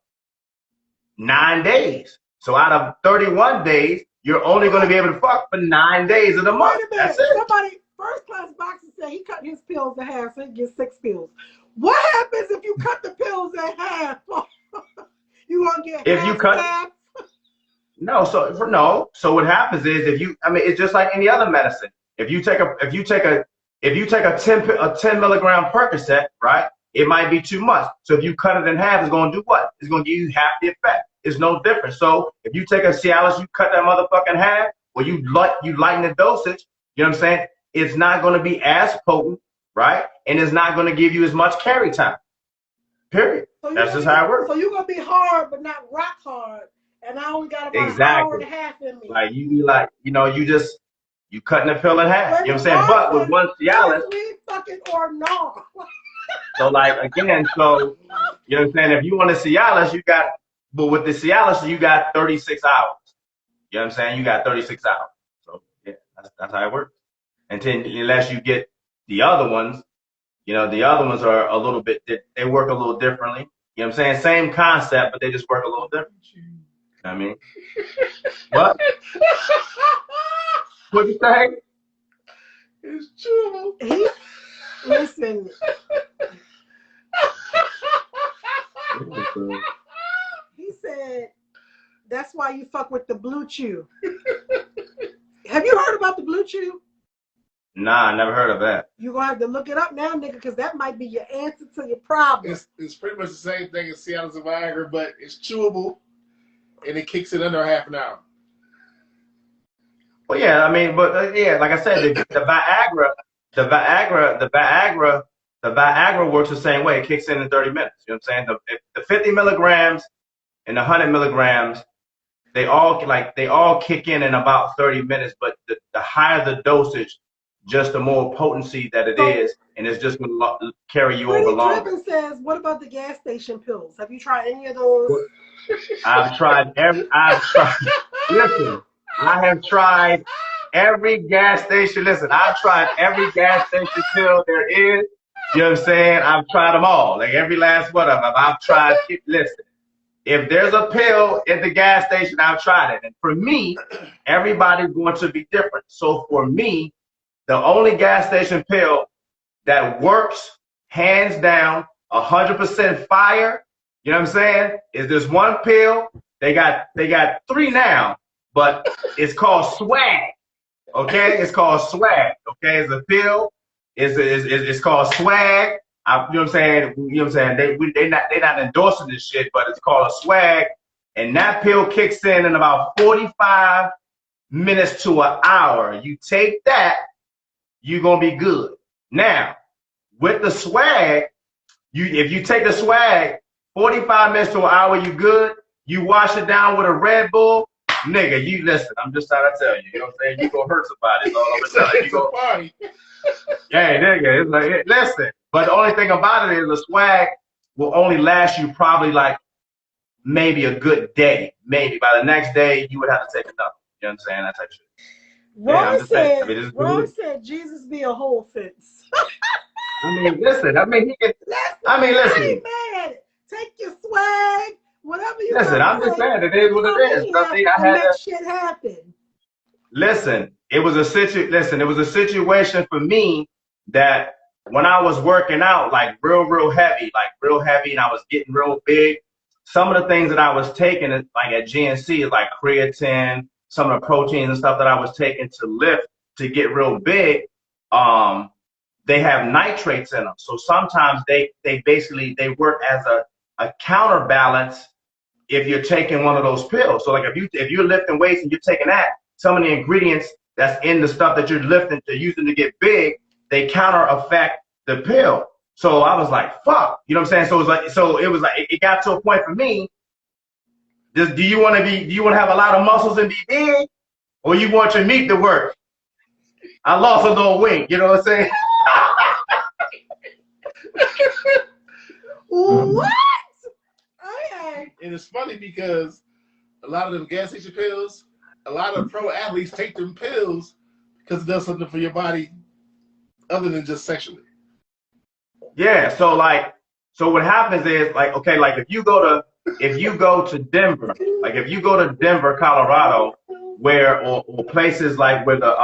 9 days. So out of 31 days, you're only gonna be able to fuck for 9 days of the month. Wait a minute. That's it. Somebody, first class boxer said he cut his pills in half, so he gets 6 pills. What happens if you cut the pills in half? You gonna get if you cut half? No, so what happens is it's just like any other medicine. If you take a 10 milligram Percocet, right, it might be too much. So if you cut it in half, it's gonna do what? It's gonna give you half the effect. It's no different. So if you take a Cialis, you cut that motherfucking half, or you lighten the dosage, you know what I'm saying? It's not gonna be as potent, right? And it's not gonna give you as much carry time. Period. So that's just how it works. So you're gonna be hard, but not rock hard. And I only got about an hour and a half in me. Like you be like, you cutting the pill in half. You know what I'm saying? But with one Cialis, fucking or no. So like again, so you know what I'm saying? If you want a Cialis, but with the Cialis, you got 36 hours. You know what I'm saying? You got 36 hours. So yeah, that's how it works. And then unless you get the other ones, the other ones are a little bit, they work a little differently. You know what I'm saying? Same concept, but they just work a little different. I mean, what? What you say? It's true. Listen. He said, that's why you fuck with the Blue Chew. Have you heard about the Blue Chew? Nah, I never heard of that. You're going to have to look it up now, nigga, because that might be your answer to your problem. It's pretty much the same thing as Cialis and Viagra, but it's chewable, and it kicks in under half an hour. Well, yeah, I mean, but yeah, like I said, the Viagra works the same way. It kicks in 30 minutes. You know what I'm saying? The 50 milligrams and the 100 milligrams, they all kick in about 30 minutes. But the higher the dosage, just the more potency that it is, and it's just going to carry you Pretty over longer. Driven says, what about the gas station pills? Have you tried any of those? I've tried listen, I have tried every gas station. Listen, I've tried every gas station pill there is. You know what I'm saying? I've tried them all. Like every last one of them. I've tried. Listen, if there's a pill at the gas station, I've tried it. And for me, everybody's going to be different. So for me, the only gas station pill that works, hands down, 100% fire, you know what I'm saying, is this one pill. They got 3 now, but it's called Swag. Okay, it's called Swag. Okay, it's a pill. It's called Swag. You know what I'm saying? You know what I'm saying? They're not endorsing this shit, but it's called a Swag, and that pill kicks in about 45 minutes to an hour. You take that, you're gonna be good. Now, with the Swag, if you take the Swag, 45 minutes to an hour, you good. You wash it down with a Red Bull, nigga. You listen. I'm just trying to tell you. You know what I'm saying? You gonna hurt somebody. Yeah, nigga. It's like, listen. But the only thing about it is the Swag will only last you probably like maybe a good day. Maybe by the next day you would have to take another. You know what I'm saying? That type of shit. Ron said Jesus be a whole fence. I mean, listen. Listen. Hey, man, take your Swag, whatever you. Listen, I'm just saying it is what it is. I had that shit happen. Listen, it was a situation for me that when I was working out like real heavy, and I was getting real big. Some of the things that I was taking, like at GNC, like creatine, some of the proteins and stuff that I was taking to lift to get real big. They have nitrates in them, so sometimes they work as a counterbalance if you're taking one of those pills. So like if you're lifting weights and you're taking that, some of the ingredients that's in the stuff that you're lifting to using to get big, they counter affect the pill. So I was like, fuck, you know what I'm saying? So it got to a point for me. Do you want to have a lot of muscles and be big, or you want your meat to work? I lost a little weight, you know what I'm saying? What? Okay. And it's funny because a lot of them gas station pills, a lot of pro athletes take them pills because it does something for your body other than just sexually. Yeah. So what happens is if you go to Denver, Colorado, or places like where the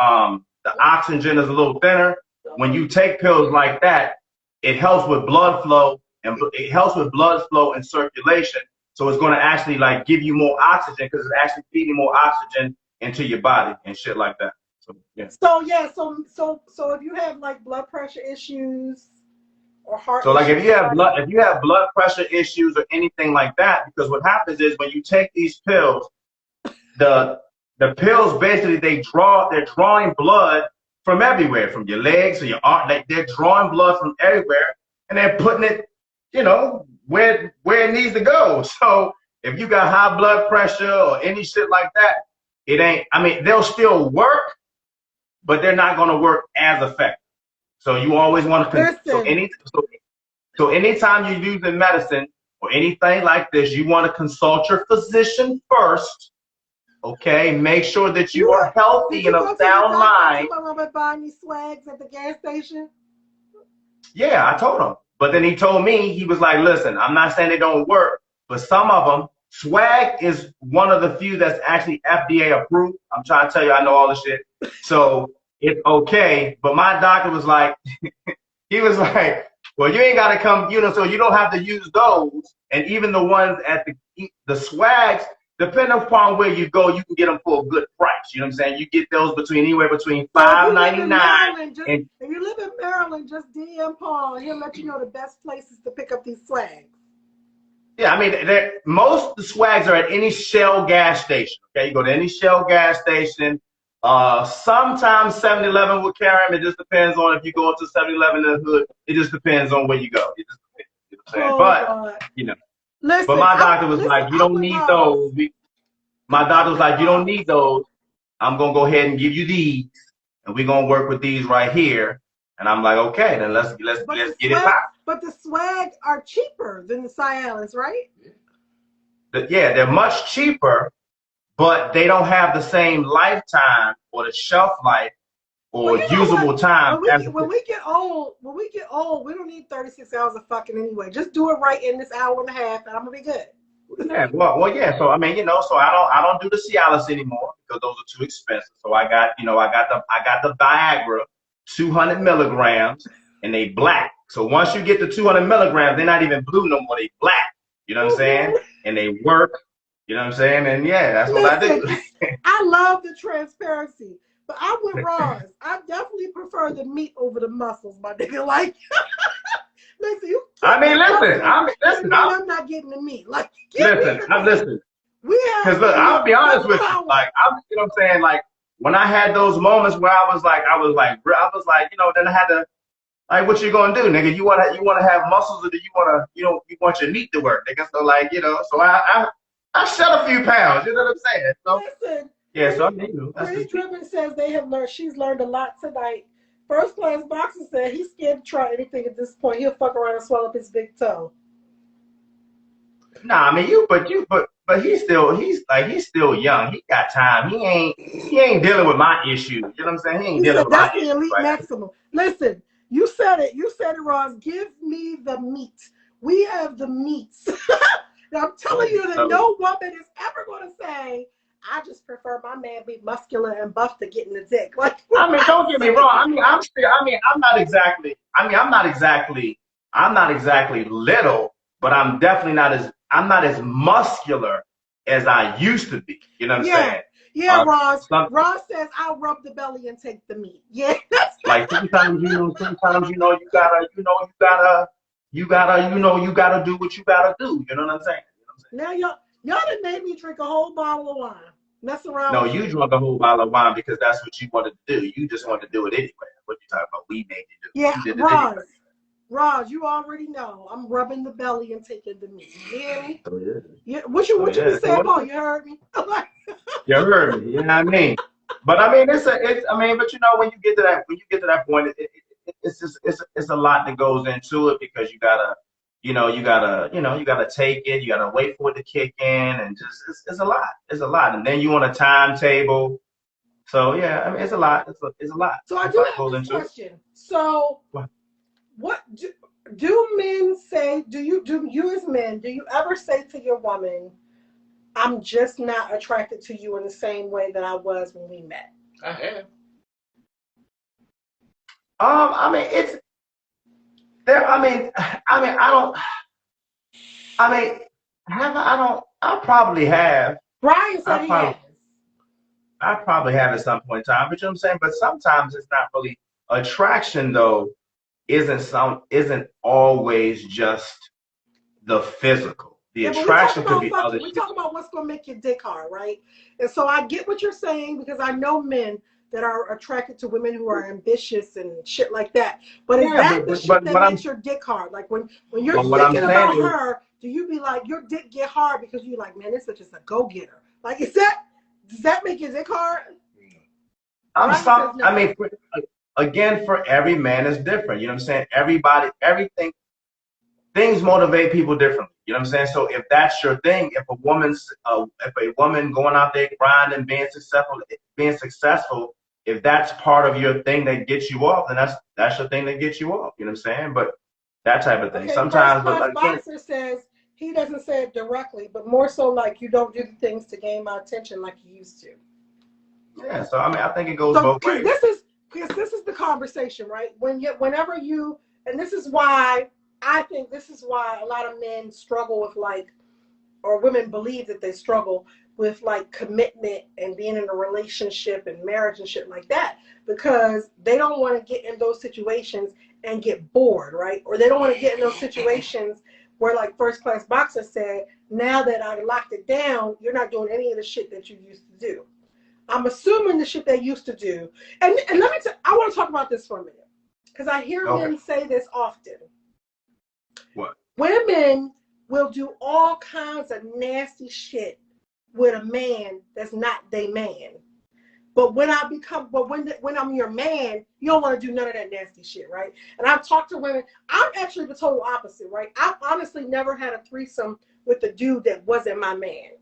oxygen is a little thinner, when you take pills like that, it helps with blood flow and circulation. So it's going to actually like give you more oxygen because it's actually feeding more oxygen into your body and shit like that. So yeah. So if you have like blood pressure issues or heart. So like if you have blood pressure issues or anything like that, because what happens is when you take these pills, the pills basically they're drawing blood from everywhere, from your legs or your arm. They're drawing blood from everywhere and they're putting it, you know, where it needs to go. So if you got high blood pressure or any shit like that, they'll still work, but they're not going to work as effective. So you always want to so anytime you're using medicine or anything like this, you want to consult your physician first. Okay, make sure that you are healthy and of sound mind. Did you buying these Swags at the gas station? Yeah, I told him. But then he told me, he was like, listen, I'm not saying they don't work, but some of them, Swag is one of the few that's actually FDA approved. I'm trying to tell you, I know all the shit. So it's okay. But my doctor was like, he was like, well, you ain't got to come, you know, so you don't have to use those. And even the ones at the Swags, depending upon where you go, you can get them for a good price. You know what I'm saying? You get those anywhere between $5.99 and if you live in Maryland, just DM Paul. He'll let you know the best places to pick up these Swags. Yeah, I mean, most of the Swags are at any Shell gas station. Okay, you go to any Shell gas station. Sometimes 7-Eleven will carry them. It just depends on if you go to 7-Eleven in the hood. It just depends on where you go. It just depends, you know what I'm saying? But you know. Listen, but my doctor was like, you don't need those. My doctor was like, you don't need those. I'm going to go ahead and give you these. and we're gonna work with these right here. And I'm like, okay, then let's get it popping. But the swag are cheaper than the Cialis, right? Yeah, they're much cheaper, but they don't have the same lifetime or the shelf life or usable time. When we get old, we don't need 36 hours of fucking anyway. Just do it right in this hour and a half, and I'm gonna be good. Yeah, well, yeah. So I mean, so I don't do the Cialis anymore because those are too expensive. So I got the Viagra, 200 milligrams, and they black. So once you get the 200 milligrams, they're not even blue no more. They black. You know what I'm saying? And they work. You know what I'm saying? And yeah, that's what I do. I love the transparency, but I'm with Ross. I definitely prefer the meat over the muscles, my nigga. Like, listen, I'm not getting the meat. Like, listen. Because look, I'll be honest with you. Like, you know what I'm saying? Like, when I had those moments where I was like, then I had to, like, what you gonna do, nigga? You wanna have muscles, or do you want your meat to work, nigga? So like, so I shed a few pounds. You know what I'm saying? So, listen. Yeah, so I mean, Pretty Driven says she's learned a lot tonight. First Class Boxer said he's scared to try anything at this point. He'll fuck around and swallow up his big toe. Nah, I mean but he's still young. He got time. He ain't dealing with my issues. You know what I'm saying? He ain't dealing with my issues. That's the elite maximum. Listen, you said it, Ross. Give me the meat. We have the meats. And I'm telling you that no woman is ever going to say, I just prefer my man be muscular and buff to getting the dick. Like, I mean, don't get me wrong. I'm not exactly little, but I'm definitely not as muscular as I used to be. You know what I'm saying? Yeah, Ross. Ross says I'll rub the belly and take the meat. Yeah, that's like sometimes you gotta do what you gotta do. You know what I'm saying? Now y'all done made me drink a whole bottle of wine. Mess around. No, you drank a whole bottle of wine because that's what you wanted to do. You just wanted to do it anyway. What you talking about? We made you do. Yeah, you Roz, you already know. I'm rubbing the belly and taking the meat. You hear me? Oh, yeah. Yeah. What you been saying, Paul? You heard me? You heard me. You know what I mean? But I mean, but when you get to that point, it's a lot that goes into it because you gotta take it, you gotta wait for it to kick in, and just it's a lot. And then you want a timetable. So yeah, I mean it's a lot. It's a lot. So I do have this question. So what do men say? Do you as men, do you ever say to your woman, I'm just not attracted to you in the same way that I was when we met? I have. I mean it's there. I probably have. Brian said he has. I probably have at some point in time, but you know what I'm saying? But sometimes it's not really attraction though, isn't always just the physical. The attraction could be other shit. We talk about what's gonna make your dick hard, right? And so I get what you're saying because I know men that are attracted to women who are ambitious and shit like that. But is that the shit that makes your dick hard? Like when you're thinking about her, do you be like, your dick get hard because you're like, man, this bitch is a go-getter? Like, does that make your dick hard? I mean, again, for every man is different. You know what I'm saying? Things motivate people differently. You know what I'm saying? So if that's your thing, if a woman going out there grinding, being successful, if that's part of your thing that gets you off, then that's your thing that gets you off. You know what I'm saying? But that type of thing. Okay, sometimes, but Boxer says he doesn't say it directly, but more so like you don't do the things to gain my attention like you used to. Yeah. So I mean, I think it goes both ways. This is the conversation, right? And this is why I think this is why a lot of men struggle with or women believe that they struggle with commitment and being in a relationship and marriage and shit like that, because they don't want to get in those situations and get bored, right? Or they don't want to get in those situations where, like First Class Boxer said, now that I locked it down, you're not doing any of the shit that you used to do. I'm assuming the shit they used to do. And let me I want to talk about this for a minute, because I hear men say this often. What? Women will do all kinds of nasty shit with a man that's not their man. But when when I'm your man, you don't want to do none of that nasty shit, right? And I've talked to women. I'm actually the total opposite, right? I've honestly never had a threesome with a dude that wasn't my man.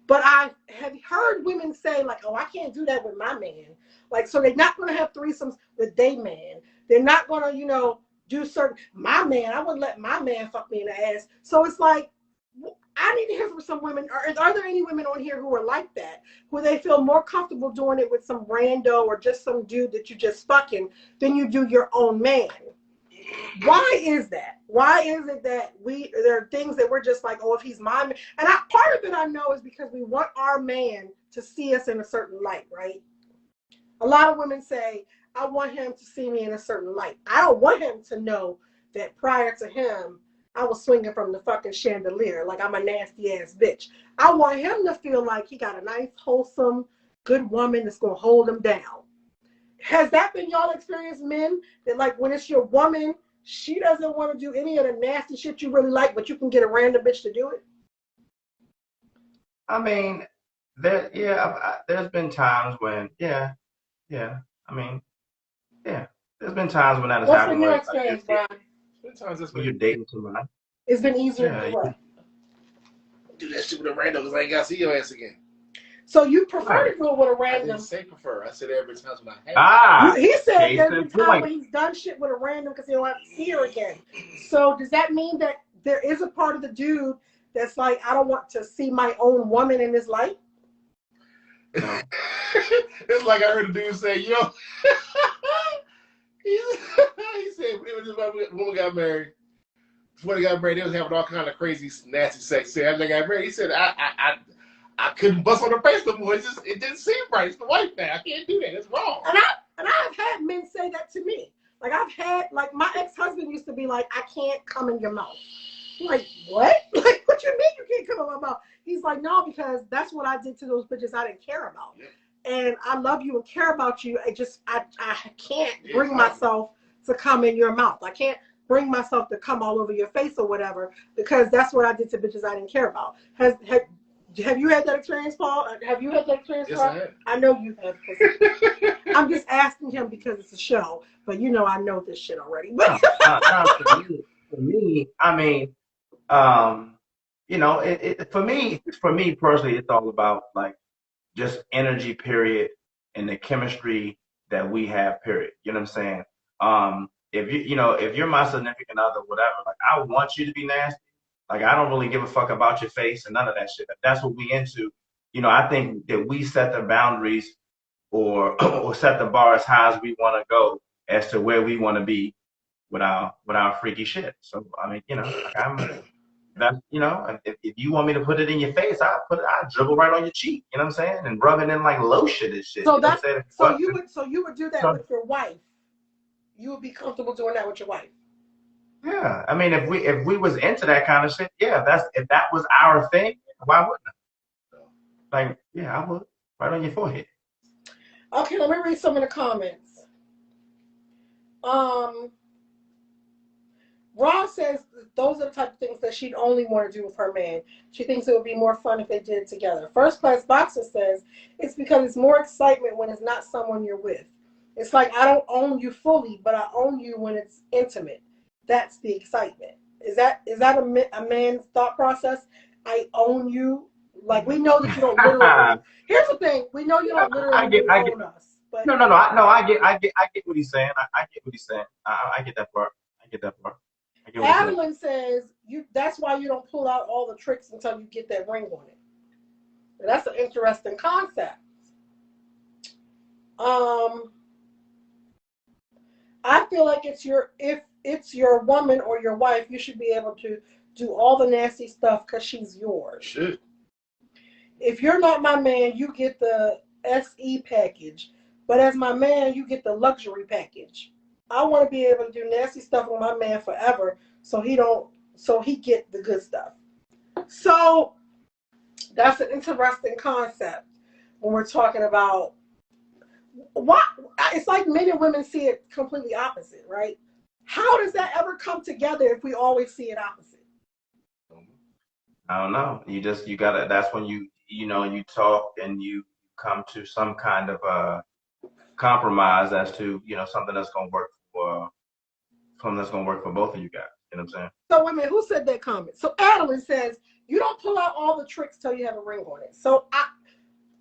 But I have heard women say, like, oh, I can't do that with my man. Like, so they're not going to have threesomes with their man. They're not going to, do certain, my man, I wouldn't let my man fuck me in the ass. So it's like, I need to hear from some women. Are there any women on here who are like that, where they feel more comfortable doing it with some rando or just some dude that you just fucking than you do your own man? Why is that? Why is it that there are things that we're just like, oh, if he's my man, and part of it I know is because we want our man to see us in a certain light, right? A lot of women say, I want him to see me in a certain light. I don't want him to know that prior to him, I was swinging from the fucking chandelier like I'm a nasty ass bitch. I want him to feel like he got a nice, wholesome, good woman that's gonna hold him down. Has that been y'all experience, men? That like when it's your woman, she doesn't want to do any of the nasty shit you really like, but you can get a random bitch to do it? I mean, there's been times when, there's been times when that has What's happened. been your experience, Brian? When you're dating somebody. It's been easier to do what? Do that shit with a random because I ain't got to see your ass again. So you prefer to do it with a random? I didn't say prefer. I said every time when I have. He said every time when he's done shit with a random because he don't have to see her again. So does that mean that there is a part of the dude that's like, I don't want to see my own woman in this light? No. It's like I heard a dude say, yo, he said when this woman got married, before they got married, they was having all kind of crazy, nasty sex. So after they got married, he said, I couldn't bust on her face no more. It didn't seem right. It's the wife now. I can't do that. It's wrong. And I've had men say that to me. Like my ex-husband used to be like, I can't come in your mouth. I'm like, what? Like, what you mean you can't come in my mouth? He's like, no, because that's what I did to those bitches I didn't care about. Yeah. And I love you and care about you. I can't bring myself to come in your mouth. I can't bring myself to come all over your face or whatever, because that's what I did to bitches I didn't care about. Have you had that experience, Paul? Have you had that experience, Yes, Paul? I have. I know you have. I'm just asking him because it's a show, but I know this shit already. No, for me, I mean, for me personally, it's all about like just energy, period, and the chemistry that we have, period. You know what I'm saying? If you're my significant other, whatever, like I want you to be nasty. Like I don't really give a fuck about your face and none of that shit. If that's what we into, I think that we set the boundaries or set the bar as high as we want to go as to where we want to be with our freaky shit. So I mean, if you want me to put it in your face, I'll dribble right on your cheek. You know what I'm saying? And rub it in like lotion and shit. So you would do that with your wife. You would be comfortable doing that with your wife. Yeah, I mean, if we was into that kind of shit, if that was our thing, why wouldn't I? Like, yeah, I would. Right on your forehead. Okay, let me read some of the comments. Ross says those are the type of things that she'd only want to do with her man. She thinks it would be more fun if they did it together. First Class Boxer says it's because it's more excitement when it's not someone you're with. It's like I don't own you fully, but I own you when it's intimate. That's the excitement. Is that a man's thought process? I own you. Like we know that you don't literally. Here's the thing: we know you don't literally own us. But no. I get what he's saying. I get what he's saying. I get that part. Adeline says that's why you don't pull out all the tricks until you get that ring on it. And that's an interesting concept. I feel like if it's your woman or your wife, you should be able to do all the nasty stuff because she's yours. Shit. If you're not my man, you get the SE package. But as my man, you get the luxury package. I want to be able to do nasty stuff with my man forever so he get the good stuff. So that's an interesting concept when we're talking about what it's like men and women see it completely opposite, right? How does that ever come together if we always see it opposite? I don't know. You gotta, that's when you talk and you come to some kind of compromise as to, you know, something that's gonna work for both of you guys. You know what I'm saying? So wait a minute, who said that comment? So Adeline says you don't pull out all the tricks till you have a ring on it. So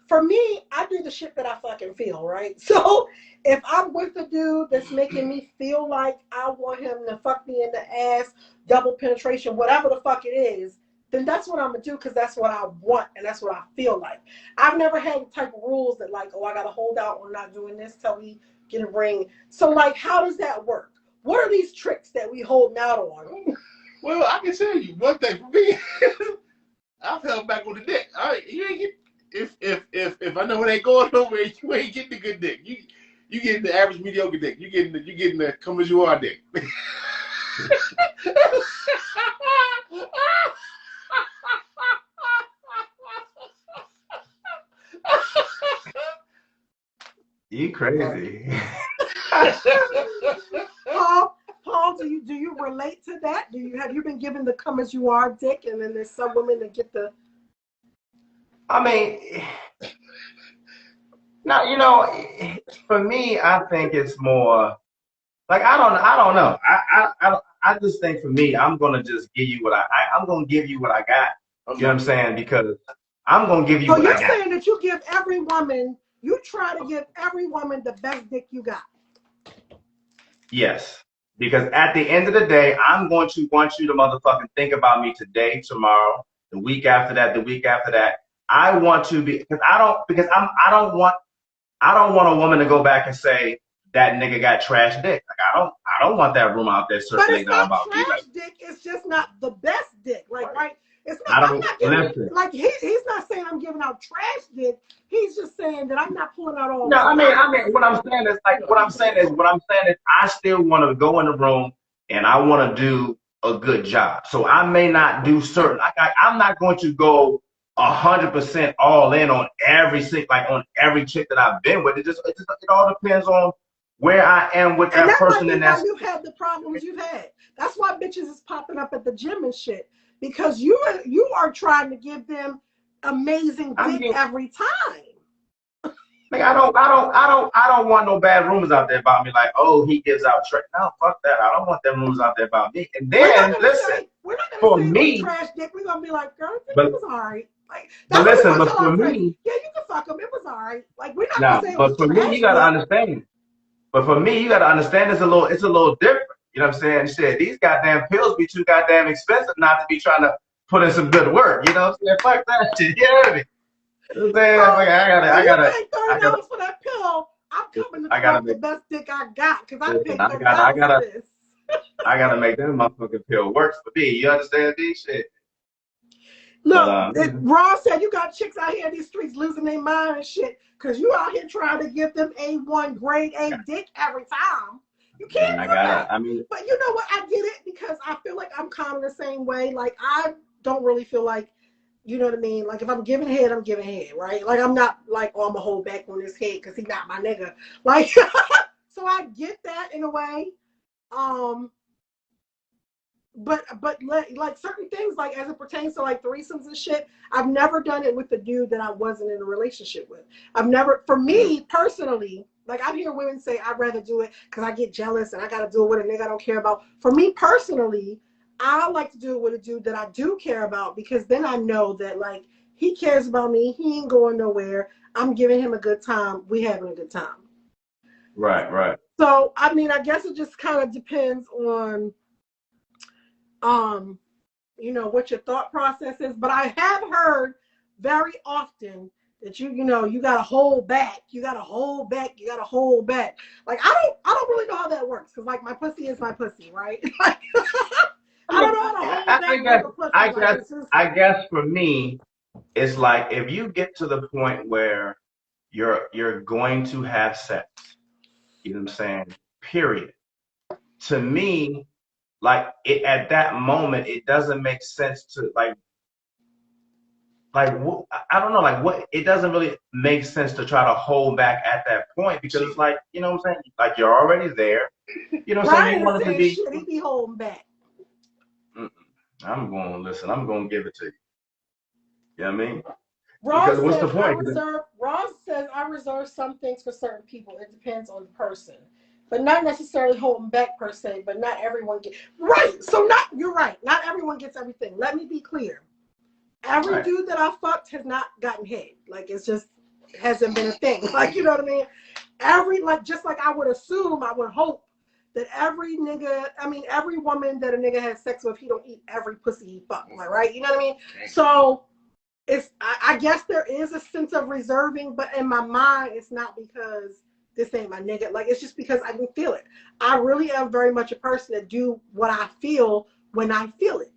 for me, I do the shit that I fucking feel, right? So if I'm with a dude that's making me feel like I want him to fuck me in the ass, double penetration, whatever the fuck it is, then that's what I'm gonna do because that's what I want and that's what I feel like. I've never had the type of rules that like, oh, I gotta hold out on not doing this till we get a ring. So like, how does that work? What are these tricks that we holding out on? Well, I can tell you one thing for me. I've held back on the dick. You ain't get if I know it ain't going nowhere, you ain't getting the good dick. You getting the average mediocre dick. You getting the come as you are dick. You crazy. Paul, do you relate to that? Have you been given the come as you are dick, and then there's some women that get the? I mean, now you know, for me, I think it's more like I don't know. I just think for me, I'm gonna just give you what I'm gonna give you what I got. Okay. You know what I'm saying? Because I'm gonna give you So what I you're got. saying that you give every woman, you try to give every woman the best dick you got. Yes. Because at the end of the day, I'm going to want you to motherfucking think about me today, tomorrow, the week after that, the week after that. I want to be I don't want a woman to go back and say that nigga got trash dick. Like I don't want that rumor out there But circulating it's not about me. trash dick. It's just not the best dick. Like right. It's not. I'm not giving. Listen. Like he's not saying I'm giving out trash dick. He's just saying that I'm not pulling out all. No, I mean, what I'm saying is I still want to go in the room and I want to do a good job. So I may not do certain. I'm not going to go 100% all in on every chick that I've been with. It all depends on where I am with that person. And that's why you've had the problems you've had. That's why bitches is popping up at the gym and shit because you are trying to give them amazing dick every time. Like I don't want no bad rumors out there about me. Like, oh, he gives out trash. No, fuck that. I don't want them rumors out there about me. And then listen, we're not for gonna say me, trash dick. We're gonna be like, girl, it was all right. Like, but listen, but for me, yeah, you can fuck him. It was all right. Like, we're not gonna say. But for me, you gotta understand. But for me, you gotta understand. It's a little different. You know what I'm saying? Shit, these goddamn pills be too goddamn expensive not to be trying to put in some good work. You know what I'm saying? Fuck that shit. You hear me? You know what I'm saying? Like, I gotta. $30 for that pill. I'm coming to try the best dick I got because I paid $30 for this. I gotta make that motherfucking pill work for me. You understand these shit? Look, Ron said you got chicks out here in these streets losing their mind and shit because you out here trying to give them A1 grade A dick every time. You can't do that. I mean, but you know what? I did it because I feel like I'm kind of the same way. Like I don't really feel like, you know what I mean? Like if I'm giving head, I'm giving head, right? Like I'm not like, oh, I'm gonna hold back on this head because he's not my nigga. Like, so I get that in a way. But like certain things, like as it pertains to like threesomes and shit, I've never done it with a dude that I wasn't in a relationship with. For me personally, like I hear women say I'd rather do it because I get jealous and I gotta do it with a nigga I don't care about. For me personally, I like to do it with a dude that I do care about because then I know that like he cares about me, he ain't going nowhere. I'm giving him a good time, we having a good time. Right. So I mean, I guess it just kind of depends on you know, what your thought process is. But I have heard very often that you gotta hold back. You gotta hold back. Like I don't really know how that works because like my pussy is my pussy, right? Like I don't know how to hold back. I guess for me, it's like if you get to the point where you're going to have sex, you know what I'm saying? Period. To me, like at that moment, it doesn't make sense to like I don't know, like what it doesn't really make sense to try to hold back at that point because it's like, you know what I'm saying? Like you're already there. You know what I'm saying? You want it to be. Shit, he be holding back. I'm going to give it to you. You know what I mean? Because what's the says I point? reserve. Ross says I reserve some things for certain people. It depends on the person, but not necessarily holding back per se. But not everyone gets right. So not you're right. Not everyone gets everything. Let me be clear. Every Right. dude that I fucked has not gotten head. Like it's just hasn't been a thing. Like you know what I mean? Just like I would assume, I would hope that every nigga, I mean every woman that a nigga has sex with, he don't eat every pussy he fuck. Like right? You know what I mean? So I guess there is a sense of reserving, but in my mind, it's not because this ain't my nigga. Like it's just because I didn't feel it. I really am very much a person that do what I feel when I feel it.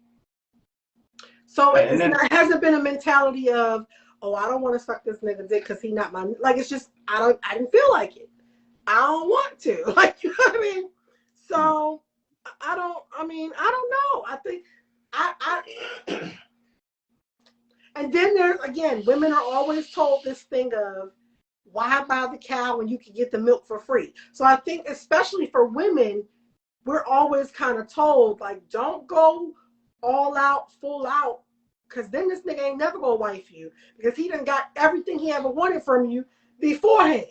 So Right, and then it hasn't been a mentality of, oh, I don't want to suck this nigga dick because he not my like. It's just I didn't feel like it. I don't want to. Like you know what I mean. So I don't. I mean I don't know. I think I And then there's, again, women are always told this thing of, why buy the cow when you can get the milk for free? So I think, especially for women, we're always kind of told, like, don't go all out, full out, because then this nigga ain't never going to wife you, because he done got everything he ever wanted from you beforehand.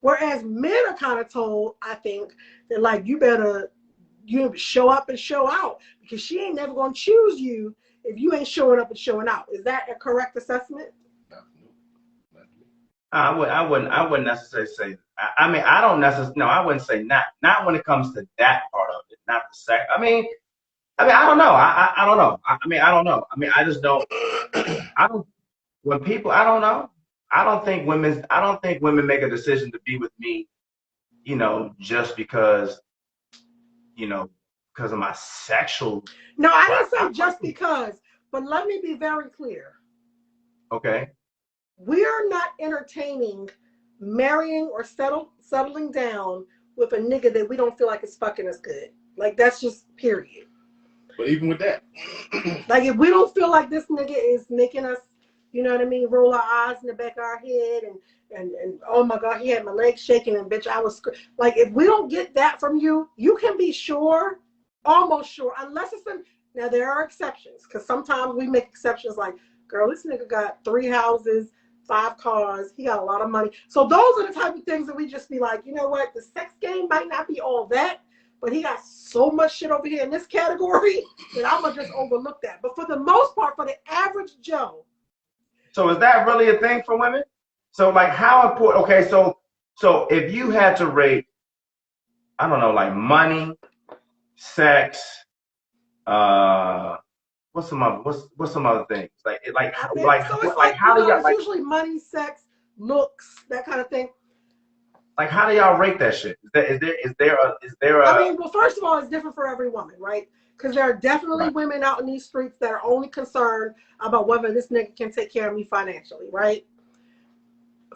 Whereas men are kind of told, I think, that, like, you better show up and show out, because she ain't never going to choose you if you ain't showing up and showing out. Is that a correct assessment? I wouldn't necessarily say. I mean, I don't necessarily. No, I wouldn't say not when it comes to that part of it, not the sex. I mean, I don't know. I don't know. I mean, I don't know. I mean, I just don't. I don't. When people, I don't know. I don't think women make a decision to be with me, just because, because of my sexual. No, I didn't say just because, but let me be very clear. Okay. We are not entertaining marrying or settling down with a nigga that we don't feel like is fucking us good. Like that's just period. But even with that, like if we don't feel like this nigga is making us, you know what I mean, roll our eyes in the back of our head and oh my God, he had my legs shaking and bitch, I was like, if we don't get that from you, you can be sure, almost sure, unless it's now there are exceptions, because sometimes we make exceptions like, girl, this nigga got 3 houses, 5 cars, he got a lot of money. So those are the type of things that we just be like, you know what, the sex game might not be all that, but he got so much shit over here in this category that I'm gonna just overlook that. But for the most part, for the average Joe. So is that really a thing for women? So like how important, okay, so if you had to rate, I don't know, like money, sex, what's some other things? How do y'all it's usually money, sex, looks, that kind of thing. Like how do y'all rate that shit? Is there a I mean, well, first of all, it's different for every woman, right? Because there are definitely right. women out in these streets that are only concerned about whether this nigga can take care of me financially, right?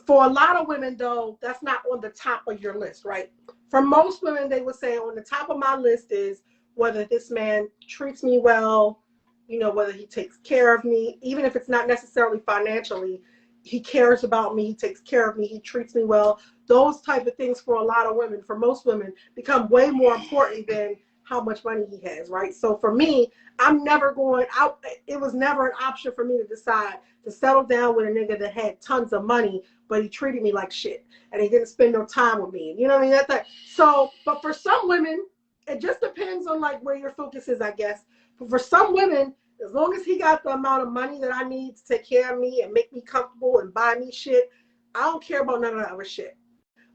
For a lot of women, though, that's not on the top of your list, right? For most women, they would say on the top of my list is whether this man treats me well, whether he takes care of me, even if it's not necessarily financially, he cares about me, he takes care of me, he treats me well. Those type of things for a lot of women, for most women, become way more important than how much money he has, right? So for me, I'm never going out. It was never an option for me to decide to settle down with a nigga that had tons of money, but he treated me like shit and he didn't spend no time with me. You know what I mean? That's that. So, but for some women, it just depends on like where your focus is, I guess. But for some women, as long as he got the amount of money that I need to take care of me and make me comfortable and buy me shit, I don't care about none of that other shit.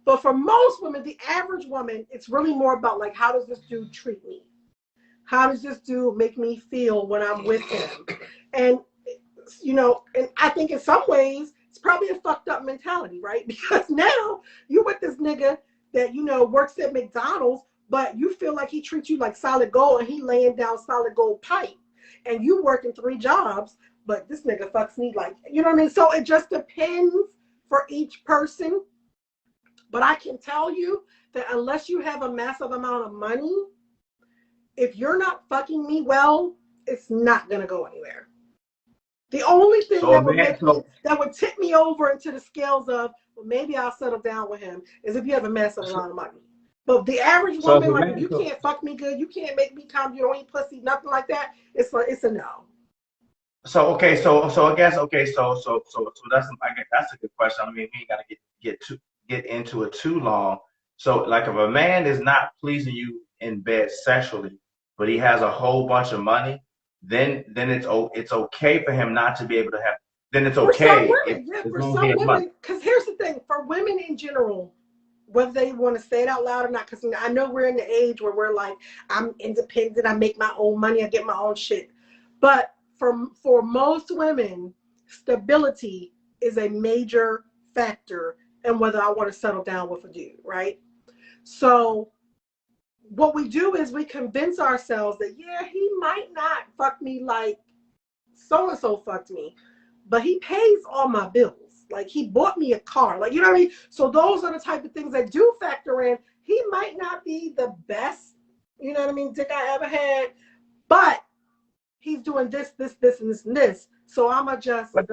But for most women, the average woman, it's really more about like, how does this dude treat me? How does this dude make me feel when I'm with him? And, and I think in some ways, it's probably a fucked up mentality, right? Because now you with this nigga that, works at McDonald's, but you feel like he treats you like solid gold and he laying down solid gold pipe. And you working 3 jobs, but this nigga fucks me like, you know what I mean? So it just depends for each person. But I can tell you that unless you have a massive amount of money, if you're not fucking me well, it's not going to go anywhere. The only thing that would tip me over into the scales of, well, maybe I'll settle down with him, is if you have a massive amount of money. But the average woman, like, if you can't fuck me good, you can't make me come, you don't eat pussy, nothing like that, it's a no. So okay, so I guess okay, so that's I guess that's a good question. I mean, we ain't gotta get into it too long. So like if a man is not pleasing you in bed sexually, but he has a whole bunch of money, then it's okay for him not to be able to have. Then it's For some okay if women, yeah, as for long as he some has money. women, because here's the thing, for women in general, whether they want to say it out loud or not, because I know we're in the age where we're like, I'm independent, I make my own money, I get my own shit. But for most women, stability is a major factor in whether I want to settle down with a dude, right? So what we do is we convince ourselves that, yeah, he might not fuck me like so and so fucked me, but he pays all my bills. Like he bought me a car. Like, you know what I mean? So those are the type of things that do factor in. He might not be the best, you know what I mean, dick I ever had, but he's doing this, this, this, and this, and this. So I'ma just But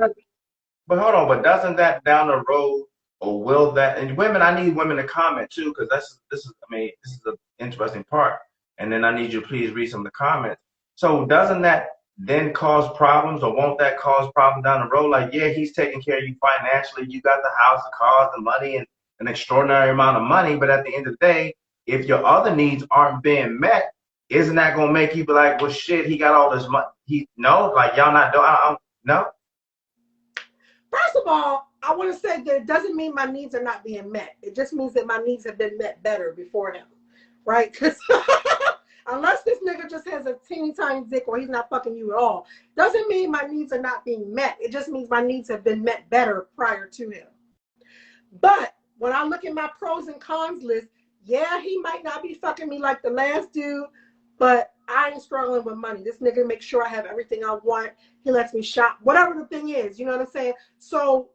but hold on, but doesn't that down the road, or will that? And women, I need women to comment too, because this is I mean this is the interesting part. And then I need you to please read some of the comments. So doesn't that then cause problems, or won't that cause problems down the road? Like, yeah, he's taking care of you financially. You got the house, the cars, the money, and an extraordinary amount of money. But at the end of the day, if your other needs aren't being met, isn't that gonna make you be like, well, shit, he got all this money? He no, like y'all not doing. No. First of all, I want to say that it doesn't mean my needs are not being met. It just means that my needs have been met better before him, right? Because unless this nigga just has a teeny tiny dick or he's not fucking you at all, doesn't mean my needs are not being met. It just means my needs have been met better prior to him. But when I look at my pros and cons list, yeah, he might not be fucking me like the last dude, but I ain't struggling with money. This nigga makes sure I have everything I want. He lets me shop, whatever the thing is. You know what I'm saying? So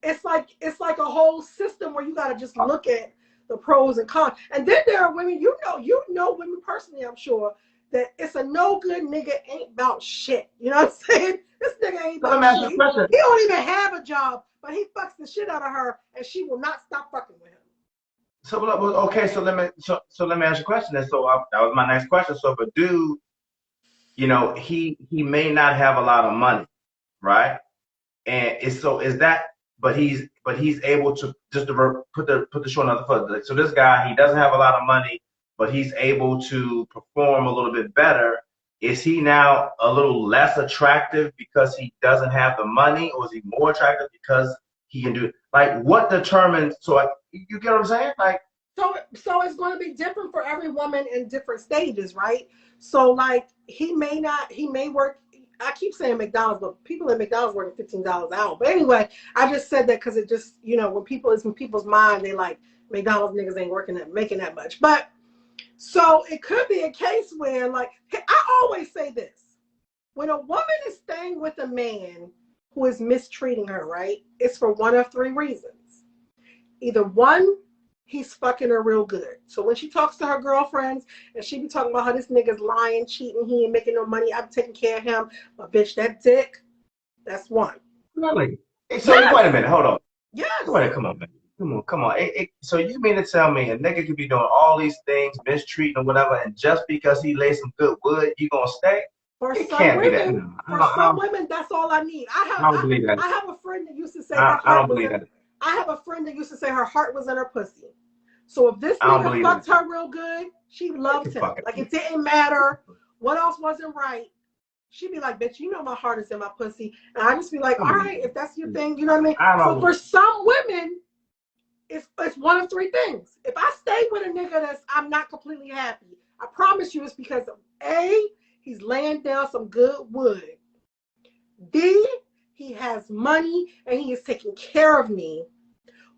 it's like a whole system where you gotta just look at the pros and cons. And then there are women, you know women personally, I'm sure, that it's a no good nigga ain't about shit. You know what I'm saying? This nigga ain't So let about me ask you a shit. question. He don't even have a job, but he fucks the shit out of her, and she will not stop fucking with him. So okay, so let me ask you a question. Then, that was my next question. So if a dude, he may not have a lot of money, right? And is that, but he's able to just to put the show on the other foot. Like, so this guy, he doesn't have a lot of money, but he's able to perform a little bit better. Is he now a little less attractive because he doesn't have the money, or is he more attractive because he can do it? Like, what determines? You get what I'm saying? Like, So it's going to be different for every woman in different stages, right? So like he may work. I keep saying McDonald's, but people at McDonald's working $15 an hour. But anyway, I just said that because it just, it's in people's mind, they like McDonald's niggas ain't making that much. But so it could be a case where, like, I always say this: when a woman is staying with a man who is mistreating her, right? It's for one of three reasons. Either one, he's fucking her real good. So when she talks to her girlfriends and she be talking about how this nigga's lying, cheating, he ain't making no money, I'm taking care of him. But bitch, that dick, that's one. really? So wait a minute, hold on. Yes. Wait, come on, man. Come on. So you mean to tell me a nigga could be doing all these things, mistreating or whatever, and just because he laid some good wood, you gonna stay? For It some can't be that. women, women, that's all I need. I don't believe that. I have a friend that used to say I don't believe that. I have a friend that used to say her heart was in her pussy. So if this I don't nigga believe fucked that. her real good, she loved him. Fuck it. Like it didn't matter what else wasn't right. She'd be like, bitch, my heart is in my pussy. And I just be like, all right, if that's your thing, you know what I mean? So for some women, it's one of three things. If I stay with a nigga I'm not completely happy, I promise you it's because A, he's laying down some good wood. B, he has money and he is taking care of me.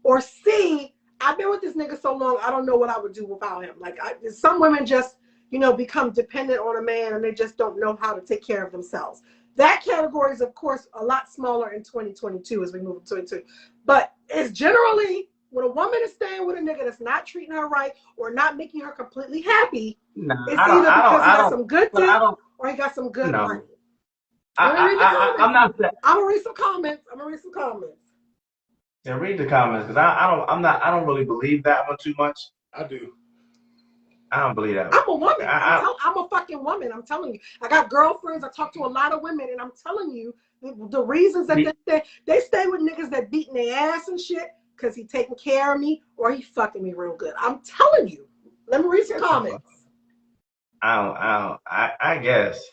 Or C, I've been with this nigga so long, I don't know what I would do without him. Like some women just, become dependent on a man and they just don't know how to take care of themselves. That category is, of course, a lot smaller in 2022 as we move to 2022. But it's generally when a woman is staying with a nigga that's not treating her right or not making her completely happy, it's either because he got some good dick or he got some good money. I'm not. I'm gonna read some comments. Yeah, read the comments because I don't really believe that one too much. I do. I don't believe that. I'm a woman. I'm a fucking woman. I'm telling you. I got girlfriends. I talk to a lot of women, and I'm telling you the reasons that they stay with niggas that beating their ass and shit because he taking care of me or he fucking me real good. I'm telling you. Let me read some comments. I guess.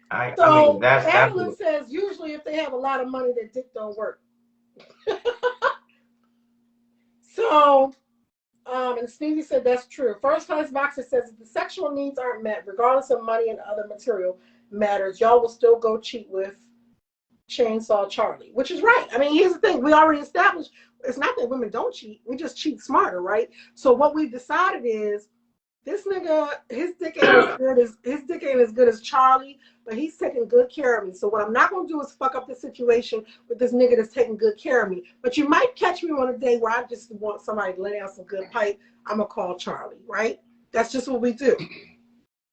I So mean, that's Adeline says usually if they have a lot of money, their dick don't work. So, and Stevie said that's true. First Class Boxer says if the sexual needs aren't met, regardless of money and other material matters, y'all will still go cheat with Chainsaw Charlie, which is right. I mean, here's the thing. We already established it's not that women don't cheat. We just cheat smarter, right? So what we've decided is this nigga, his dick ain't as good as Charlie, but he's taking good care of me. So what I'm not gonna do is fuck up the situation with this nigga that's taking good care of me. But you might catch me on a day where I just want somebody to lay down some good pipe. I'm gonna call Charlie, right? That's just what we do.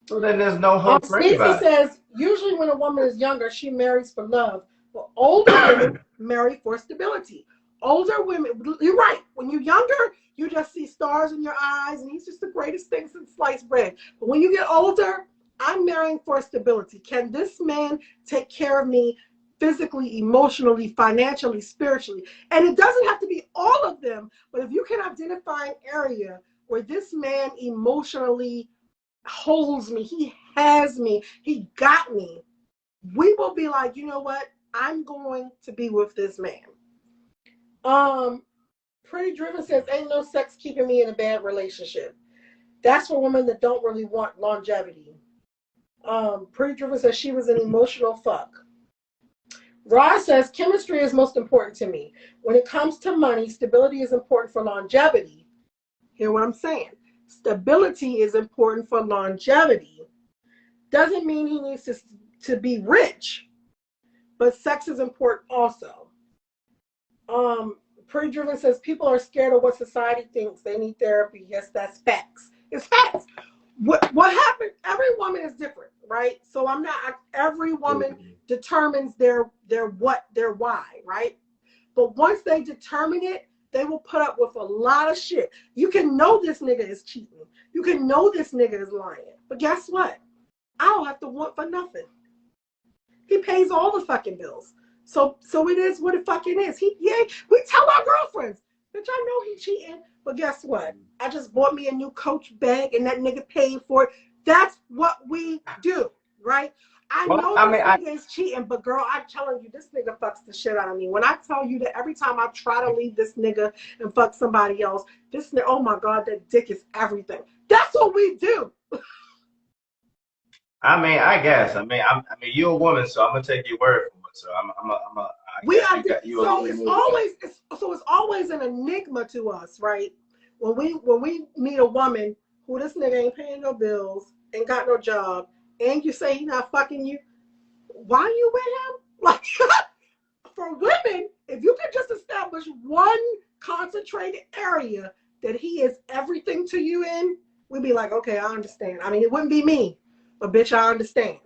So then there's no hope for Stevie anybody. says usually when a woman is younger, she marries for love. But older women marry for stability. Older women, you're right. When you're younger, you just see stars in your eyes, and he's just the greatest thing since sliced bread. But when you get older, I'm marrying for stability. Can this man take care of me physically, emotionally, financially, spiritually? And it doesn't have to be all of them, but if you can identify an area where this man emotionally holds me, he has me, he got me, we will be like, you know what? I'm going to be with this man. Pretty Driven says, ain't no sex keeping me in a bad relationship. That's for women that don't really want longevity. Pretty Driven says she was an emotional fuck. Ross says, chemistry is most important to me. When it comes to money, stability is important for longevity. Hear what I'm saying? Stability is important for longevity. Doesn't mean he needs to be rich, but sex is important also. Pretty Driven says people are scared of what society thinks. They need therapy. Yes, that's facts. It's facts. What happened? Every woman is different, right? So every woman determines their why, right? But once they determine it, they will put up with a lot of shit. You can know this nigga is cheating. You can know this nigga is lying. But guess what? I don't have to want for nothing. He pays all the fucking bills. So it is what it fucking is. We tell our girlfriends, bitch, I know he cheating, but guess what? I just bought me a new Coach bag and that nigga paid for it. That's what we do, right? I know this nigga is cheating, but girl, I'm telling you, this nigga fucks the shit out of me. When I tell you that every time I try to leave this nigga and fuck somebody else, oh my God, that dick is everything. That's what we do. I mean, I guess. I mean, you're a woman, so I'm gonna take your word for it. So it's always an enigma to us, right? When we meet a woman who this nigga ain't paying no bills, ain't got no job, and you say he's not fucking you, why are you with him? Like, for women, if you could just establish one concentrated area that he is everything to you in, we'd be like, okay, I understand. I mean, it wouldn't be me, but bitch, I understand.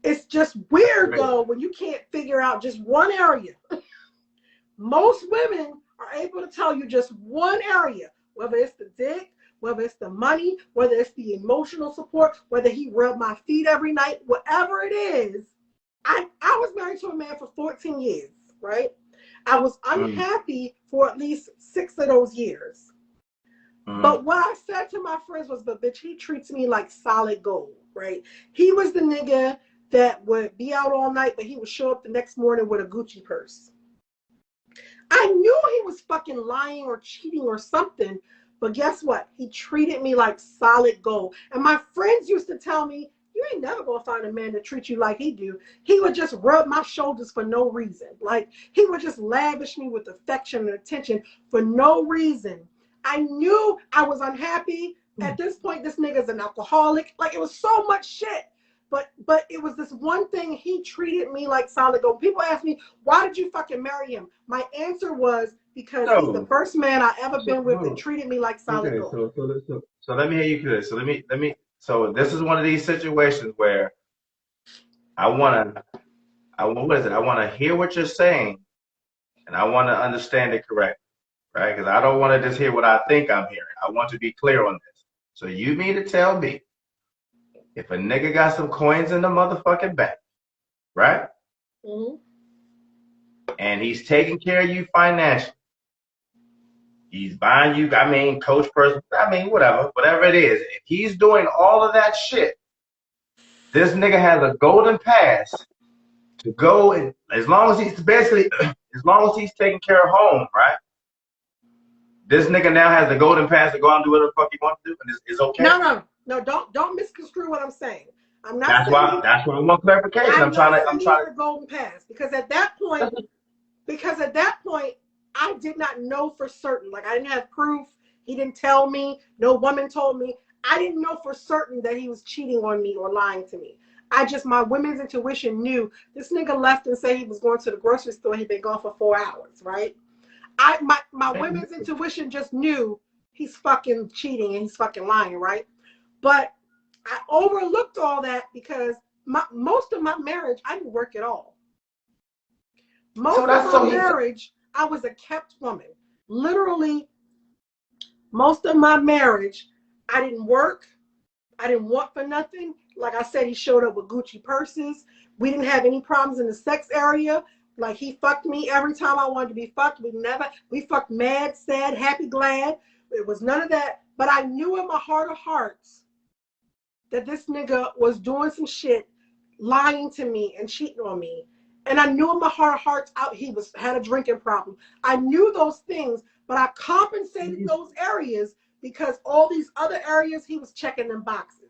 It's just weird, though, when you can't figure out just one area. Most women are able to tell you just one area, whether it's the dick, whether it's the money, whether it's the emotional support, whether he rubbed my feet every night, whatever it is. I was married to a man for 14 years, right? I was unhappy for at least 6 of those years. But what I said to my friends was, but bitch, he treats me like solid gold, right? He was the nigga that would be out all night, but he would show up the next morning with a Gucci purse. I knew he was fucking lying or cheating or something, but guess what? He treated me like solid gold. And my friends used to tell me, you ain't never gonna find a man that treats you like he do. He would just rub my shoulders for no reason. Like, he would just lavish me with affection and attention for no reason. I knew I was unhappy. At this point, this nigga's an alcoholic. Like, it was so much shit. But it was this one thing, he treated me like solid gold. People ask me, why did you fucking marry him? My answer was, because he's the first man I ever been with that treated me like solid gold. So let me hear you clear. So this is one of these situations where I want to hear what you're saying, and I want to understand it correctly. right? Because I don't want to just hear what I think I'm hearing. I want to be clear on this. So you mean to tell me if a nigga got some coins in the motherfucking bank, right? Mm-hmm. And he's taking care of you financially. He's buying you, coach person, whatever it is. If he's doing all of that shit, this nigga has a golden pass to go, and as long as he's taking care of home, right? This nigga now has the golden pass to go out and do whatever the fuck he wants to do, and it's okay. No, don't misconstrue what I'm saying. I'm not. That's why I want clarification. I'm trying to golden pass because at that point, I did not know for certain. Like I didn't have proof. He didn't tell me. No woman told me. I didn't know for certain that he was cheating on me or lying to me. My women's intuition knew this nigga left and said he was going to the grocery store. He'd been gone for 4 hours, right? My women's intuition just knew he's fucking cheating and he's fucking lying, right? But I overlooked all that because most of my marriage, I didn't work at all. Most of my marriage, I was a kept woman. Literally, most of my marriage, I didn't work. I didn't want for nothing. Like I said, he showed up with Gucci purses. We didn't have any problems in the sex area. Like he fucked me every time I wanted to be fucked. We fucked mad, sad, happy, glad. It was none of that. But I knew in my heart of hearts that this nigga was doing some shit, lying to me and cheating on me. And I knew in my heart of hearts he had a drinking problem. I knew those things, but I compensated those areas because all these other areas he was checking them boxes.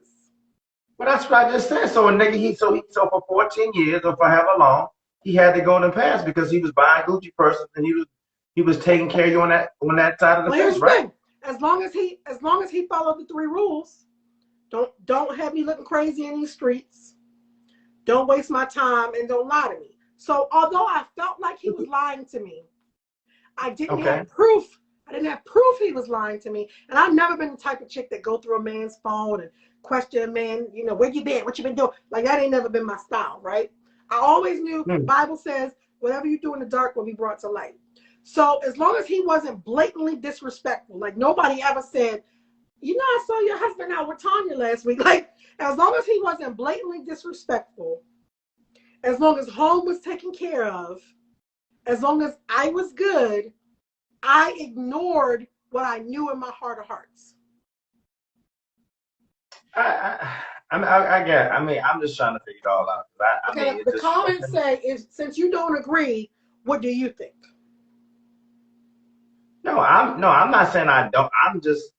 Well, that's what I just said. So a nigga, so for 14 years or for however long, he had the golden pass because he was buying Gucci purses and he was taking care of you on that side of the fence, right? Thing. As long as he followed the 3 rules, don't have me looking crazy in these streets. Don't waste my time and don't lie to me. So although I felt like he was lying to me, I didn't have proof. I didn't have proof he was lying to me. And I've never been the type of chick that go through a man's phone and question a man, where you been? What you been doing? Like that ain't never been my style, right? I always knew the Bible says whatever you do in the dark will be brought to light. So as long as he wasn't blatantly disrespectful, like nobody ever said, I saw your husband out with Tanya last week. Like as long as he wasn't blatantly disrespectful, as long as home was taken care of, as long as I was good, I ignored what I knew in my heart of hearts. I get. I'm just trying to figure it all out. The comments say, since you don't agree, what do you think? No, I'm not saying I don't. I'm just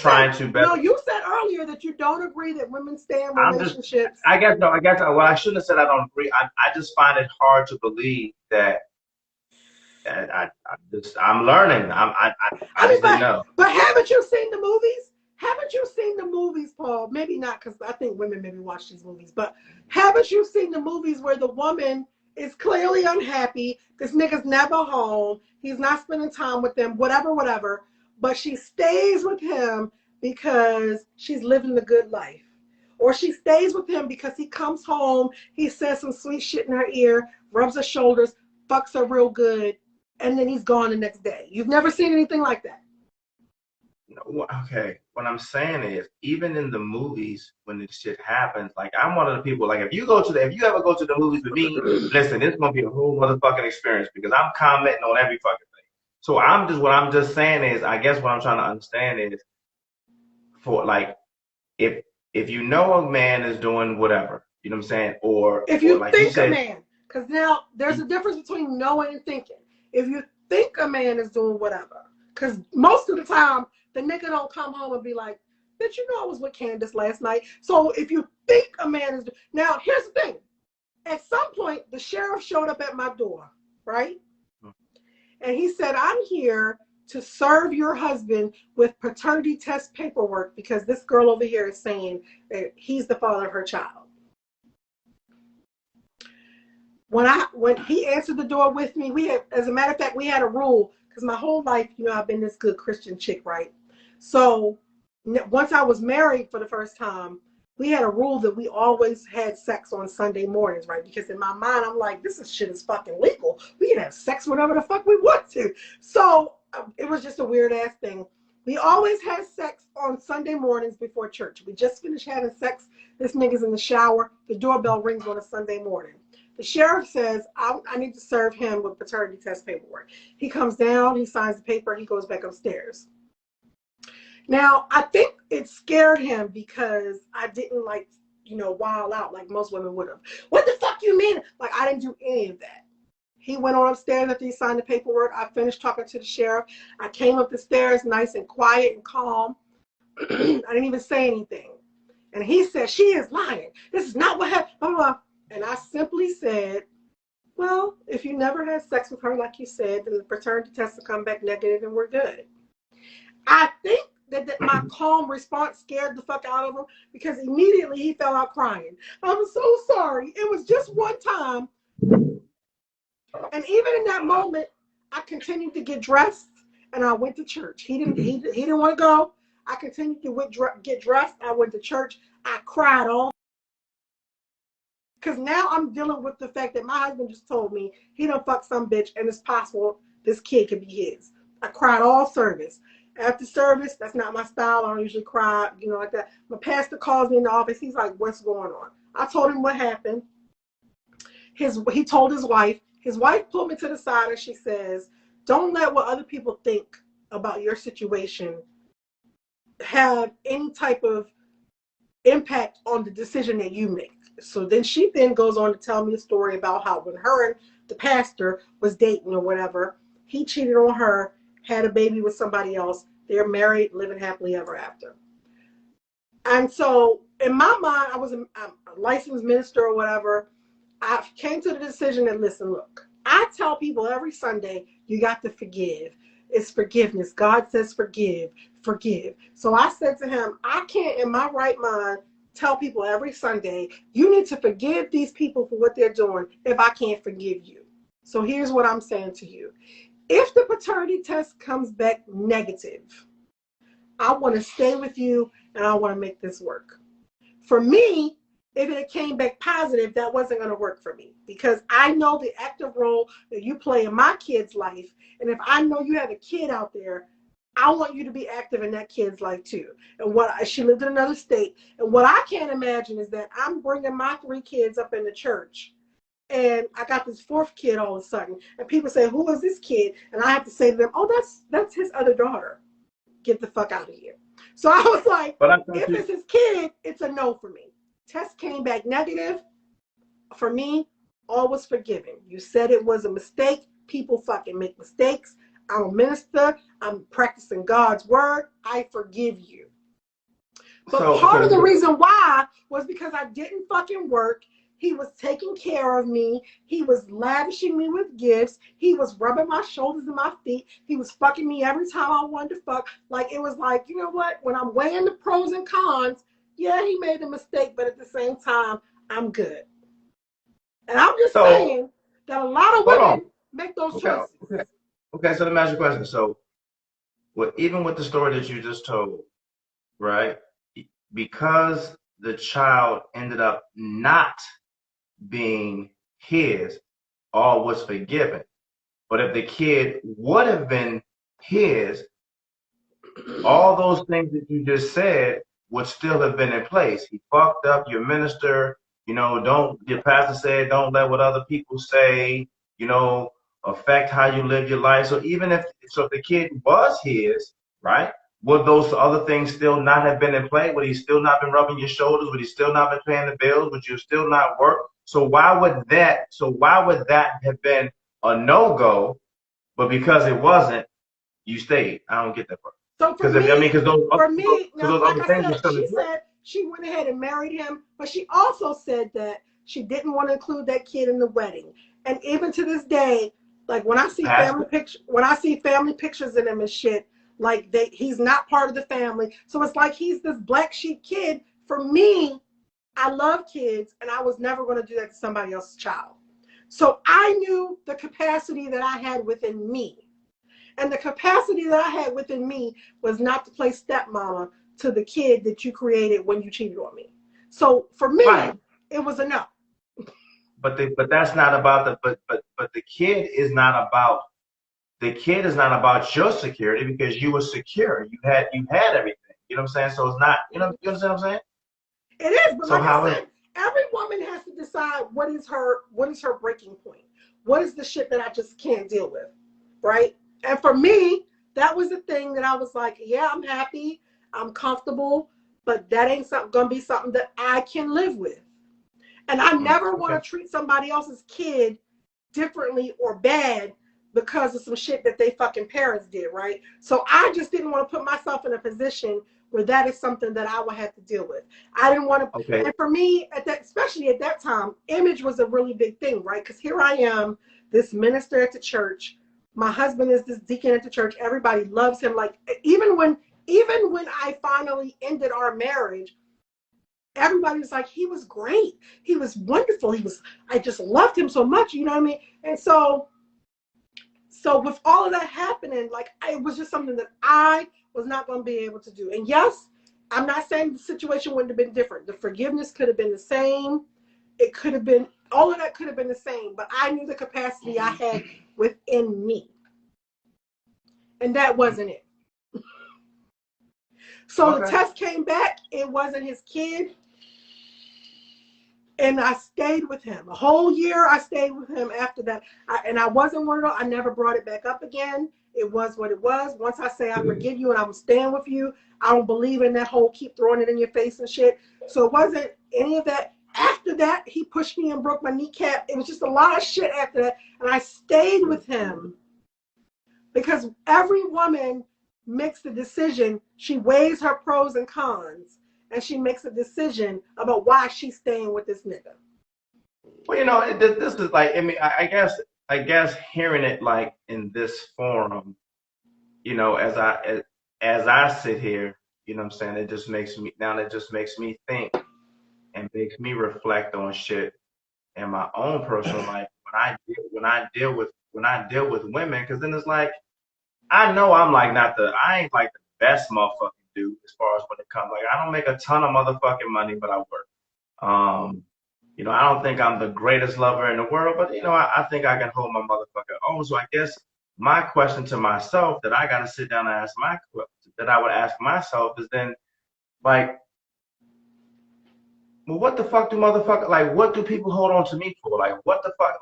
trying to better. No, you said earlier that you don't agree that women stay in relationships. I guess. Well, I shouldn't have said I don't agree. I just find it hard to believe that. I'm learning. I just didn't know. But haven't you seen the movies? Haven't you seen the movies, Paul? Maybe not, because I think women maybe watch these movies. But haven't you seen the movies where the woman is clearly unhappy? This nigga's never home. He's not spending time with them, whatever. But she stays with him because she's living the good life. Or she stays with him because he comes home, he says some sweet shit in her ear, rubs her shoulders, fucks her real good, and then he's gone the next day. You've never seen anything like that? Okay, what I'm saying is, even in the movies, when this shit happens, like I'm one of the people. Like if you ever go to the movies with me, listen, it's gonna be a whole motherfucking experience because I'm commenting on every fucking thing. So what I'm just saying is, I guess what I'm trying to understand is, for like, if you know a man is doing whatever, you know what I'm saying, or if you like think a man, because now there's a difference between knowing and thinking. If you think a man is doing whatever, because most of the time. The nigga don't come home and be like, bitch, I was with Candace last night. So if you think a man is... Now, here's the thing. At some point, the sheriff showed up at my door, right? And he said, I'm here to serve your husband with paternity test paperwork because this girl over here is saying that he's the father of her child. When he answered the door with me, as a matter of fact, we had a rule because my whole life, I've been this good Christian chick, right? So once I was married for the first time, we had a rule that we always had sex on Sunday mornings, right? Because in my mind, I'm like, shit is fucking legal. We can have sex whenever the fuck we want to. So it was just a weird ass thing. We always had sex on Sunday mornings before church. We just finished having sex. This nigga's in the shower. The doorbell rings on a Sunday morning. The sheriff says, I need to serve him with paternity test paperwork. He comes down, he signs the paper, he goes back upstairs. Now, I think it scared him because I didn't wild out like most women would have. What the fuck you mean? Like, I didn't do any of that. He went on upstairs after he signed the paperwork. I finished talking to the sheriff. I came up the stairs nice and quiet and calm. I didn't even say anything. And he said, she is lying. This is not what happened. Blah, blah, blah. And I simply said, well, if you never had sex with her, like you said, then the paternity test will come back negative and we're good. I think that my calm response scared the fuck out of him because immediately he fell out crying. I'm so sorry. It was just one time. And even in that moment, I continued to get dressed and I went to church. He didn't want to go. I continued to get dressed. I went to church. I cried all. Because now I'm dealing with the fact that my husband just told me he done fucked some bitch and it's possible this kid could be his. I cried all service. After service, that's not my style. I don't usually cry, like that. My pastor calls me in the office. He's like, what's going on? I told him what happened. He told his wife. His wife pulled me to the side and she says, don't let what other people think about your situation have any type of impact on the decision that you make. So then she goes on to tell me a story about how when her and the pastor was dating or whatever, he cheated on her, had a baby with somebody else. They're married, living happily ever after. And so in my mind, I was a licensed minister or whatever. I came to the decision that, listen, look, I tell people every Sunday, you got to forgive. It's forgiveness. God says forgive, forgive. So I said to him, I can't in my right mind tell people every Sunday, you need to forgive these people for what they're doing if I can't forgive you. So here's what I'm saying to you. If the paternity test comes back negative, I want to stay with you and I want to make this work. For me, if it came back positive, that wasn't going to work for me because I know the active role that you play in my kid's life. And if I know you have a kid out there, I want you to be active in that kid's life too. And she lived in another state. And what I can't imagine is that I'm bringing my 3 kids up in the church. And I got this 4th kid all of a sudden. And people say, who is this kid? And I have to say to them, oh, that's his other daughter. Get the fuck out of here. So I was like, if it's his kid, it's a no for me. Test came back negative. For me, all was forgiven. You said it was a mistake. People fucking make mistakes. I'm a minister. I'm practicing God's word. I forgive you. But part of the reason why was because I didn't fucking work. He was taking care of me. He was lavishing me with gifts. He was rubbing my shoulders and my feet. He was fucking me every time I wanted to fuck. Like, it was like, you know what? When I'm weighing the pros and cons, yeah, he made a mistake, but at the same time, I'm good. And I'm just saying that a lot of women make those choices. Okay, so let me ask you a question. So, even with the story that you just told, right, because the child ended up not being his, all was forgiven. But if the kid would have been his, all those things that you just said would still have been in place. He fucked up your minister, your pastor said, don't let what other people say, affect how you live your life. So even if the kid was his, right, would those other things still not have been in play? Would he still not been rubbing your shoulders? Would he still not been paying the bills? Would you still not work? So why would that have been a no-go? But because it wasn't, you stayed. I don't get that part. So for me, she said she went ahead and married him, but she also said that she didn't want to include that kid in the wedding. And even to this day, like when I see family pictures of him and shit, like he's not part of the family. So it's like he's this black sheep kid. For me, I love kids, and I was never going to do that to somebody else's child. So I knew the capacity that I had within me. And the capacity that I had within me was not to play stepmama to the kid that you created when you cheated on me. So for me, It was a no. But that's not about but the kid is not about the kid is not about your security because you were secure. You had everything. You know what I'm saying? So it's not, you understand what I'm saying? It is, but So like how I is said, every woman has to decide what is her breaking point. What is the shit that I just can't deal with, right? And for me, that was the thing that I was like, yeah, I'm happy, I'm comfortable, but that ain't gonna be something that I can live with. And I never want to treat somebody else's kid differently or bad because of some shit that they fucking parents did, right? So I just didn't want to put myself in a position where that is something that I would have to deal with. I didn't want to, Okay. and for me, especially at that time, image was a really big thing, right? Because here I am, this minister at the church. My husband is this deacon at the church. Everybody loves him. Like even when I finally ended our marriage, everybody was like, he was great. He was wonderful. I just loved him so much, you know what I mean? And so with all of that happening, like it was just something that I was not going to be able to do. And yes, I'm not saying the situation wouldn't have been different. The forgiveness could have been the same. It could have been, all of that could have been the same, but I knew the capacity I had within me. And that wasn't it. So the test came back. It wasn't his kid. And I stayed with him. A whole year I stayed with him after that. I wasn't worried. I never brought it back up again. It was what it was. Once I say I forgive you and I'm staying with you, I don't believe in that whole keep throwing it in your face and shit. So it wasn't any of that. After that, he pushed me and broke my kneecap. It was just a lot of shit after that. And I stayed with him. Because every woman makes the decision. She weighs her pros and cons. And she makes a decision about why she's staying with this nigga. Well, this is like, I mean, I guess hearing it like in this forum, as I sit here, you know what I'm saying, it just makes me think and makes me reflect on shit in my own personal life when I deal with women, because then it's like, I know I ain't like the best motherfucking dude as far as when it comes. Like, I don't make a ton of motherfucking money, but I work. I don't think I'm the greatest lover in the world, but I think I can hold my motherfucker own. So I guess my question to myself that I gotta sit down and I would ask myself is then, like, well, what the fuck do motherfucker, like, what do people hold on to me for? Like, what the fuck,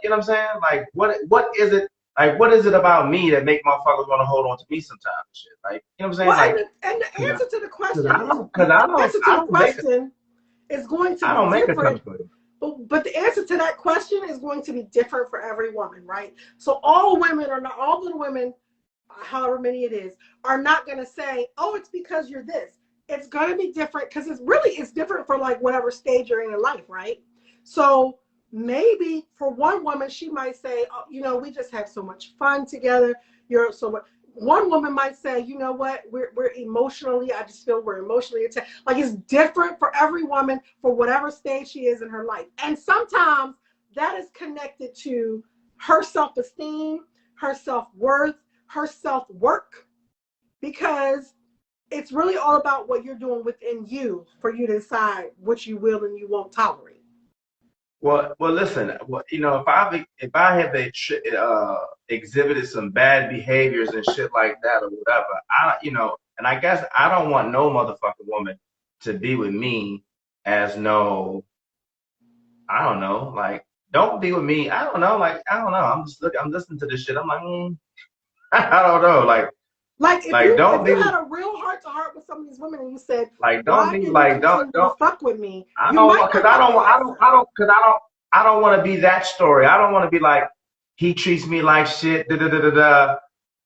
you know what I'm saying? Like, what is it? Like, what is it about me that make motherfuckers want to hold on to me sometimes? Shit, like, you know what I'm saying? Well, like, and the answer to the question is going to be different. But the answer to that question is going to be different for every woman, right? So all women are not, all the women, however many it is, are not going to say, oh, it's because you're this. It's going to be different because it's different for like whatever stage you're in life, right? So maybe for one woman, she might say, oh, we just have so much fun together. One woman might say, you know what, we're emotionally, I just feel we're emotionally attached. Like, it's different for every woman for whatever stage she is in her life. And sometimes that is connected to her self-esteem, her self-worth, her self-work, because it's really all about what you're doing within you for you to decide what you will and you won't tolerate. Well, listen. If I have exhibited some bad behaviors and shit like that or whatever, and I guess I don't want no motherfucking woman to be with me as no, I don't know, like, don't be with me. I don't know, like, I don't know. I'm listening to this shit. I'm like, I don't know, like if you had a real heart to heart with some of these women and you said, like, don't fuck with me. I don't want to be that story. I don't want to be like, he treats me like shit.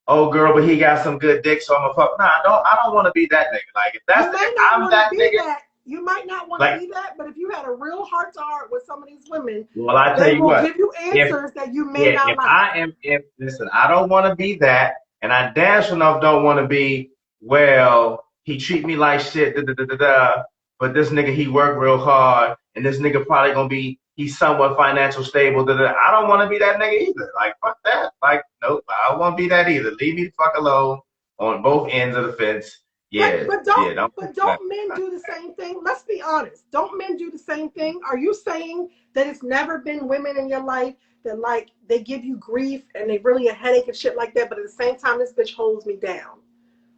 Oh girl, but he got some good dick, so I'm a fuck. Nah, I don't want to be that nigga. Like, if I'm that nigga. You might not want to be that, but if you had a real heart to heart with some of these women, well, I tell you what, give you answers that you may not like. Listen, I don't want to be that. And I dash enough don't want to be, well, he treat me like shit, but this nigga, he worked real hard, and this nigga probably gonna be, he's somewhat financial stable, I don't want to be that nigga either. Like, fuck that. Like, nope, I don't want to be that either. Leave me the fuck alone on both ends of the fence. Yeah, But yeah. don't men do the same thing? Let's be honest. Don't men do the same thing? Are you saying that it's never been women in your life that like they give you grief and they really a headache and shit like that, but at the same time this bitch holds me down?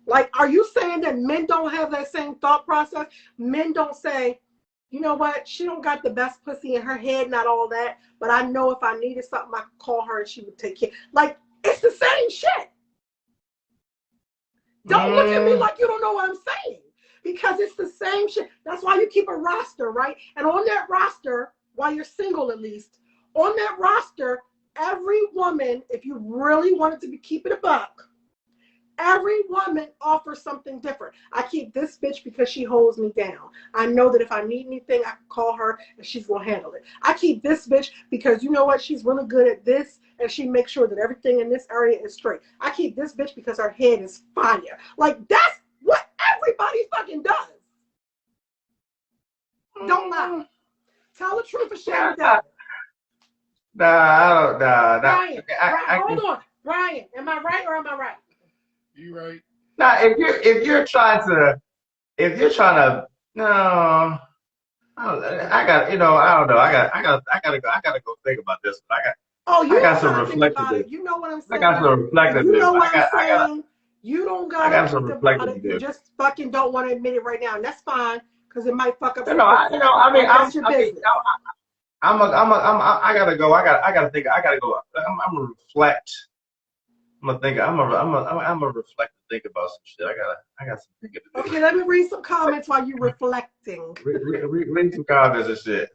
Like, are you saying that men don't have that same thought process? Men don't say, you know what, she don't got the best pussy in her head, not all that, but I know if I needed something, I could call her and she would take care. Like, it's the same shit. Don't look at me like you don't know what I'm saying, because it's the same shit. That's why you keep a roster, right? And on that roster, while you're single at least, on that roster, every woman, if you really wanted to keep it a buck, every woman offers something different. I keep this bitch because she holds me down. I know that if I need anything, I can call her and she's going to handle it. I keep this bitch because you know what? She's really good at this and she makes sure that everything in this area is straight. I keep this bitch because her head is fire. Like, that's what everybody fucking does. Don't lie. Tell the truth or shame the devil. Nah, I don't. Nah. Brian, hold on. Brian, am I right or am I right? You right. Nah, if you're trying to, no, I got, I don't know. I gotta go think about this. I got some reflective. You know what I'm saying? I got some reflective. You know what I'm saying? You don't gotta got some think about it. reflective. You just fucking don't want to admit it right now, and that's fine because it might fuck up. That's your business. I gotta go. I gotta think. I gotta go. I'm gonna reflect. I'm gonna think. I'm gonna reflect and think about some shit. I got some thinking to do. Okay, let me read some comments while you're reflecting. Read some comments and shit.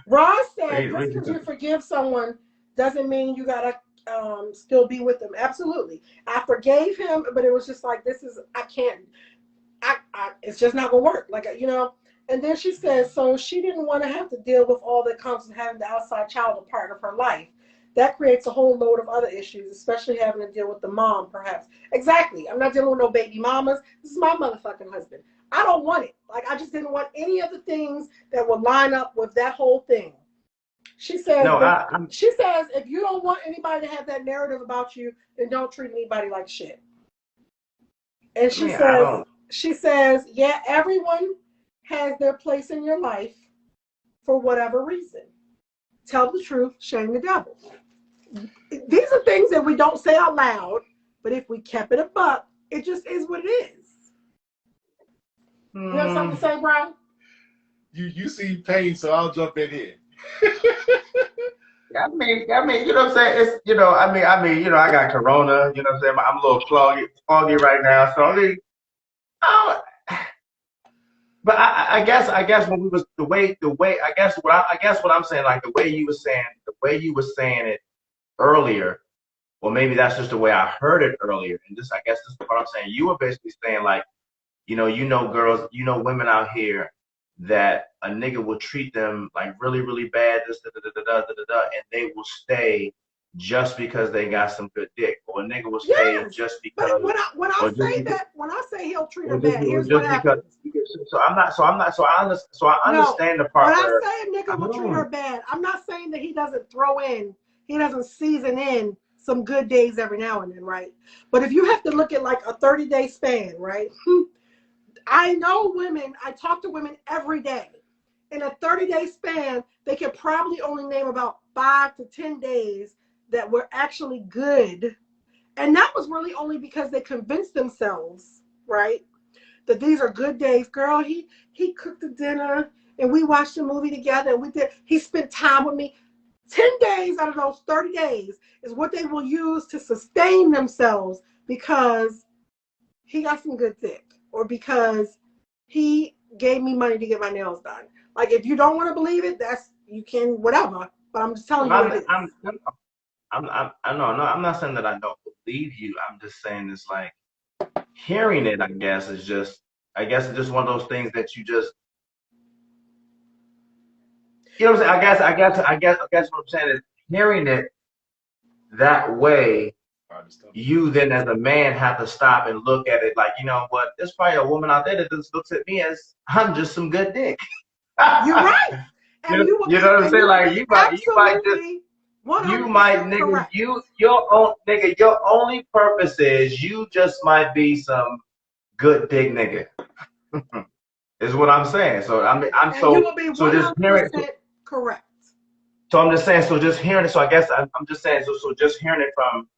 Ron said, just because you forgive someone doesn't mean you gotta still be with them. Absolutely. I forgave him, but it was just like, I can't, it's just not gonna work. Like, and then she says, so she didn't want to have to deal with all that comes with having the outside child a part of her life. That creates a whole load of other issues, especially having to deal with the mom, perhaps. Exactly. I'm not dealing with no baby mamas. This is my motherfucking husband. I don't want it. Like, I just didn't want any of the things that would line up with that whole thing. She says, she says, if you don't want anybody to have that narrative about you, then don't treat anybody like shit. And she says, yeah, everyone has their place in your life for whatever reason. Tell the truth, shame the devil. These are things that we don't say out loud, but if we kept it a buck, it just is what it is. You have something to say, Brian? You see pain, so I'll jump in here. I mean, you know what I'm saying? It's, I got corona, you know what I'm saying? I'm a little foggy right now, so but I guess when we was the way I guess what I'm saying, like the way you were saying it earlier, or maybe that's just the way I heard it earlier. And I guess this is what I'm saying. You were basically saying like, girls, women out here that a nigga will treat them like really, really bad, and they will stay just because they got some good dick, or a nigga will stay just because. But when I say he'll treat her bad, here's what happens. So I understand the part when where I say a nigga will treat her bad, I'm not saying that he doesn't season in some good days every now and then, right? But if you have to look at like a 30-day span, right? I know women, I talk to women every day. In a 30-day span, they can probably only name about 5 to 10 days that were actually good. And that was really only because they convinced themselves, right, that these are good days. Girl, he cooked the dinner and we watched a movie together and he spent time with me. 10 days out of those 30 days is what they will use to sustain themselves because he got some good dick or because he gave me money to get my nails done. Like, if you don't want to believe it, you can, whatever. But I'm just telling you what it is. I'm not saying that I don't believe you. I'm just saying it's like hearing it, I guess it's just one of those things that you just, you know what I'm saying? I guess what I'm saying is hearing it that way, you then as a man have to stop and look at it like, you know what, there's probably a woman out there that just looks at me as I'm just some good dick. You're right. And you know what I'm saying? Like your only purpose is you just might be some good dick nigga. Is what I'm saying. So I'm And you so will be so just hearing. 100% correct. So I'm just saying. So just hearing it. So I guess I'm just saying. So just hearing it from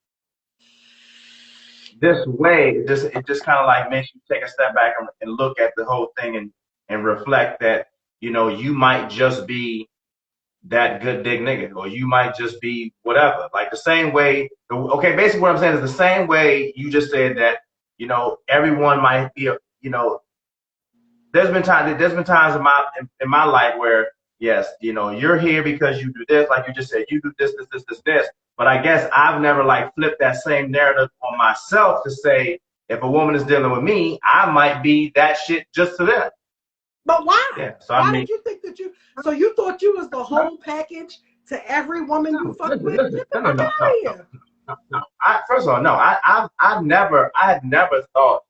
this way, it just kind of like makes you take a step back and look at the whole thing and reflect that you might just be that good dick nigga, or you might just be whatever. Like the same way. Okay, basically what I'm saying is the same way you just said that. Everyone might be. There's been times in my life where yes, you're here because you do this, like you just said, you do this. But I guess I've never like flipped that same narrative on myself to say if a woman is dealing with me, I might be that shit just to them. But why? Yeah. So why did you think that you? So you thought you was the whole package to every woman you fuck with? Get the fuck out of here. No. First of all, no. I had never thought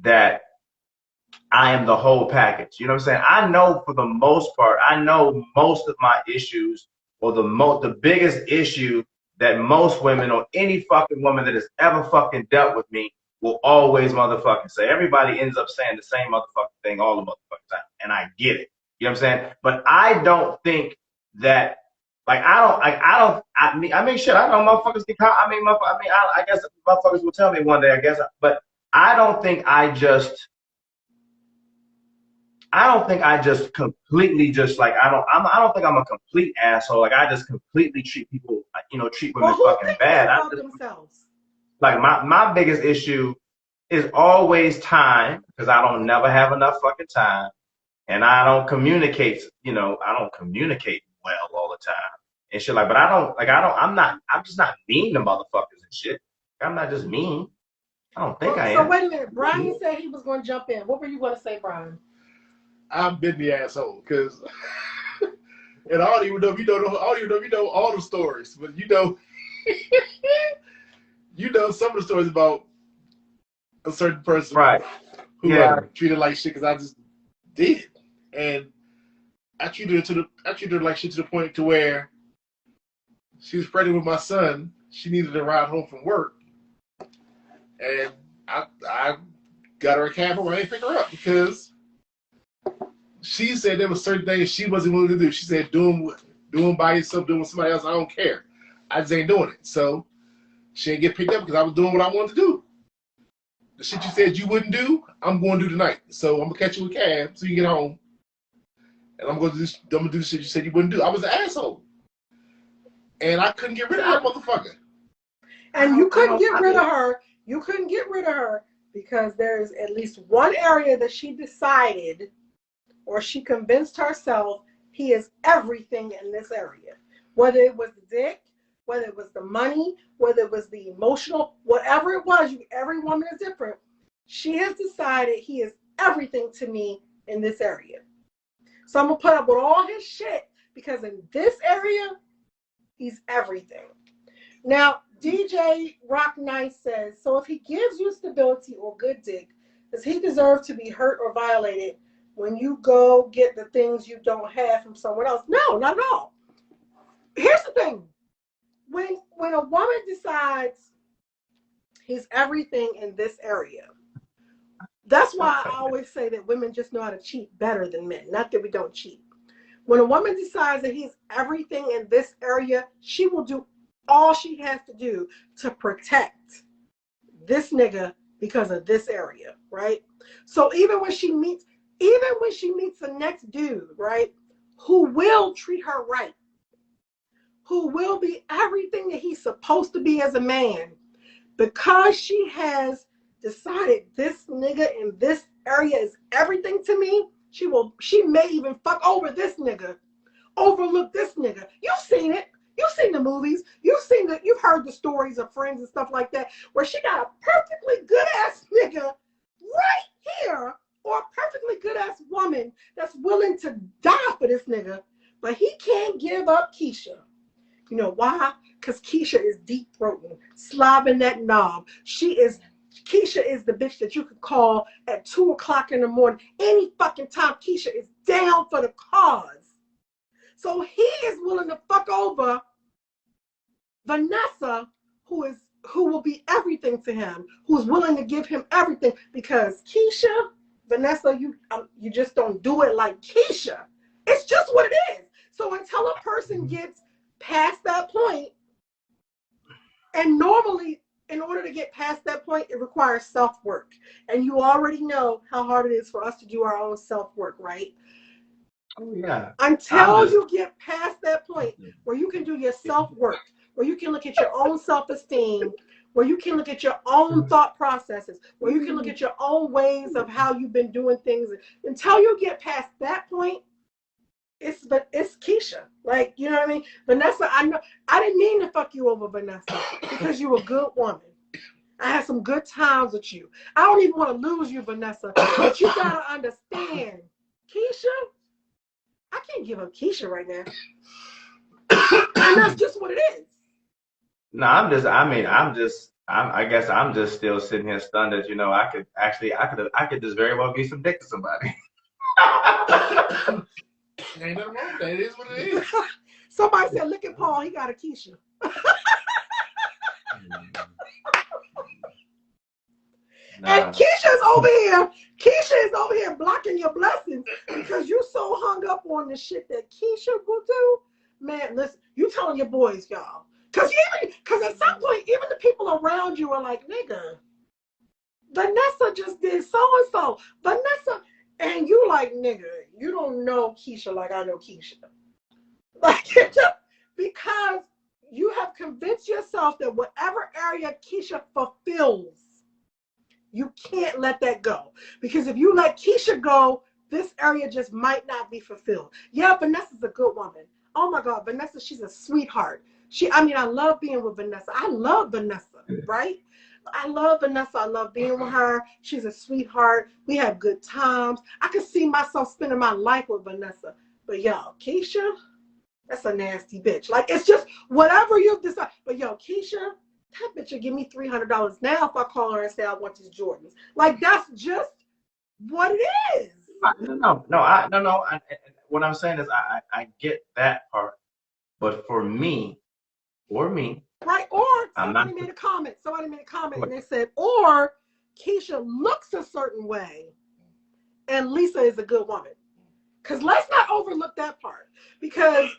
that I am the whole package. You know what I'm saying? I know for the most part, I know most of my issues, or the biggest issue that most women or any fucking woman that has ever fucking dealt with me will always motherfucking say. Everybody ends up saying the same motherfucking thing all the motherfucking time. And I get it. You know what I'm saying? But I don't think that I mean shit, I know motherfuckers can call, I guess motherfuckers will tell me one day, I guess, but I don't think I just completely just like I don't think I'm a complete asshole. Like I just completely treat people, treat women fucking bad. Themselves? Like my biggest issue is always time, because I don't never have enough fucking time, and I don't communicate. I don't communicate well all the time and shit. But I'm just not mean to motherfuckers and shit. I'm not just mean. I don't think I am. So wait a minute. Brian said he was going to jump in. What were you going to say, Brian? I've been the asshole because, and I don't even know if you know all the stories, but you know some of the stories about a certain person, right? Who I treated like shit because I just did, and I treated her like shit to the point to where she was pregnant with my son. She needed a ride home from work, and I got her a cab home. I didn't pick her up because she said there were certain things she wasn't willing to do. She said, doing by yourself, doing with somebody else, I don't care. I just ain't doing it. So she didn't get picked up because I was doing what I wanted to do. The shit you said you wouldn't do, I'm going to do tonight. So I'm going to catch you a cab so you can get home. And I'm going to do the shit you said you wouldn't do. I was an asshole. And I couldn't get rid of that motherfucker. And you couldn't get rid of her. You couldn't get rid of her because there's at least one area that she decided, or she convinced herself, he is everything in this area. Whether it was the dick, whether it was the money, whether it was the emotional, whatever it was, every woman is different. She has decided he is everything to me in this area. So I'm going to put up with all his shit because in this area, he's everything. Now, DJ Rock Nice says, so if he gives you stability or good dick, does he deserve to be hurt or violated when you go get the things you don't have from someone else? No, not at all. Here's the thing. When a woman decides he's everything in this area, that's why I always say that women just know how to cheat better than men. Not that we don't cheat. When a woman decides that he's everything in this area, she will do all she has to do to protect this nigga because of this area, right? So even when she meets the next dude, right, who will treat her right, who will be everything that he's supposed to be as a man, because she has decided this nigga in this area is everything to me, she may even fuck over this nigga, overlook this nigga. You've seen it. You've seen the movies. You've heard the stories of friends and stuff like that, where she got a perfectly good ass nigga right here, or a perfectly good ass woman that's willing to die for this nigga, but he can't give up Keisha. You know why? Because Keisha is deep throating, slobbing that knob. Keisha is the bitch that you could call at 2 o'clock in the morning. Any fucking time Keisha is down for the cause. So he is willing to fuck over Vanessa, who is who will be everything to him, who's willing to give him everything. Because Keisha, Vanessa, you just don't do it like Keisha. It's just what it is. So until a person gets past that point, and normally in order to get past that point, it requires self-work. And you already know how hard it is for us to do our own self-work, right? Oh, yeah. Until you get past that point where you can do your self-work, where you can look at your own self-esteem, where you can look at your own thought processes, where you can look at your own ways of how you've been doing things. Until you get past that point, it's Keisha. Like, you know what I mean? Vanessa, I know I didn't mean to fuck you over, Vanessa, because you're a good woman. I had some good times with you. I don't even want to lose you, Vanessa, but you gotta understand, Keisha, I can't give up Keisha right now. And that's just what it is. No, I guess I'm just still sitting here stunned that, I could just very well be some dick to somebody. Ain't nothing wrong with that. It is what it is. Somebody said, look at Paul, he got a Keisha. And Keisha is over here blocking your blessings because you so hung up on the shit that Keisha will do. Man, listen, you telling your boys, y'all. Because at some point, even the people around you are like, nigga, Vanessa just did so-and-so. Vanessa, and you like, nigga, you don't know Keisha like I know Keisha. Like, because you have convinced yourself that whatever area Keisha fulfills, you can't let that go. Because if you let Keisha go, this area just might not be fulfilled. Yeah, Vanessa's a good woman. Oh my God, Vanessa, she's a sweetheart. I love being with Vanessa. I love Vanessa, right? I love Vanessa. I love being with her. She's a sweetheart. We have good times. I can see myself spending my life with Vanessa. But y'all, Keisha, that's a nasty bitch. Like, it's just whatever you've decided. But yo, Keisha, that bitch will give me $300 now if I call her and say I want these Jordans. Like, that's just what it is. No. What I'm saying is I get that part. But for me, right, or somebody made a comment and they said, or Keisha looks a certain way and Lisa is a good woman. Because let's not overlook that part. Because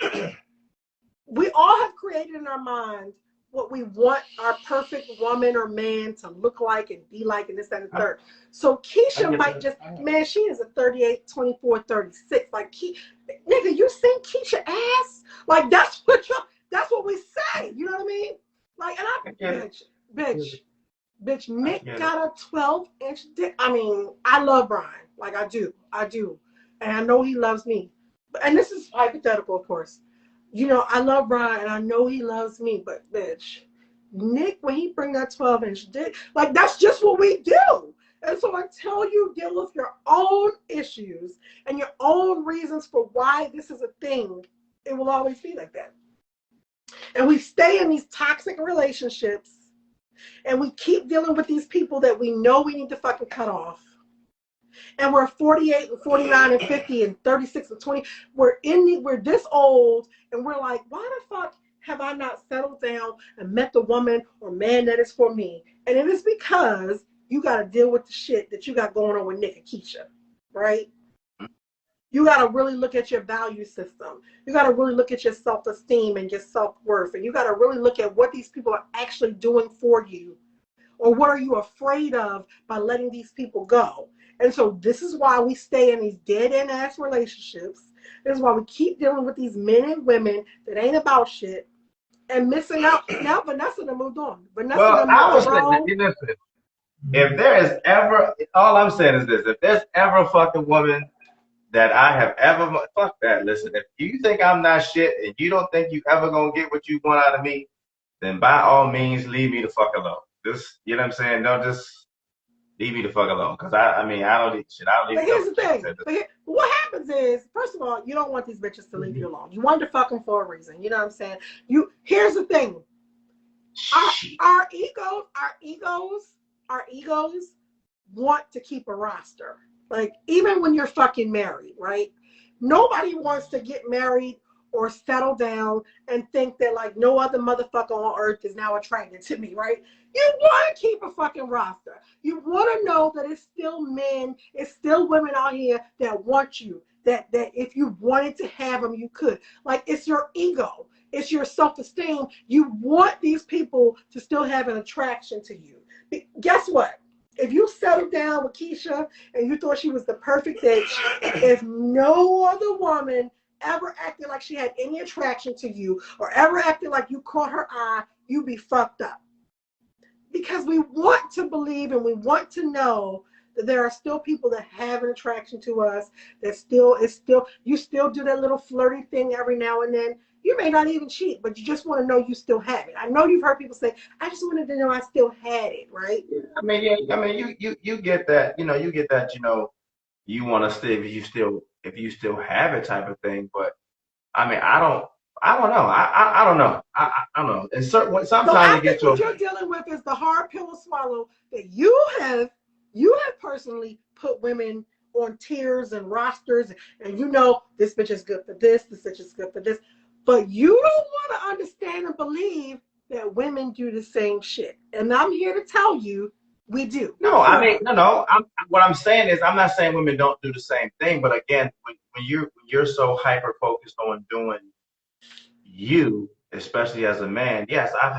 we all have created in our mind what we want our perfect woman or man to look like and be like and this, that, and the third. So Keisha might just, man, she is a 38, 24, 36. Like, nigga, you seen Keisha ass? Like, that's what we say. You know what I mean? Like, and bitch, Nick got a 12-inch dick. I mean, I love Brian. Like, I do. And I know he loves me. And this is hypothetical, of course. You know, I love Brian and I know he loves me, but bitch, Nick, when he bring that 12-inch dick, like, that's just what we do. And so until you deal with your own issues and your own reasons for why this is a thing, it will always be like that. And we stay in these toxic relationships and we keep dealing with these people that we know we need to fucking cut off. And we're 48 and 49 and 50 and 36 and 20. We're this old and we're like, why the fuck have I not settled down and met the woman or man that is for me? And it is because you got to deal with the shit that you got going on with Nick and Keisha, right? You got to really look at your value system. You got to really look at your self-esteem and your self-worth. And you got to really look at what these people are actually doing for you. Or what are you afraid of by letting these people go? And so this is why we stay in these dead-end ass relationships. This is why we keep dealing with these men and women that ain't about shit and missing out. Now Vanessa done moved on. Listen, if there is ever, all I'm saying is this, if there's ever a fucking woman that I have ever, fuck that, listen, if you think I'm not shit and you don't think you ever gonna get what you want out of me, then by all means, leave me the fuck alone. Just, you know what I'm saying? Don't just leave me the fuck alone. Because I don't need shit. But here's the thing. What happens is, first of all, you don't want these bitches to leave you alone. You want to fuck them for a reason. You know what I'm saying? Here's the thing. Our egos want to keep a roster. Like, even when you're fucking married, right? Nobody wants to get married or settle down and think that like no other motherfucker on earth is now attracted to me, right? You want to keep a fucking roster. You want to know that it's still men, it's still women out here that want you. That if you wanted to have them, you could. Like, it's your ego. It's your self-esteem. You want these people to still have an attraction to you. Guess what? If you settled down with Keisha and you thought she was the perfect bitch, if no other woman ever acted like she had any attraction to you or ever acted like you caught her eye, you be fucked up. Because we want to believe and we want to know that there are still people that have an attraction to us, that you still do that little flirty thing every now and then. You may not even cheat, but you just want to know you still have it. I know you've heard people say, I just wanted to know I still had it, right? I mean, you get that, you get that, you want to stay if you still have it type of thing. But I mean, I don't know. I don't know. I don't know. And sometimes so you get to what you're dealing with is the hard pill to swallow that you have personally put women on tiers and rosters, and this bitch is good for this bitch is good for this. But you don't want to understand and believe that women do the same shit. And I'm here to tell you, we do. No, I mean, no. What I'm saying is, I'm not saying women don't do the same thing. But again, when you're so hyper focused on doing you, especially as a man, yes, I've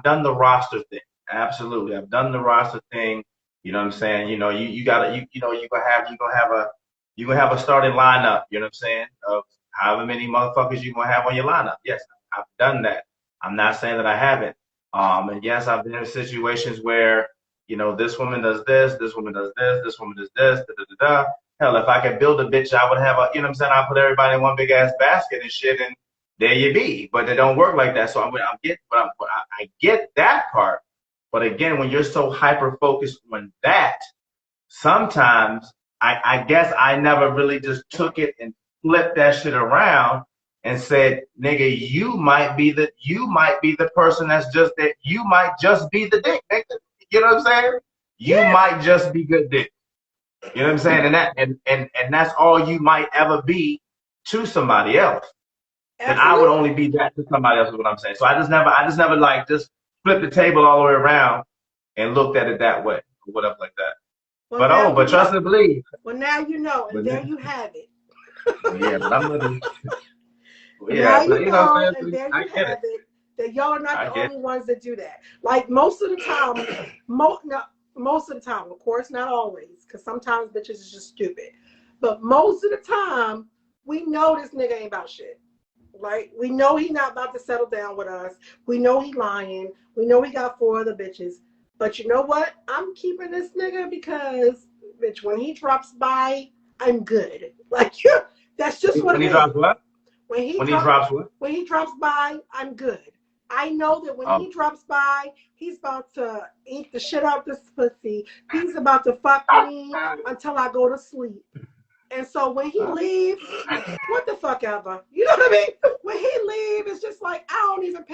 done the roster thing. Absolutely, I've done the roster thing. You know what I'm saying? You're gonna have a starting lineup. You know what I'm saying? Of however many motherfuckers you're gonna have on your lineup. Yes, I've done that. I'm not saying that I haven't. And yes, I've been in situations where this woman does this, this woman does this, this woman does this, da da da da. Hell, if I could build a bitch, I would have I put everybody in one big ass basket and shit, and there you be. But it don't work like that. So I get that part. But again, when you're so hyper focused on that, sometimes I guess I never really just took it and flipped that shit around and said, nigga, you might be the person that's just that. You might just be the dick, nigga. You know what I'm saying? You might just be good dick. You know what I'm saying? And that's all you might ever be to somebody else. And I would only be that to somebody else is what I'm saying. So I just never like just flipped the table all the way around and looked at it that way or whatever like that. Well, but trust and believe. Well, now you know, and there you have it. Yeah, but I'm gonna. Yeah, now you know, and there you have it. That y'all are not the only ones that do that. Like most of the time, most of the time, of course, not always, because sometimes bitches is just stupid. But most of the time, we know this nigga ain't about shit. Right? We know he not about to settle down with us. We know he lying. We know he got 4 other bitches. But you know what? I'm keeping this nigga because, bitch, when he drops by, I'm good. Like, that's just what it is. When he drops what? When he drops by, I'm good. I know that when he drops by, he's about to eat the shit out this pussy. He's about to fuck me until I go to sleep. And so when he leaves, what the fuck ever. You know what I mean? When he leaves, it's just like, I don't even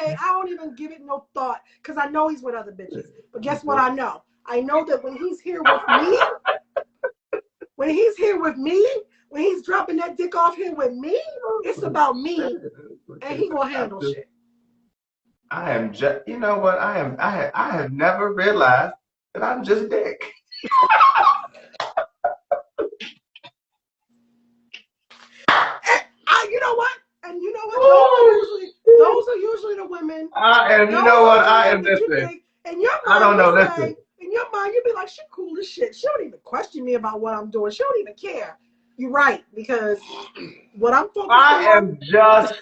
give it no thought because I know he's with other bitches. But guess what I know? I know that when he's here with me, when he's dropping that dick off here with me, it's about me, and he gonna handle shit. I am just, you know what? I have never realized that I'm just dick. You know what? And you know what? Those are usually the women. And you know what? I am listening. In your mind, I don't know. Listen. In your mind, you'd be like, she cool as shit. She don't even question me about what I'm doing. She don't even care. You're right, because what I'm focused on. I am just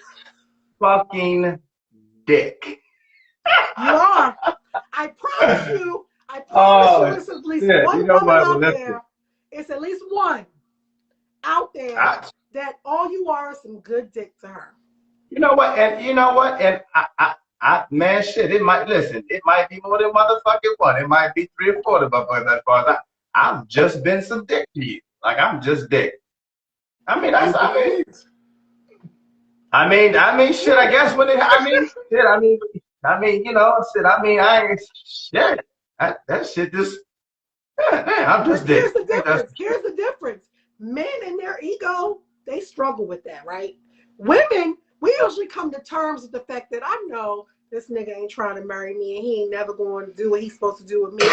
fucking dick. You are. I promise you. It's at least one woman out there. It's at least one out there that all you are is some good dick to her. You know what? And I man, shit. It might be more than motherfucking one. It might be 3 or 4 of us. As far as I've just been some dick to you. Like I'm just dick. I mean, shit. I guess when that shit just. I'm just dick. Here's the difference. men and their ego, they struggle with that, right? Women, we usually come to terms with the fact that I know this nigga ain't trying to marry me and he ain't never going to do what he's supposed to do with me.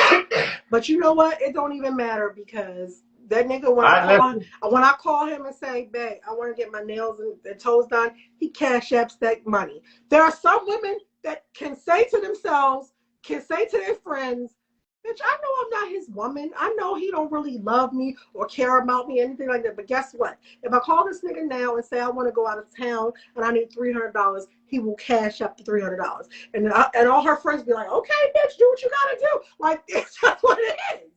But you know what? It don't even matter because that nigga, when I call him and say, babe, I want to get my nails and toes done, he cash apps that money. There are some women that can say to themselves, can say to their friends, bitch, I know I'm not his woman. I know he don't really love me or care about me, anything like that. But guess what? If I call this nigga now and say I want to go out of town and I need $300, he will cash up the $300. And all her friends be like, okay, bitch, do what you gotta do. Like, it's just what it is.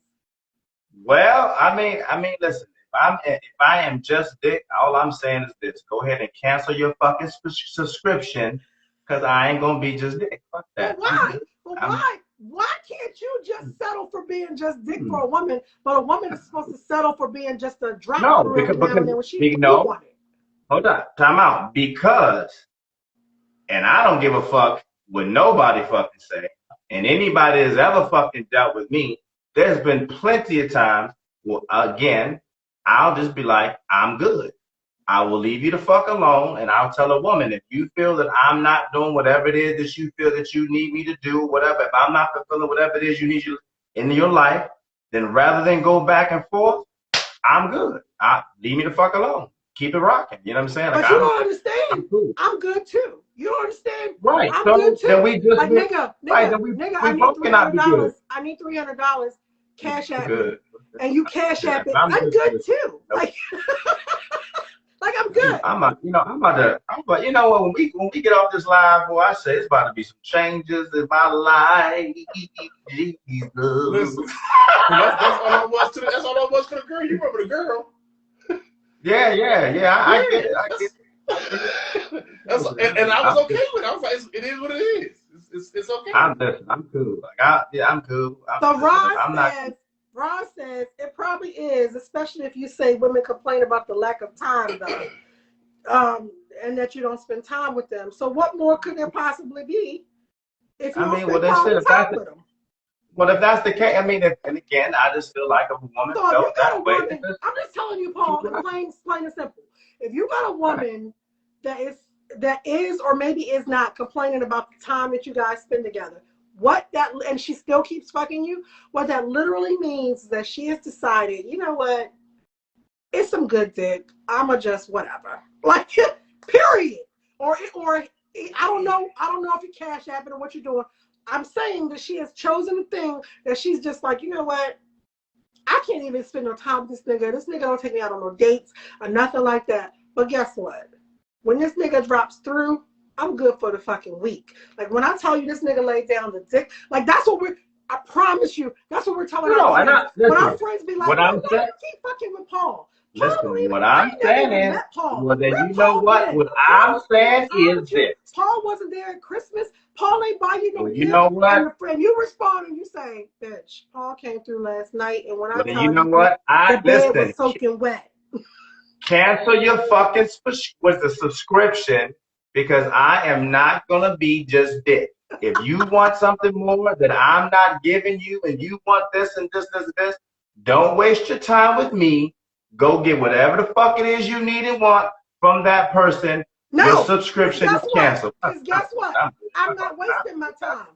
Well, I mean, listen. If I am just dick, all I'm saying is this: go ahead and cancel your fucking subscription, because I ain't gonna be just dick. Fuck that. But why? Why can't you just settle for being just dick for a woman, but a woman is supposed to settle for being just a drop? No, because hold on, time out. Because, and I don't give a fuck what nobody fucking say, and anybody that's ever fucking dealt with me, there's been plenty of times. Well, again, I'll just be like, I'm good. I will leave you the fuck alone, and I'll tell a woman, if you feel that I'm not doing whatever it is that you feel that you need me to do, whatever, if I'm not fulfilling whatever it is you need in your life, then rather than go back and forth, I'm good. Leave me the fuck alone. Keep it rocking. You know what I'm saying? Like, but you don't understand. I'm good too. You don't understand? Right. I'm good too. Then we just like, nigga, I need $300. Cash app it. And you cash app it. I'm good too. Like, like I'm good. You know what? When we get off this live, boy, I say it's about to be some changes in my life. Jesus. Listen, that's all I was to the girl. You remember the girl? Yeah. I get it. And I was okay with it. I was like, it is what it is. It's okay. I'm cool. I'm cool. So Ron says it probably is, especially if you say women complain about the lack of time, though, and that you don't spend time with them. So what more could there possibly be if you don't spend time with them? Well, if that's the case, and again, I just feel like if a woman felt that way. I'm just telling you, Paul, plain and simple. If you got a woman that is or maybe is not complaining about the time that you guys spend together, and she still keeps fucking you, what that literally means is that she has decided, you know what, it's some good dick, I'ma just whatever. Like, period. Or I don't know if you cash app it or what you're doing. I'm saying that she has chosen a thing that she's just like, you know what, I can't even spend no time with this nigga. This nigga don't take me out on no dates or nothing like that. But guess what? When this nigga drops through, I'm good for the fucking week. Like, when I tell you this nigga laid down the dick, like, that's what I promise you, that's what we're telling our friends. When our friends be like, keep fucking with Paul. Listen, what I'm saying is, well, then you know what? What I'm saying is this. Paul wasn't there at Christmas. Paul ain't buy you no gift. You know what? And your friend, you respond and you say, bitch, Paul came through last night, and when I tell you know what? The bed was soaking wet. Cancel your fucking with the subscription, because I am not gonna be just dick. If you want something more that I'm not giving you, and you want this and this, don't waste your time with me. Go get whatever the fuck it is you need and want from that person. No, your subscription is canceled. Because guess what? I'm not wasting my time.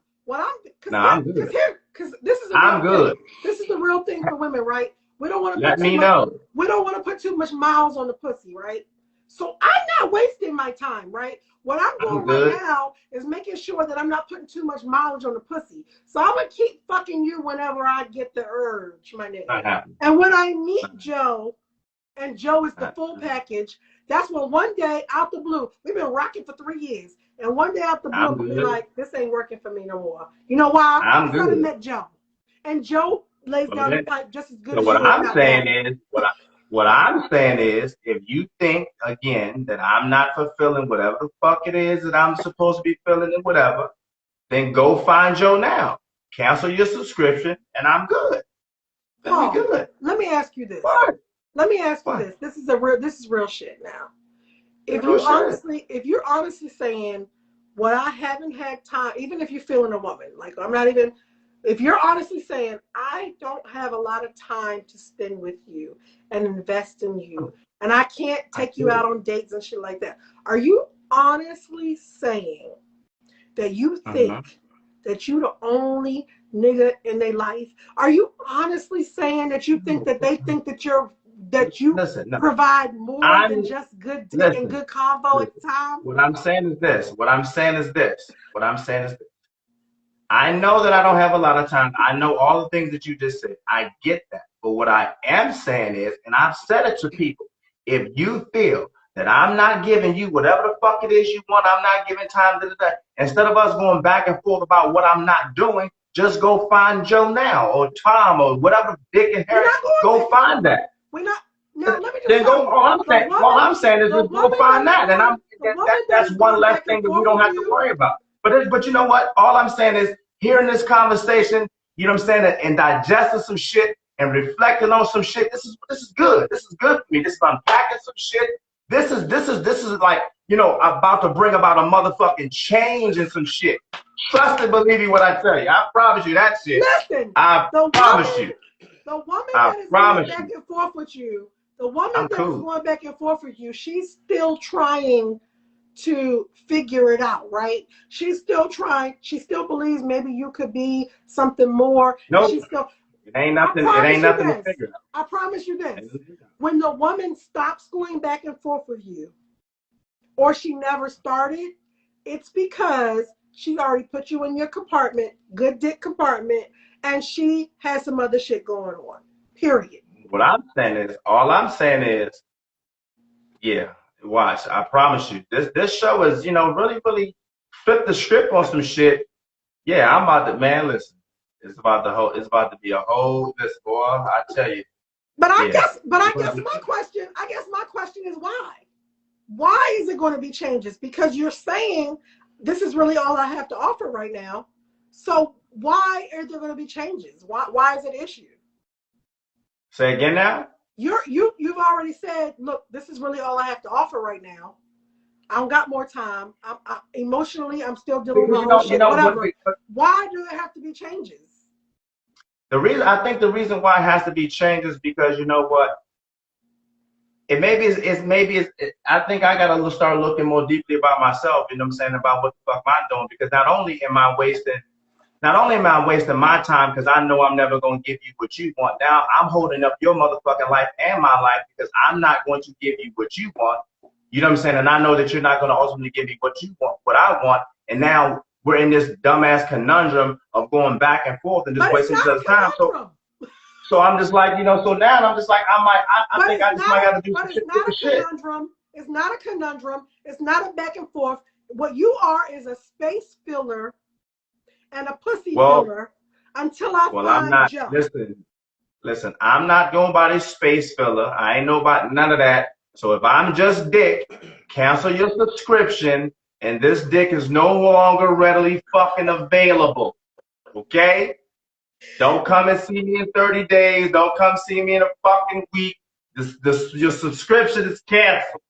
I'm good. Because this is This is the real thing for women, right? We don't want to we don't want to put too much miles on the pussy, right? So I'm not wasting my time, right? What I'm doing right now is making sure that I'm not putting too much mileage on the pussy. So I'm gonna keep fucking you whenever I get the urge, my nigga. And when I meet Joe, and Joe is the full package, that's when one day out the blue, we've been rocking for 3 years, and one day out the blue, we'll be like, this ain't working for me no more. You know why? Because I met Joe. And Joe lays down the pipe just as good as what I'm saying is, if you think, again, that I'm not fulfilling whatever the fuck it is that I'm supposed to be filling and whatever, then go find Joe now. Cancel your subscription, and I'm good. Paul, good. Let me ask you this. What? Let me ask you this. This is real shit now. If you're honestly saying, well, I haven't had time, even if you're feeling a woman, like I'm not even If you're honestly saying, I don't have a lot of time to spend with you and invest in you, and I can't I take you do. out on dates and shit like that, are you honestly saying that you Mhm. think that you the only nigga in their life? Are you honestly saying that you think that they think that you Listen, no. provide more than I'm just good dick and listen, good convo at listen. the time? What I'm saying is this. What I'm saying is this. What I'm saying is this. I know that I don't have a lot of time. I know all the things that you just said. I get that. But what I am saying is, and I've said it to people, if you feel that I'm not giving you whatever the fuck it is you want, I'm not giving time to that. Instead of us going back and forth about what I'm not doing, just go find Joe now or Tom or whatever Dick and We're Harry. not going Go there. find that. We're not. Now, let me just Then stop go. you. All I'm saying is The just go woman find that is that, and going, the woman that that's is one going less back and thing that we forth don't with have to you. worry about. But you know what? All I'm saying is hearing this conversation, you know what I'm saying, and digesting some shit and reflecting on some shit. This is good. This is good for me. This is unpacking some shit. This is like, you know, about to bring about a motherfucking change in some shit. Trust and believe me what I tell you. I promise you that shit. Listen, I promise you. the woman I that is going promise back you. and forth with you, the woman I'm that is cool. going back and forth with you, she's still trying to figure it out, right? She's still trying. She still believes maybe you could be something more. And Nope. she's still, It ain't I nothing. It ain't promise you nothing to this. figure out. I promise you this. When the woman stops going back and forth with you, or she never started, it's because she already put you in your compartment, good dick compartment, and she has some other shit going on. Period. What I'm saying is, all I'm saying is, yeah, watch. I promise you, this show is, you know, really flip the script on some shit. Yeah, I'm about to, man. Listen, it's about to be a whole this boy. I tell you, yeah. I guess my question is why? Why is it going to be changes? Because you're saying this is really all I have to offer right now. So why are there going to be changes? Why is it an issue? Say again now. You've already said, look, this is really all I have to offer right now. I don't got more time. Emotionally, I'm still dealing with Because my own shit. Whatever. but Why do there have to be changes? I think the reason why it has to be changed is because you know what. I think I gotta start looking more deeply about myself. You know what I'm saying, about what the fuck I'm doing, because not only am I wasting my time because I know I'm never going to give you what you want. Now I'm holding up your motherfucking life and my life because I'm not going to give you what you want. You know what I'm saying? And I know that you're not going to ultimately give me what you want, what I want. And now we're in this dumbass conundrum of going back and forth and just wasting each other's time. So I'm just like, you know, so now I'm just like, I think I just might have to do some shit. It's not a conundrum. It's not a back and forth. What you are is a space filler and a pussy filler until I find Joe. Listen, I'm not going by this space filler. I ain't know about none of that. So if I'm just dick, cancel your subscription, and this dick is no longer readily fucking available. Okay? Don't come and see me in 30 days. Don't come see me in a fucking week. Your subscription is canceled.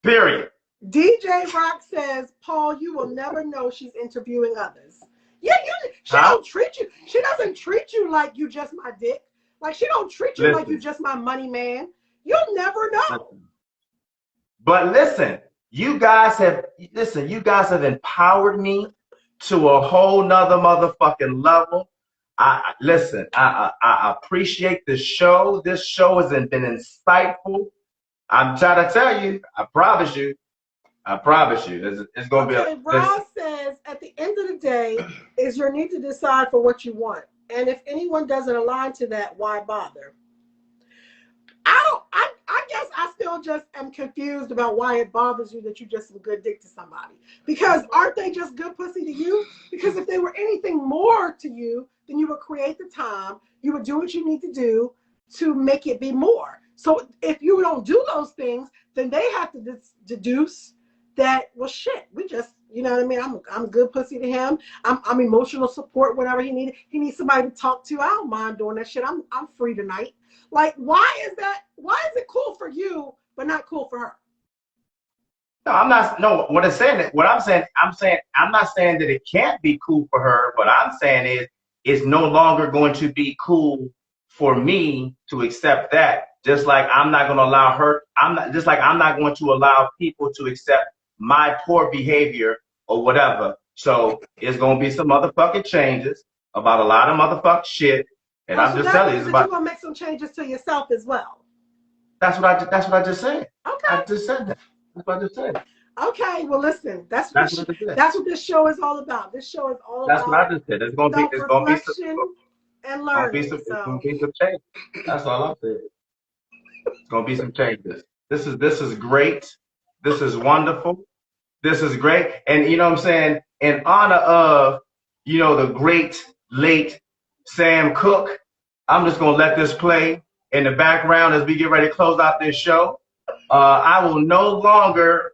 Period. DJ Rock says, Paul, you will never know she's interviewing others. Yeah, she doesn't treat you like you just my dick. Like she don't treat you like you just my money man. You'll never know. But listen, you guys have empowered me to a whole nother motherfucking level. I appreciate the show. This show has been insightful. I'm trying to tell you, I promise you, it's going to be. Ross says, at the end of the day, is your need to decide for what you want, and if anyone doesn't align to that, why bother? I guess I still just am confused about why it bothers you that you just some good dick to somebody. Because aren't they just good pussy to you? Because if they were anything more to you, then you would create the time. You would do what you need to do to make it be more. So if you don't do those things, then they have to deduce that, well, shit, we just, you know what I mean? I'm good pussy to him. I'm emotional support, whatever he needed. He needs somebody to talk to. I don't mind doing that shit. I'm free tonight. Like, why is it cool for you, but not cool for her? No, I'm not. No, what I'm saying, I'm not saying that it can't be cool for her. What I'm saying is, it's no longer going to be cool for me to accept that. Just like I'm not going to allow her, I'm not going to allow people to accept my poor behavior or whatever. So it's going to be some motherfucking changes about a lot of motherfucking shit. And I'm just telling you, it's about. You're going to make some changes to yourself as well. That's what I just said. Okay. I just said that. That's what I just said. Okay, well, listen, that's what this show is all about. This show is all about. That's what I just said. It's gonna be some and learning. It's gonna be some changes. That's all I'm saying. It's gonna be some changes. This is great. This is wonderful. This is great. And you know what I'm saying? In honor of, you know, the great late Sam Cooke, I'm just gonna let this play in the background as we get ready to close out this show. I will no longer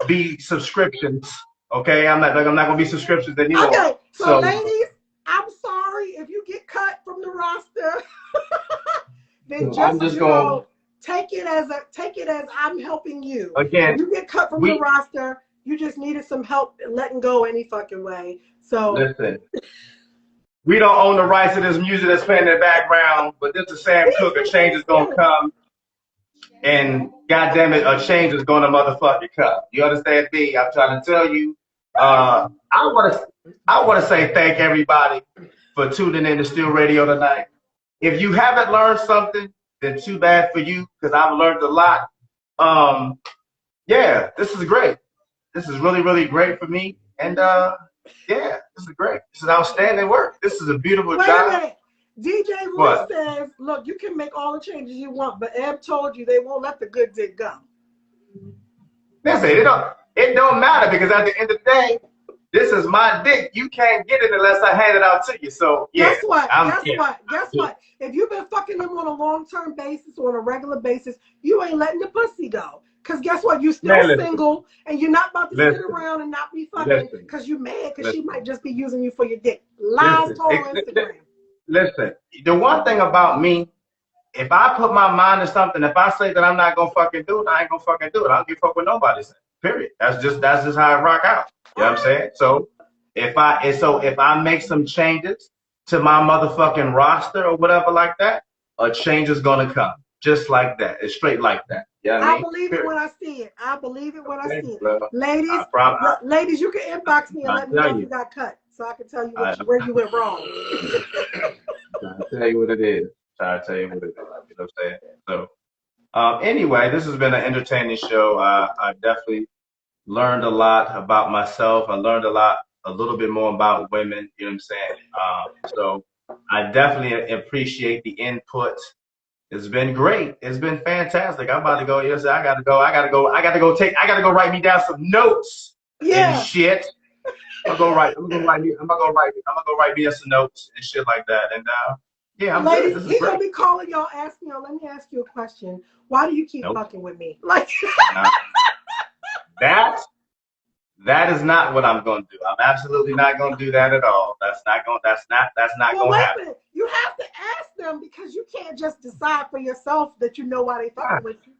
be subscriptions. Okay, I'm not gonna be subscriptions anymore. Okay, so ladies, I'm sorry if you get cut from the roster. Then I'm just gonna take it as I'm helping you. Again, if you get cut from the roster, you just needed some help letting go any fucking way. So listen, we don't own the rights to this music that's playing in the background, but this is Sam Cooke. A change is gonna come. And goddamn it, a change is gonna motherfucking come. You understand me? I'm trying to tell you. I wanna say thank everybody for tuning in to Still Radio tonight. If you haven't learned something, then too bad for you, because I've learned a lot. Yeah, this is great. This is really, really great for me. And yeah, this is great. This is outstanding work. This is a beautiful job. Wait a minute. DJ Roy says, look, you can make all the changes you want, but Eb told you they won't let the good dick go. That's it. It don't matter, because at the end of the day, this is my dick. You can't get it unless I hand it out to you. So yeah. Guess what? If you've been fucking him on a long-term basis or on a regular basis, you ain't letting the pussy go. Because guess what? You're still single, and you're not about to sit around and not be fucking because you're mad because she might just be using you for your dick. Lies told on Instagram. Listen, the one thing about me, if I put my mind to something, if I say that I'm not gonna fucking do it, I ain't gonna fucking do it. I don't give a fuck what nobody says. Period. That's just how I rock out. You know what I'm saying? So if I make some changes to my motherfucking roster or whatever like that, a change is gonna come. Just like that. It's straight like that. You know what I mean? Believe it when I see it. I believe it when I see it. Ladies, you can inbox me and let me know if you got cut, so I can tell you where you went wrong. I'll tell you what it is. You know what I'm saying? So, anyway, this has been an entertaining show. I definitely learned a lot about myself. I learned a little bit more about women. You know what I'm saying? So, I definitely appreciate the input. It's been great. It's been fantastic. I'm about to go. Yes, I gotta go write me down some notes. Yeah. And shit. I'm gonna go write me some notes and shit like that. And yeah, I'm ladies, good. He's gonna be calling y'all, asking y'all. Let me ask you a question. Why do you keep fucking with me? Like that is not what I'm gonna do. I'm absolutely not gonna do that at all. That's not gonna happen. You have to ask them, because you can't just decide for yourself that you know why they fucking with you.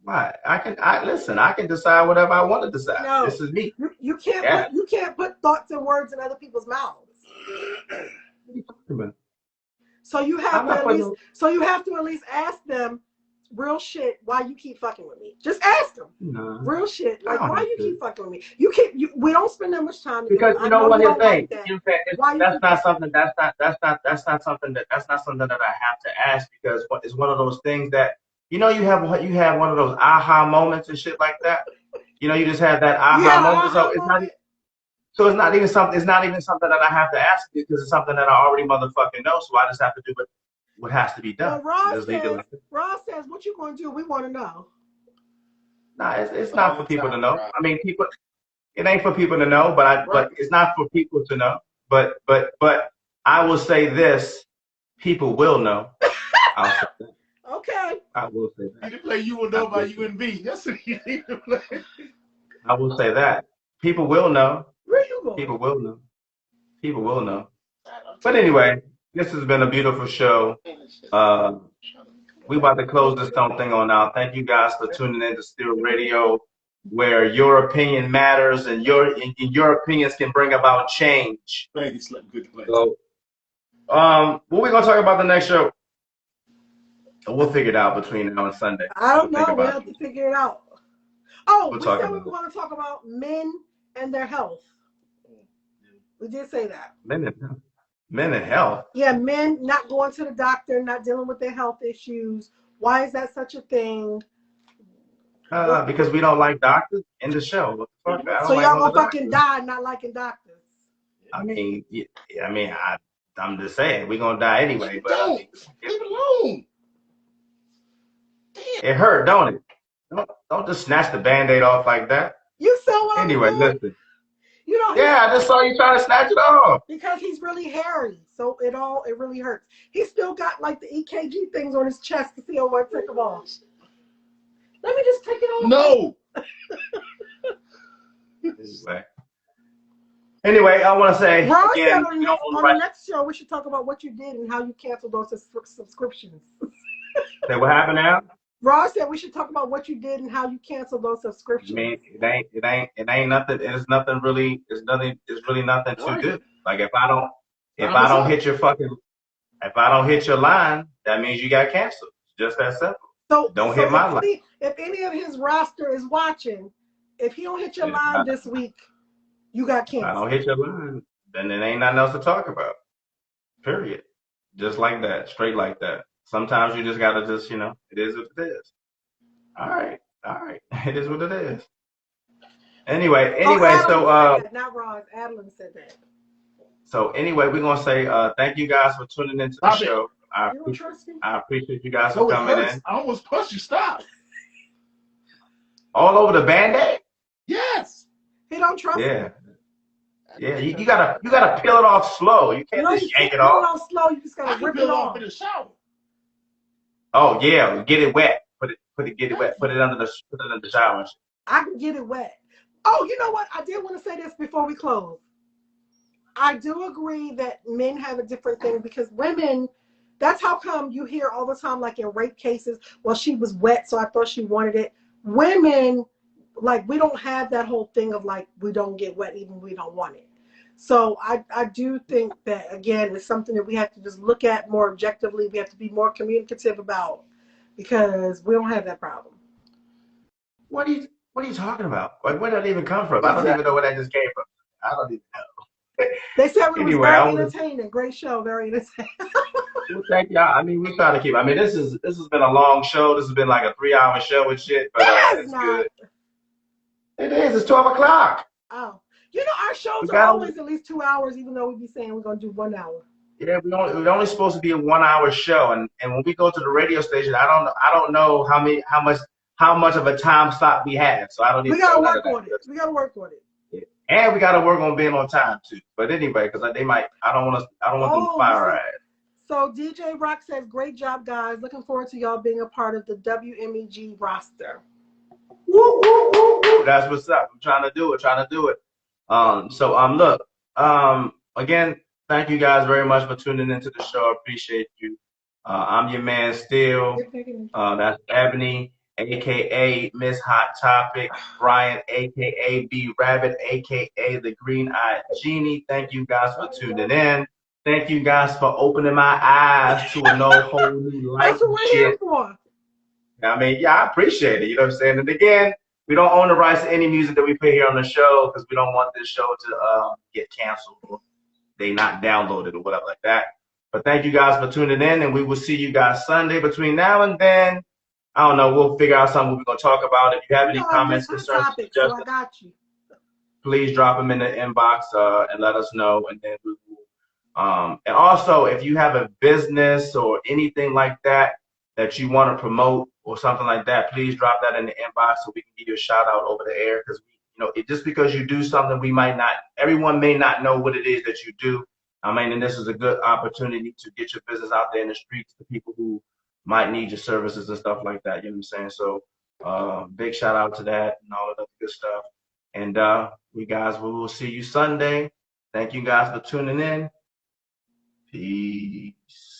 Why? I can decide whatever I want to decide. No, this is me. You can't put thoughts and words in other people's mouths. So you have to at least ask them real shit why you keep fucking with me. Just ask them real shit, like why you keep fucking with me. We don't spend that much time because you know what you think. That's not something that I have to ask, because it's one of those things that you have one of those aha moments and shit like that. You just have that aha moment. So it's not even something that I have to ask you, because it's something that I already motherfucking know. So I just have to do what has to be done. Well, Ross says, what you going to do? We want to know. Nah, it's not for people to know. I mean, it ain't for people to know, but it's not for people to know. But I will say this: people will know. I'll say that. Okay. I will say that. You need to play You Will Know by UNB. That's what you need to play. I will say that. People will know. Where you going? People will know. People will know. But anyway, this has been a beautiful show. We about to close this thing on out. Thank you guys for tuning in to Still Radio, where your opinion matters and your opinions can bring about change. Good So What we gonna talk about the next show? We'll figure it out between now and Sunday. I don't We'll think know. We'll about have it. to figure it out. Oh, We'll we talk said we about were it. going to talk about men and their health. We did say that. Men and health. Yeah, men not going to the doctor, not dealing with their health issues. Why is that such a thing? Because we don't like doctors in the show. What the fuck? I don't So like y'all going gonna to fucking doctors. die not liking doctors. I mean, I'm just saying we're gonna die anyway. But I mean, Leave it alone. it hurt, don't it? Don't just snatch the Band-Aid off like that. You saw what Anyway, I was doing? listen. You know, Yeah, I just saw you trying to snatch it off. because he's really hairy, so it really hurts. He still got like the EKG things on his chest to see how I take them off. Let me just take it off. No. Anyway, I want to say Ron again, said on the next show we should talk about what you did and how you canceled those subscriptions. Say what happened now? Ron said we should talk about what you did and how you canceled those subscriptions. I mean, it ain't nothing. It's really nothing to do. Like if I don't hit your line, that means you got canceled. Just that simple. So don't hit my line. If any of his roster is watching, if he don't hit your line this week, you got canceled. I don't hit your line, then there ain't nothing else to talk about. Period. Just like that, straight like that. Sometimes you just gotta just, it is what it is. All right. It is what it is. Anyway, so not Roz, Adeline said that. So anyway, we're gonna say thank you guys for tuning into the show. I appreciate you guys for coming in. I almost pushed you. Stop. All over the Band-Aid? Yes. He don't trust me. Yeah, you gotta peel it off slow. You can't just yank it off. Peel it off slow. You just gotta rip it off in the shower. Oh yeah, get it wet. Get it wet. Put it under the shower. I can get it wet. Oh, you know what? I did want to say this before we close. I do agree that men have a different thing because women, that's how come you hear all the time, like in rape cases, well, she was wet, so I thought she wanted it. Women, like, we don't have that whole thing of like, we don't get wet even we don't want it. So I do think that, again, it's something that we have to just look at more objectively. We have to be more communicative about because we don't have that problem. What are you talking about? Like, where did that even come from? I don't even know where that just came from. I don't even know. They said it was very entertaining. Great show, very entertaining. Well, thank y'all. I mean, we try to keep. I mean, this has been a long show. This has been like a 3-hour show and shit. But it's good. It is. It's 12 o'clock. Oh, you know our shows are always at least 2 hours, even though we be saying we're gonna do 1 hour. Yeah, we're only supposed to be a 1 hour show, and when we go to the radio station, I don't know how much of a time slot we have. So I don't. We gotta work on it. We gotta work on it. And we got to work on being on time too. But anyway, because I don't want them to fire our ass. So DJ Rock says, "Great job, guys. Looking forward to y'all being a part of the WMEG roster." Woo, woo, woo, woo. That's what's up. I'm trying to do it. Look. Again, thank you guys very much for tuning into the show. I appreciate you. I'm your man, Steele. That's Ebony, a.k.a. Miss Hot Topic, Brian, a.k.a. B Rabbit, a.k.a. the Green-Eyed Genie. Thank you guys for tuning in. Thank you guys for opening my eyes to a whole new life. That's what we're here for. I mean, I appreciate it. You know what I'm saying? And again, we don't own the rights to any music that we put here on the show because we don't want this show to get canceled or they not downloaded or whatever like that. But thank you guys for tuning in, and we will see you guys Sunday. Between now and then, I don't know, we'll figure out something we're going to talk about. If you have any comments, concerns, suggestions, I got you. Please drop them in the inbox and let us know. And then we will. And also, if you have a business or anything like that you want to promote or something like that, please drop that in the inbox so we can give you a shout out over the air. Because just because you do something, everyone may not know what it is that you do. I mean, and this is a good opportunity to get your business out there in the streets to people who might need your services and stuff like that. You know what I'm saying? So big shout out to that and all of that good stuff. And we will see you Sunday. Thank you guys for tuning in. Peace.